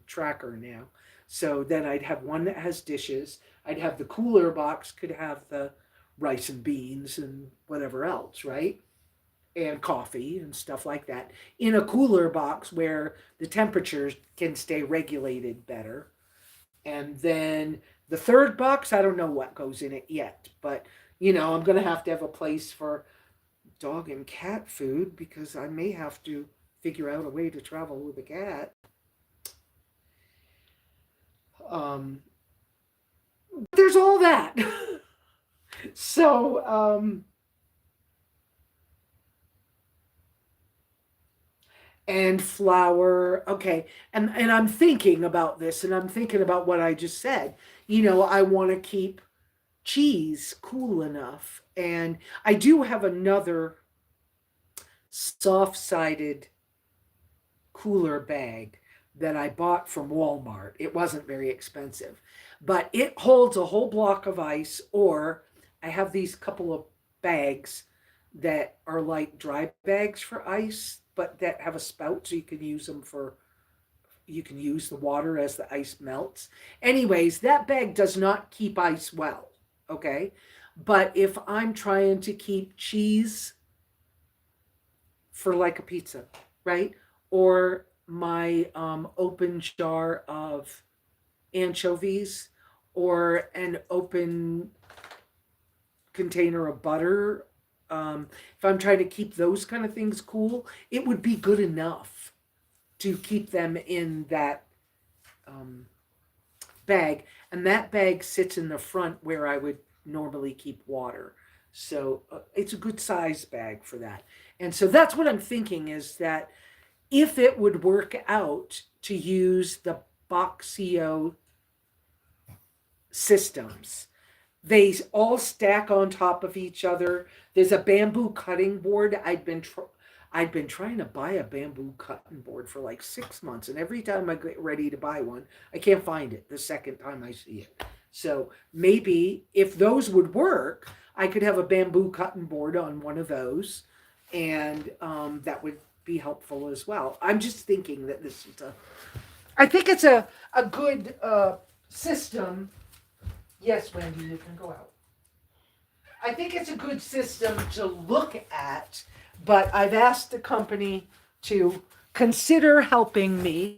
tracker now. So then I'd have one that has dishes. I'd have the cooler box, could have the rice and beans and whatever else, right? And coffee and stuff like that in a cooler box where the temperatures can stay regulated better. And then the third box, I don't know what goes in it yet, but I'm going to have a place for dog and cat food because I may have to figure out a way to travel with a cat. There's all that. So, and flour. Okay. And I'm thinking about this and I'm thinking about what I just said. I want to keep cheese cool enough. And I do have another soft-sided cooler bag that I bought from Walmart. It wasn't very expensive, but it holds a whole block of ice. Or I have these couple of bags that are like dry bags for ice, but that have a spout so you can use the water as the ice melts. Anyways, that bag does not keep ice well, okay? But if I'm trying to keep cheese for like a pizza, right? Or my open jar of anchovies, or an open container of butter. If I'm trying to keep those kind of things cool, it would be good enough to keep them in that um, bag. And that bag sits in the front where I would normally keep water. So it's a good size bag for that. And so that's what I'm thinking, is that if it would work out to use the Boxio systems, they all stack on top of each other. There's a bamboo cutting board. I'd been trying to buy a bamboo cutting board for like 6 months, and every time I get ready to buy one, I can't find it the second time I see it. So maybe if those would work, I could have a bamboo cutting board on one of those, and that would be helpful as well. I'm just thinking that I think it's a good system. Yes, Wendy, you can go out. I think it's a good system to look at, but I've asked the company to consider helping me.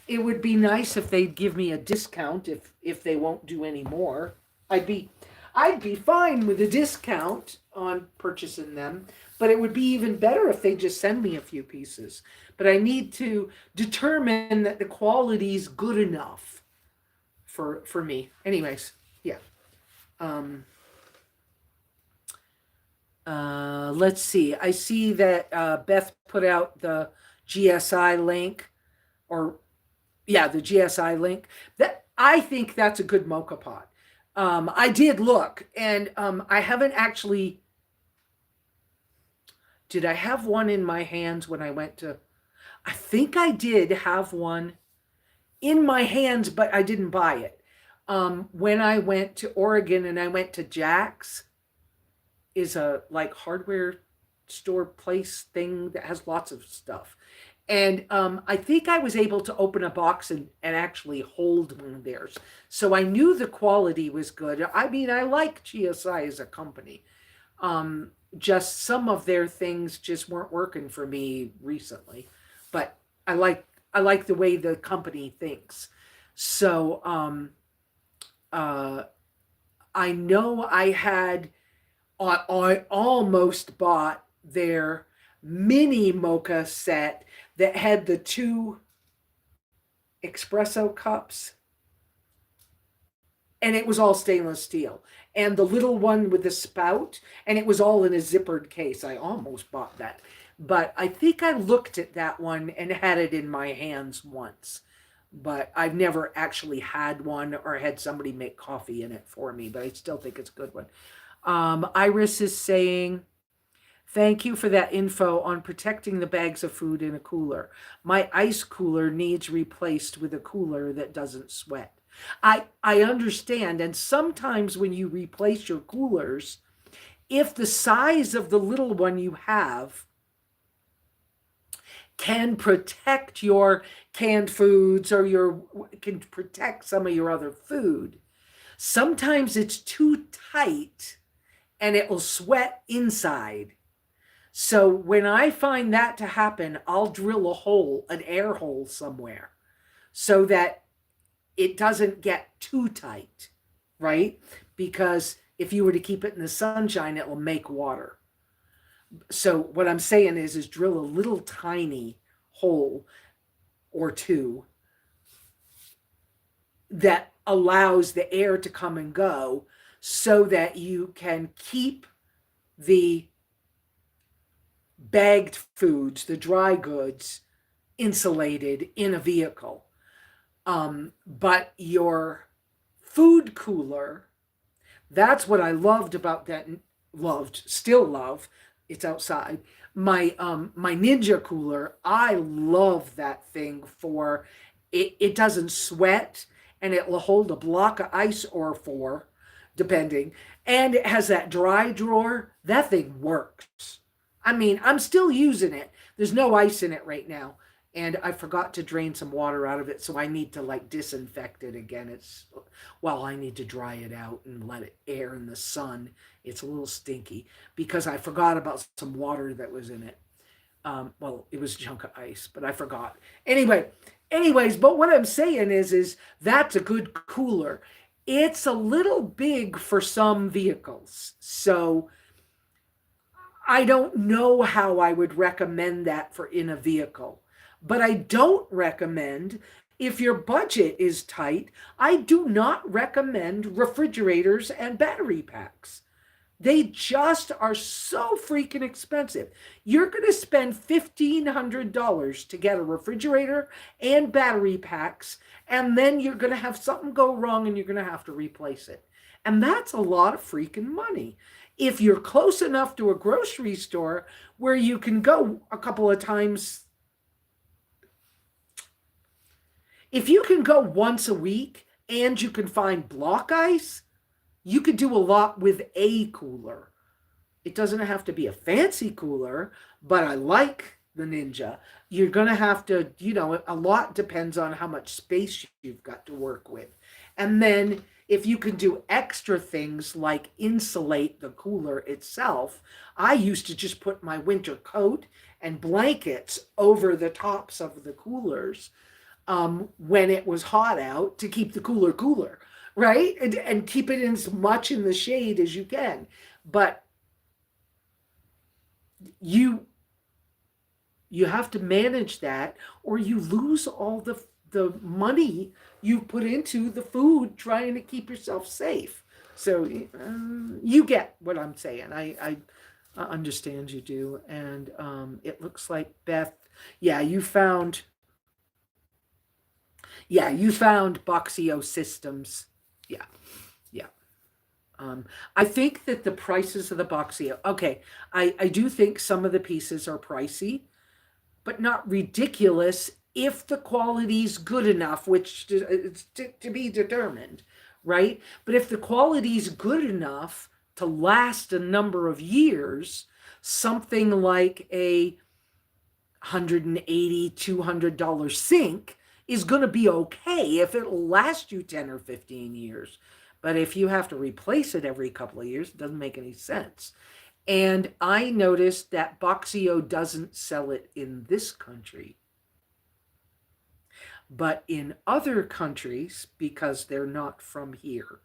It would be nice if they'd give me a discount if they won't do any more. I'd be I'd be fine with a discount on purchasing them, but it would be even better if they just send me a few pieces. But I need to determine that the quality is good enough for me. Anyways, yeah. Um, let's see. I see that Beth put out the GSI link, or yeah, the GSI link. That I think that's a good mocha pot. I did look, and I haven't actually. Did I have one in my hands when I went to? I think I did have one in my hands, but I didn't buy it. When I went to Oregon and I went to Jack's, is a like hardware store place thing that has lots of stuff. And I think I was able to open a box and actually hold one of theirs. So I knew the quality was good. I mean, I like GSI as a company. Just some of their things just weren't working for me recently. But I like the way the company thinks. So I know I almost bought their mini mocha set that had the two espresso cups, and it was all stainless steel, and the little one with the spout, and it was all in a zippered case. I almost bought that, but I think I looked at that one and had it in my hands once, but I've never actually had one or had somebody make coffee in it for me, but I still think it's a good one. Iris is saying, thank you for that info on protecting the bags of food in a cooler. My ice cooler needs replaced with a cooler that doesn't sweat. I understand, and sometimes when you replace your coolers, if the size of the little one you have can protect your canned foods or can protect some of your other food, sometimes it's too tight and it will sweat inside. So when I find that to happen, I'll drill a hole, an air hole somewhere, so that it doesn't get too tight, right? Because if you were to keep it in the sunshine, it will make water. So what I'm saying is drill a little tiny hole or two that allows the air to come and go, so that you can keep the bagged foods, the dry goods, insulated in a vehicle. But your food cooler, that's what I loved about that. Still love. It's outside. My Ninja cooler, I love that thing for it. It doesn't sweat, and it will hold a block of ice or four, depending. And it has that dry drawer. That thing works. I mean, I'm still using it. There's no ice in it right now. And I forgot to drain some water out of it, so I need to like disinfect it again. I need to dry it out and let it air in the sun. It's a little stinky because I forgot about some water that was in it. It was a chunk of ice, but I forgot. Anyways, but what I'm saying is that's a good cooler. It's a little big for some vehicles, so I don't know how I would recommend that for in a vehicle. But I don't recommend, if your budget is tight, I do not recommend refrigerators and battery packs. They just are so freaking expensive. You're going to spend $1,500 to get a refrigerator and battery packs, and then you're going to have something go wrong and you're going to have to replace it. And that's a lot of freaking money. If you're close enough to a grocery store where you can go a couple of times, if you can go once a week and you can find block ice, you could do a lot with a cooler. It doesn't have to be a fancy cooler, but I like the Ninja. You're going to have to, a lot depends on how much space you've got to work with. And then if you can do extra things like insulate the cooler itself, I used to just put my winter coat and blankets over the tops of the coolers when it was hot out to keep the cooler cooler, right? And keep it as much in the shade as you can. But you you have to manage that, or you lose all the money you put into the food trying to keep yourself safe. So you get what I'm saying. I understand you do. And it looks like Beth, yeah, you found Boxio systems. Yeah, yeah. I think that the prices of the Boxio, okay, I do think some of the pieces are pricey, but not ridiculous if the quality's good enough, which it's to be determined, right? But if the quality's good enough to last a number of years, something like a $180, $200 sink is going to be okay if it'll last you 10 or 15 years. But if you have to replace it every couple of years, it doesn't make any sense. And I noticed that Boxio doesn't sell it in this country. But in other countries, because they're not from here,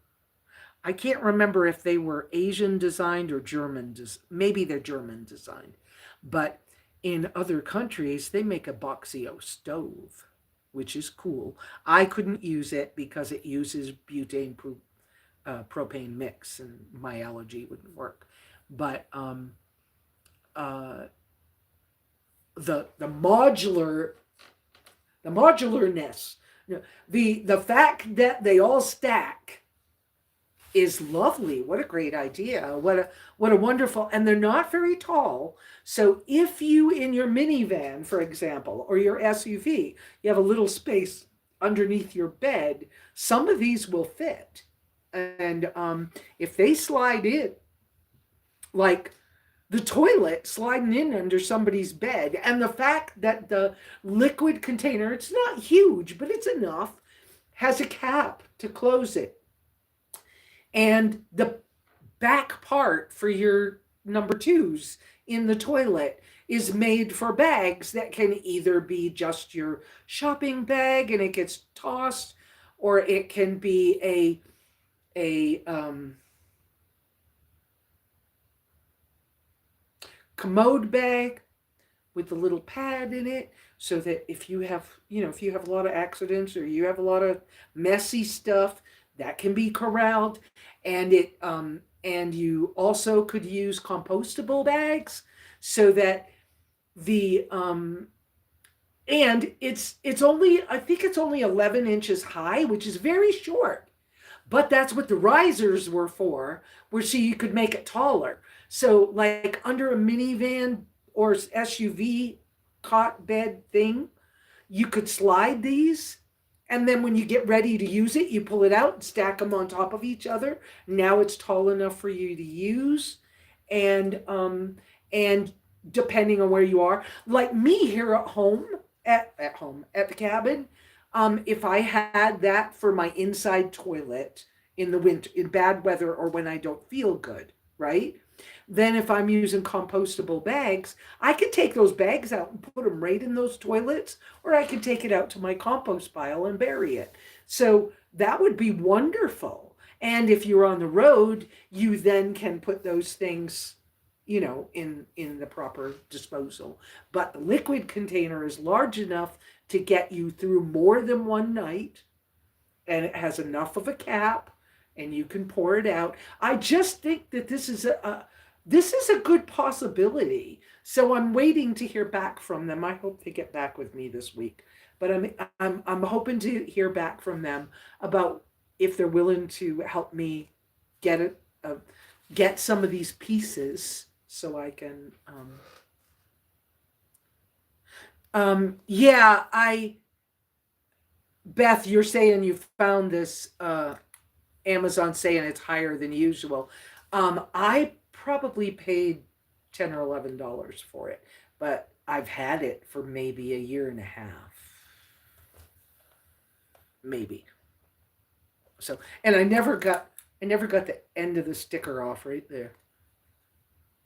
I can't remember if they were Asian designed or German, maybe they're German designed. But in other countries, they make a Boxio stove, which is cool. I couldn't use it because it uses butane propane mix, and my allergy wouldn't work. But uh, the modularness, the fact that they all stack is lovely. What a great idea. What a wonderful, and they're not very tall. So if you in your minivan, for example, or your SUV, you have a little space underneath your bed, some of these will fit. And if they slide in, like the toilet sliding in under somebody's bed, and the fact that the liquid container, it's not huge, but it's enough, has a cap to close it. And the back part for your number twos in the toilet is made for bags that can either be just your shopping bag and it gets tossed, or it can be a commode bag with a little pad in it, so that if you have, if you have a lot of accidents or you have a lot of messy stuff, that can be corralled. And and you also could use compostable bags, so that the and it's only, I think it's only 11 inches high, which is very short. But that's what the risers were for, where so you could make it taller. So like under a minivan or SUV cot bed thing, you could slide these. And then when you get ready to use it, you pull it out and stack them on top of each other. Now it's tall enough for you to use. And depending on where you are, like me here at home, at the cabin, if I had that for my inside toilet in the winter, in bad weather, or when I don't feel good, right? Then if I'm using compostable bags, I could take those bags out and put them right in those toilets, or I could take it out to my compost pile and bury it. So that would be wonderful. And if you're on the road, you then can put those things, in the proper disposal. But the liquid container is large enough to get you through more than one night, and it has enough of a cap, and you can pour it out. I just think that this is a good possibility. So I'm waiting to hear back from them. I hope they get back with me this week. But I'm hoping to hear back from them about if they're willing to help me get some of these pieces, so I can yeah, Beth, you're saying you found this Amazon saying it's higher than usual. I probably paid $10 or $11 for it, but I've had it for maybe a year and a half, maybe. So, and I never got the end of the sticker off right there.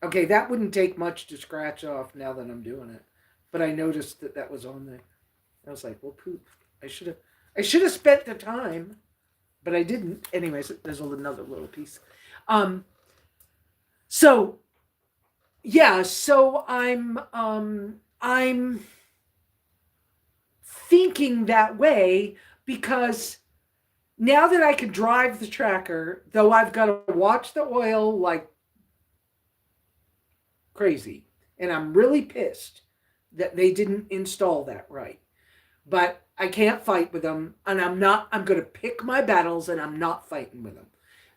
Okay, that wouldn't take much to scratch off now that I'm doing it. But I noticed that that was on there. I was like, well, poop. I should have spent the time, but I didn't. Anyways, there's another little piece. Um, so yeah, so I'm thinking that way because now that I can drive the tracker, though I've got to watch the oil like crazy, and I'm really pissed that they didn't install that right. But I can't fight with them, and I'm going to pick my battles, and I'm not fighting with them.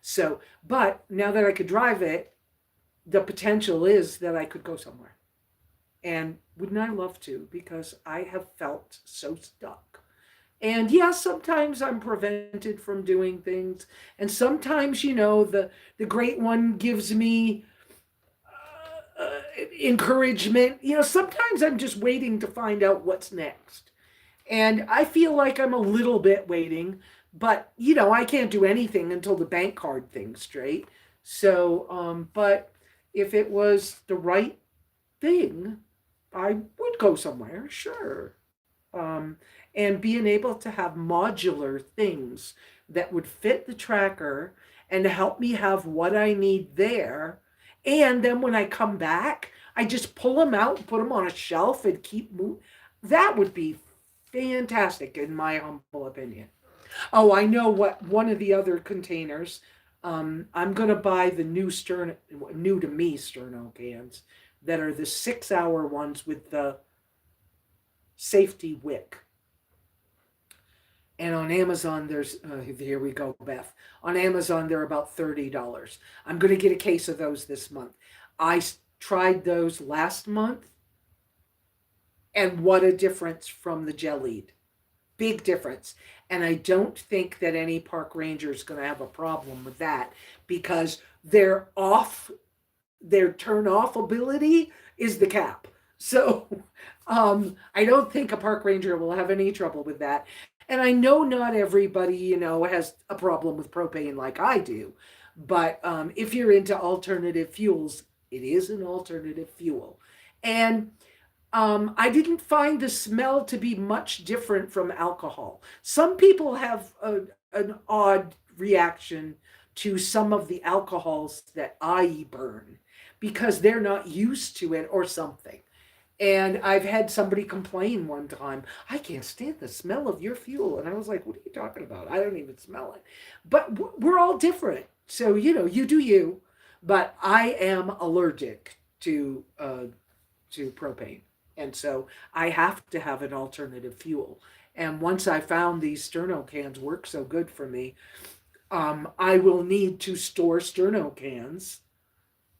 So, but now that I could drive it, the potential is that I could go somewhere. And wouldn't I love to? Because I have felt so stuck. And yes, sometimes I'm prevented from doing things. And sometimes, the great one gives me encouragement. Sometimes I'm just waiting to find out what's next. And I feel like I'm a little bit waiting, but I can't do anything until the bank card thing's straight. So, but if it was the right thing, I would go somewhere, sure. Um, and being able to have modular things that would fit the tracker and help me have what I need there. And then when I come back, I just pull them out, put them on a shelf, and keep moving. That would be fantastic, in my humble opinion. Oh, I know what one of the other containers. I'm gonna buy the new to me sterno cans that are the 6 hour ones with the safety wick. And on Amazon, there's here we go, Beth. On Amazon, they're about $30. I'm gonna get a case of those this month. I tried those last month, and what a difference from the jellied. Big difference. And I don't think that any park ranger is going to have a problem with that because their turn off ability is the cap. So I don't think a park ranger will have any trouble with that. And I know not everybody, has a problem with propane like I do. But if you're into alternative fuels, it is an alternative fuel. And I didn't find the smell to be much different from alcohol. Some people have an odd reaction to some of the alcohols that I burn because they're not used to it or something. And I've had somebody complain one time, I can't stand the smell of your fuel. And I was like, what are you talking about? I don't even smell it. But we're all different. So, you do you. But I am allergic to propane. And so I have to have an alternative fuel. And once I found these sterno cans work so good for me, I will need to store sterno cans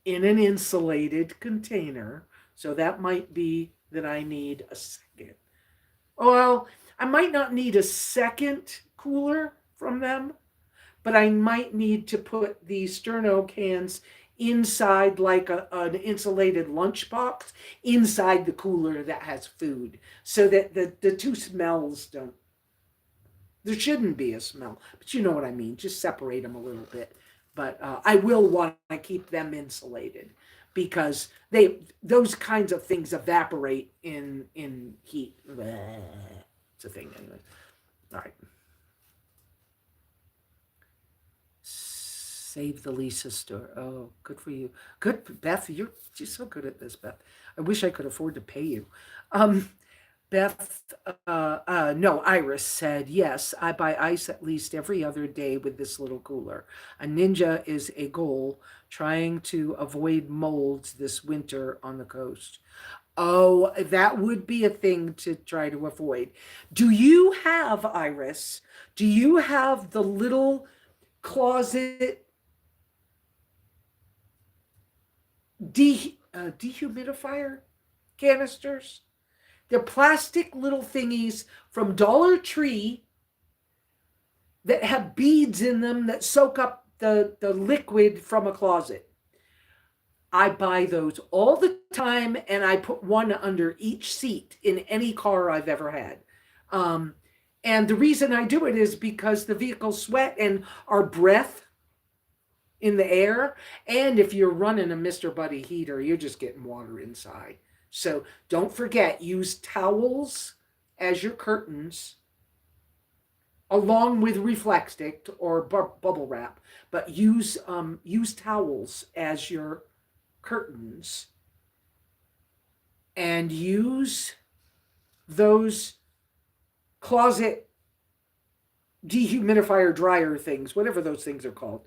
in an insulated container. So that might be that I need a second. Well, I might not need a second cooler from them, but I might need to put these sterno cans inside like an insulated lunchbox inside the cooler that has food so that the two smells don't. There shouldn't be a smell, but you know what I mean. Just separate them a little bit. But I will want to keep them insulated because those kinds of things evaporate in heat. It's a thing anyway. All right. Save the Lesa store. Oh, good for you. Good, Beth. You're so good at this, Beth. I wish I could afford to pay you. Beth, no, Iris said, yes, I buy ice at least every other day with this little cooler. A ninja is a goal, trying to avoid molds this winter on the coast. Oh, that would be a thing to try to avoid. Do you have, Iris, do you have the little closet dehumidifier canisters? They're plastic little thingies from Dollar Tree that have beads in them that soak up the liquid from a closet. I buy those all the time, and I put one under each seat in any car I've ever had. And the reason I do it is because the vehicle sweat and our breath in the air. And if you're running a Mr. Buddy heater, you're just getting water inside. So don't forget, use towels as your curtains along with Reflexstick or bubble wrap, but use towels as your curtains, and use those closet dehumidifier dryer things, whatever those things are called,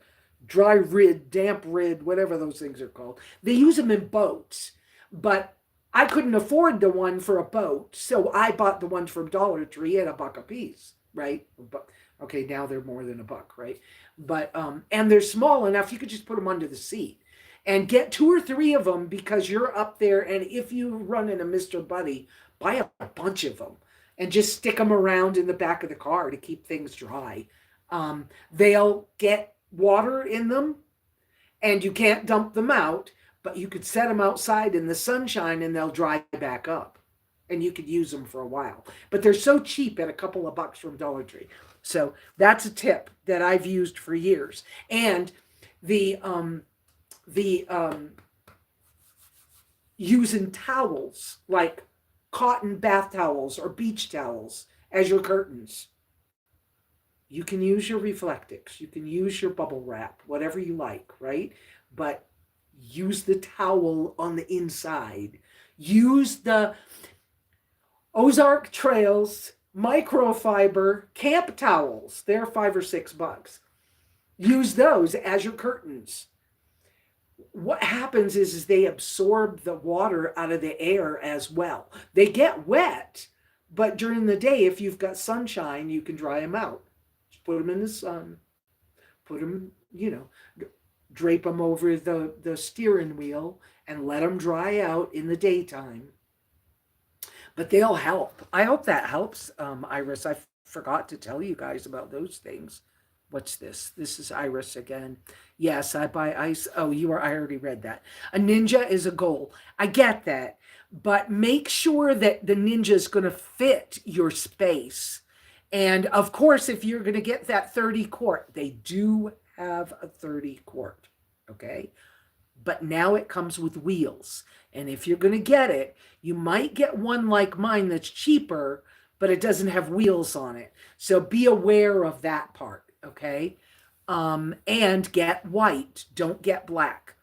dry rid, damp rid, whatever those things are called. They use them in boats, but I couldn't afford the one for a boat, so I bought the ones from Dollar Tree at $1 a piece, right? But okay, now they're more than $1, right? But and they're small enough you could just put them under the seat. And get 2 or 3 of them because you're up there. And if you run in a Mr. Buddy, buy a bunch of them and just stick them around in the back of the car to keep things dry. They'll get water in them and you can't dump them out, but you could set them outside in the sunshine and they'll dry back up and you could use them for a while. But they're so cheap at a couple of bucks from Dollar Tree. So that's a tip that I've used for years. And the using towels like cotton bath towels or beach towels as your curtains. You can use your Reflectix, you can use your bubble wrap, whatever you like, right? But use the towel on the inside. Use the Ozark Trails microfiber camp towels. They're $5 or $6. Use those as your curtains. What happens is they absorb the water out of the air as well. They get wet, but during the day, if you've got sunshine, you can dry them out. Just put them in the sun, put them, drape them over the steering wheel and let them dry out in the daytime. But they'll help. I hope that helps, Iris. I forgot to tell you guys about those things. What's this? This is Iris again. Yes, I buy ice. Oh, I already read that. A ninja is a goal. I get that. But make sure that the ninja is going to fit your space. And of course, if you're going to get that 30 quart, they do have a 30 quart. Okay. But now it comes with wheels. And if you're going to get it, you might get one like mine that's cheaper, but it doesn't have wheels on it. So be aware of that part. Okay. And get white. Don't get black.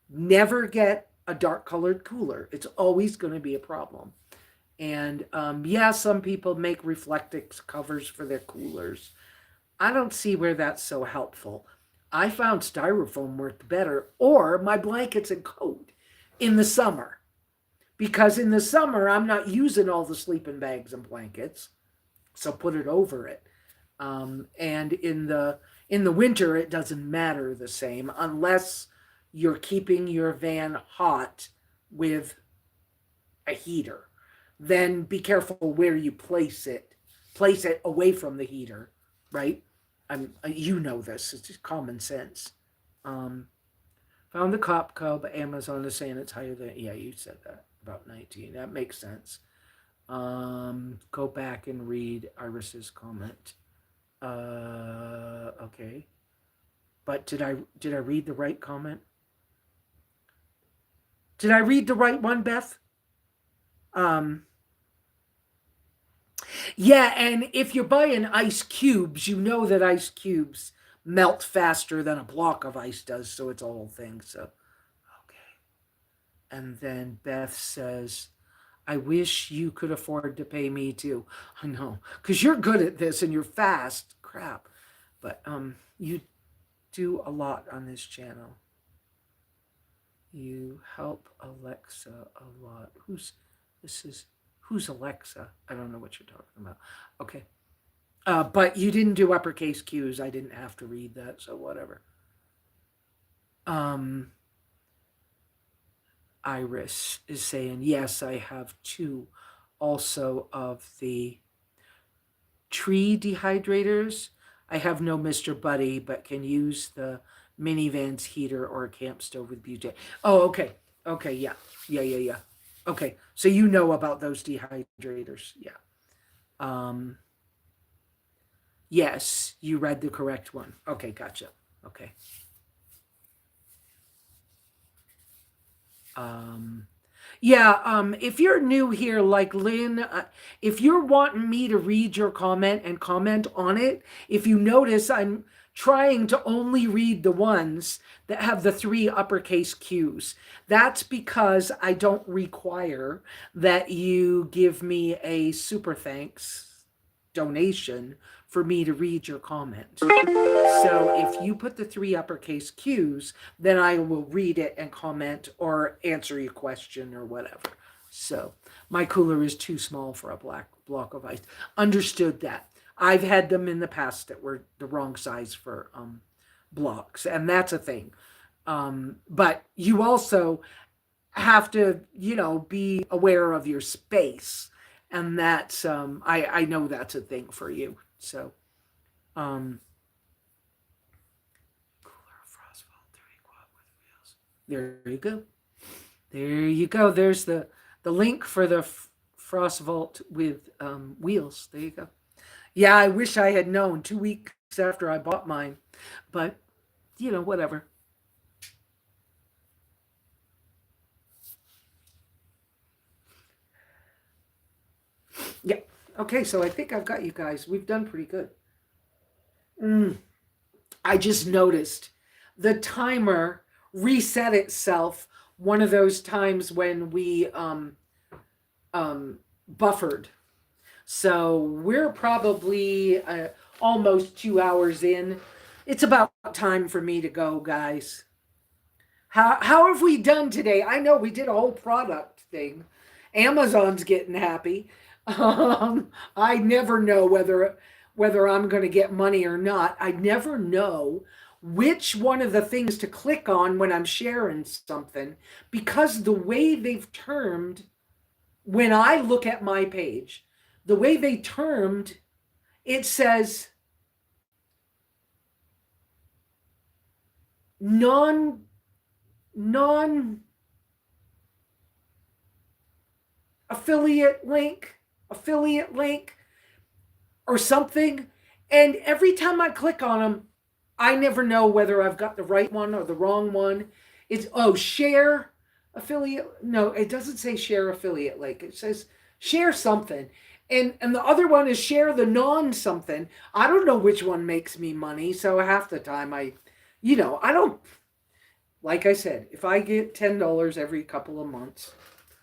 Never get a dark colored cooler. It's always going to be a problem. And yeah, some people make Reflectix covers for their coolers. I don't see where that's so helpful. I found styrofoam worked better, or my blankets and coat in the summer. Because in the summer, I'm not using all the sleeping bags and blankets. So put it over it. And in the winter, it doesn't matter the same unless you're keeping your van hot with a heater. Then be careful where you place it. Place it away from the heater, right? You know this. It's just common sense. Found the cop cub. Amazon is saying it's higher than. Yeah, you said that about 19. That makes sense. Go back and read Iris's comment. Okay. But did I read the right comment? Did I read the right one, Beth? Yeah, and if you're buying ice cubes, you know that ice cubes melt faster than a block of ice does, so it's a whole thing. So, okay. And then Beth says, I wish you could afford to pay me too. I know, because you're good at this and you're fast. Crap. But you do a lot on this channel. You help Alexa a lot. Who's Alexa? I don't know what you're talking about. Okay. But you didn't do uppercase Q's. I didn't have to read that, so whatever. Iris is saying, yes, I have 2 also of the tree dehydrators. I have no Mr. Buddy, but can use the minivan's heater or a camp stove with butane. Oh, okay. Okay, yeah. Yeah. Okay, so you know about those dehydrators. Yeah. Yes, you read the correct one. Okay, gotcha. Okay. Um, yeah, if you're new here, like Lynn, if you're wanting me to read your comment and comment on it, if you notice, I'm trying to only read the ones that have the three uppercase Q's. That's because I don't require that you give me a super thanks donation for me to read your comment. So if you put the three uppercase Q's, then I will read it and comment or answer your question or whatever. So my cooler is too small for a black block of ice. Understood that. I've had them in the past that were the wrong size for blocks, and that's a thing. But you also have to, be aware of your space, and that's I know that's a thing for you. So um, there you go. There you go. There's the link for the Frost Vault with wheels. There you go. Yeah, I wish I had known 2 weeks after I bought mine, but whatever. Yeah. Okay, so I think I've got you guys. We've done pretty good. I just noticed the timer reset itself one of those times when we buffered. So we're probably almost 2 hours in. It's about time for me to go, guys. How have we done today? I know we did a whole product thing. Amazon's getting happy. I never know whether I'm going to get money or not. I never know which one of the things to click on when I'm sharing something, because the way they've termed, when I look at my page, the way they termed, it says non non affiliate link or something. And every time I click on them, I never know whether I've got the right one or the wrong one. It's, share affiliate. No, it doesn't say share affiliate link. It says share something. And the other one is share the non something. I don't know which one makes me money. So half the time I don't, like I said, if I get $10 every couple of months,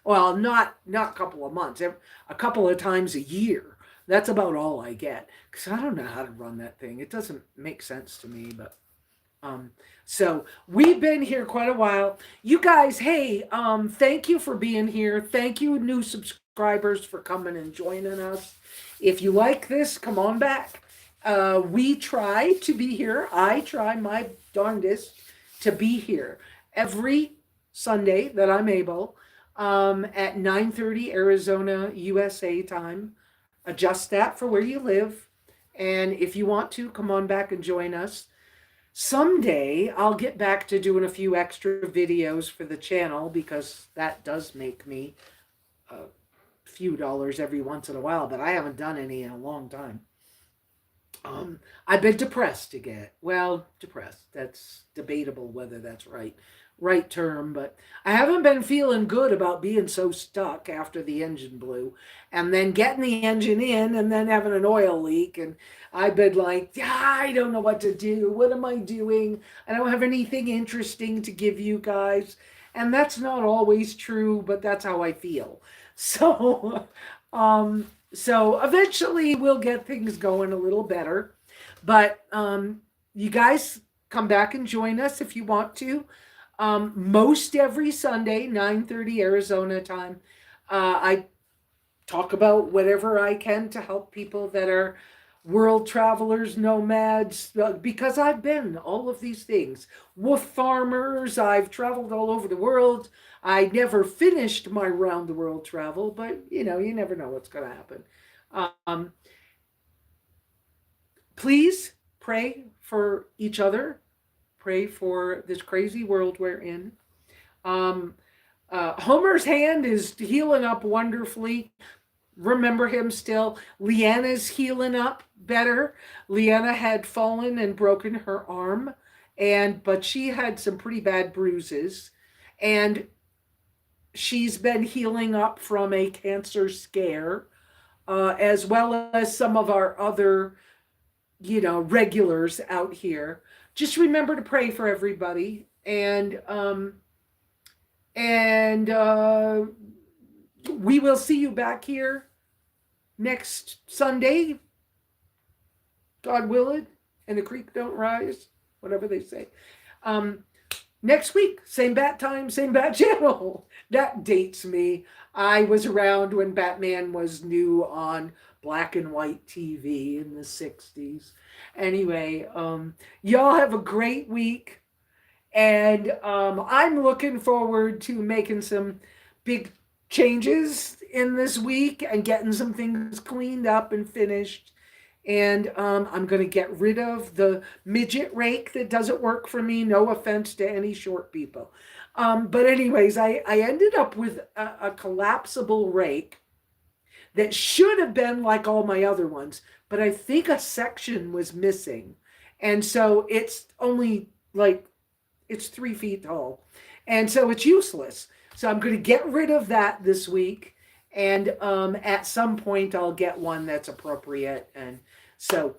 well, not couple of months, a couple of times a year. That's about all I get, because I don't know how to run that thing. It doesn't make sense to me. But so we've been here quite a while. You guys, hey, thank you for being here. Thank you, new subscribers, for coming and joining us. If you like this, come on back. We try to be here. I try my darndest to be here every Sunday that I'm able, at 9:30 Arizona, USA time. Adjust that for where you live. And if you want to, come on back and join us. Someday I'll get back to doing a few extra videos for the channel, because that does make me a few dollars every once in a while, but I haven't done any in a long time. I've been depressed again. Well, depressed. That's debatable whether that's right term, but I haven't been feeling good about being so stuck after the engine blew, and then getting the engine in, and then having an oil leak. And I've been like, I don't know what to do. What am I doing? I don't have anything interesting to give you guys. And that's not always true, but that's how I feel. So, so eventually we'll get things going a little better. But you guys come back and join us if you want to. Most every Sunday, 9:30 Arizona time, I talk about whatever I can to help people that are world travelers, nomads, because I've been all of these things. Wolf farmers, I've traveled all over the world. I never finished my round the world travel, but you never know what's going to happen. Um, please pray for each other. Pray for this crazy world we're in. Homer's hand is healing up wonderfully. remember him still. Leanna's healing up better. Leanna had fallen and broken her arm, but she had some pretty bad bruises, and she's been healing up from a cancer scare, as well as some of our other, regulars out here. Just remember to pray for everybody, and we will see you back here next Sunday, God willing, and the creek don't rise, whatever they say. Next week, same bat time, same bat channel. That dates me. I was around when Batman was new on black and white TV in the 60s. Anyway, y'all have a great week. And I'm looking forward to making some big changes in this week and getting some things cleaned up and finished. And I'm going to get rid of the midget rake that doesn't work for me. No offense to any short people. But anyways, I ended up with a collapsible rake that should have been like all my other ones, but I think a section was missing. And so it's only like, it's 3 feet tall. And so it's useless. So I'm going to get rid of that this week. And at some point, I'll get one that's appropriate. And so,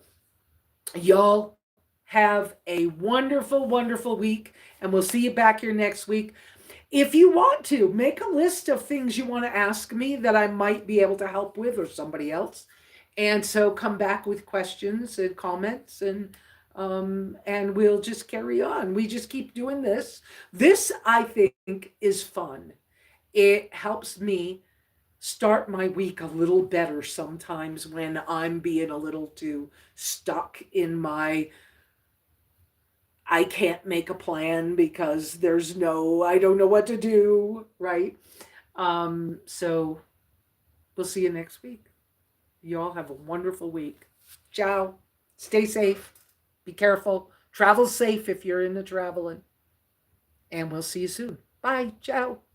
y'all have a wonderful, wonderful week. And we'll see you back here next week. If you want to, make a list of things you want to ask me that I might be able to help with, or somebody else. And so come back with questions and comments, and we'll just carry on. We just keep doing this. This, I think, is fun. It helps me start my week a little better sometimes when I'm being a little too stuck in my, I can't make a plan because I don't know what to do, right? So we'll see you next week. You all have a wonderful week. Ciao. Stay safe. Be careful. Travel safe if you're into traveling. And we'll see you soon. Bye. Ciao.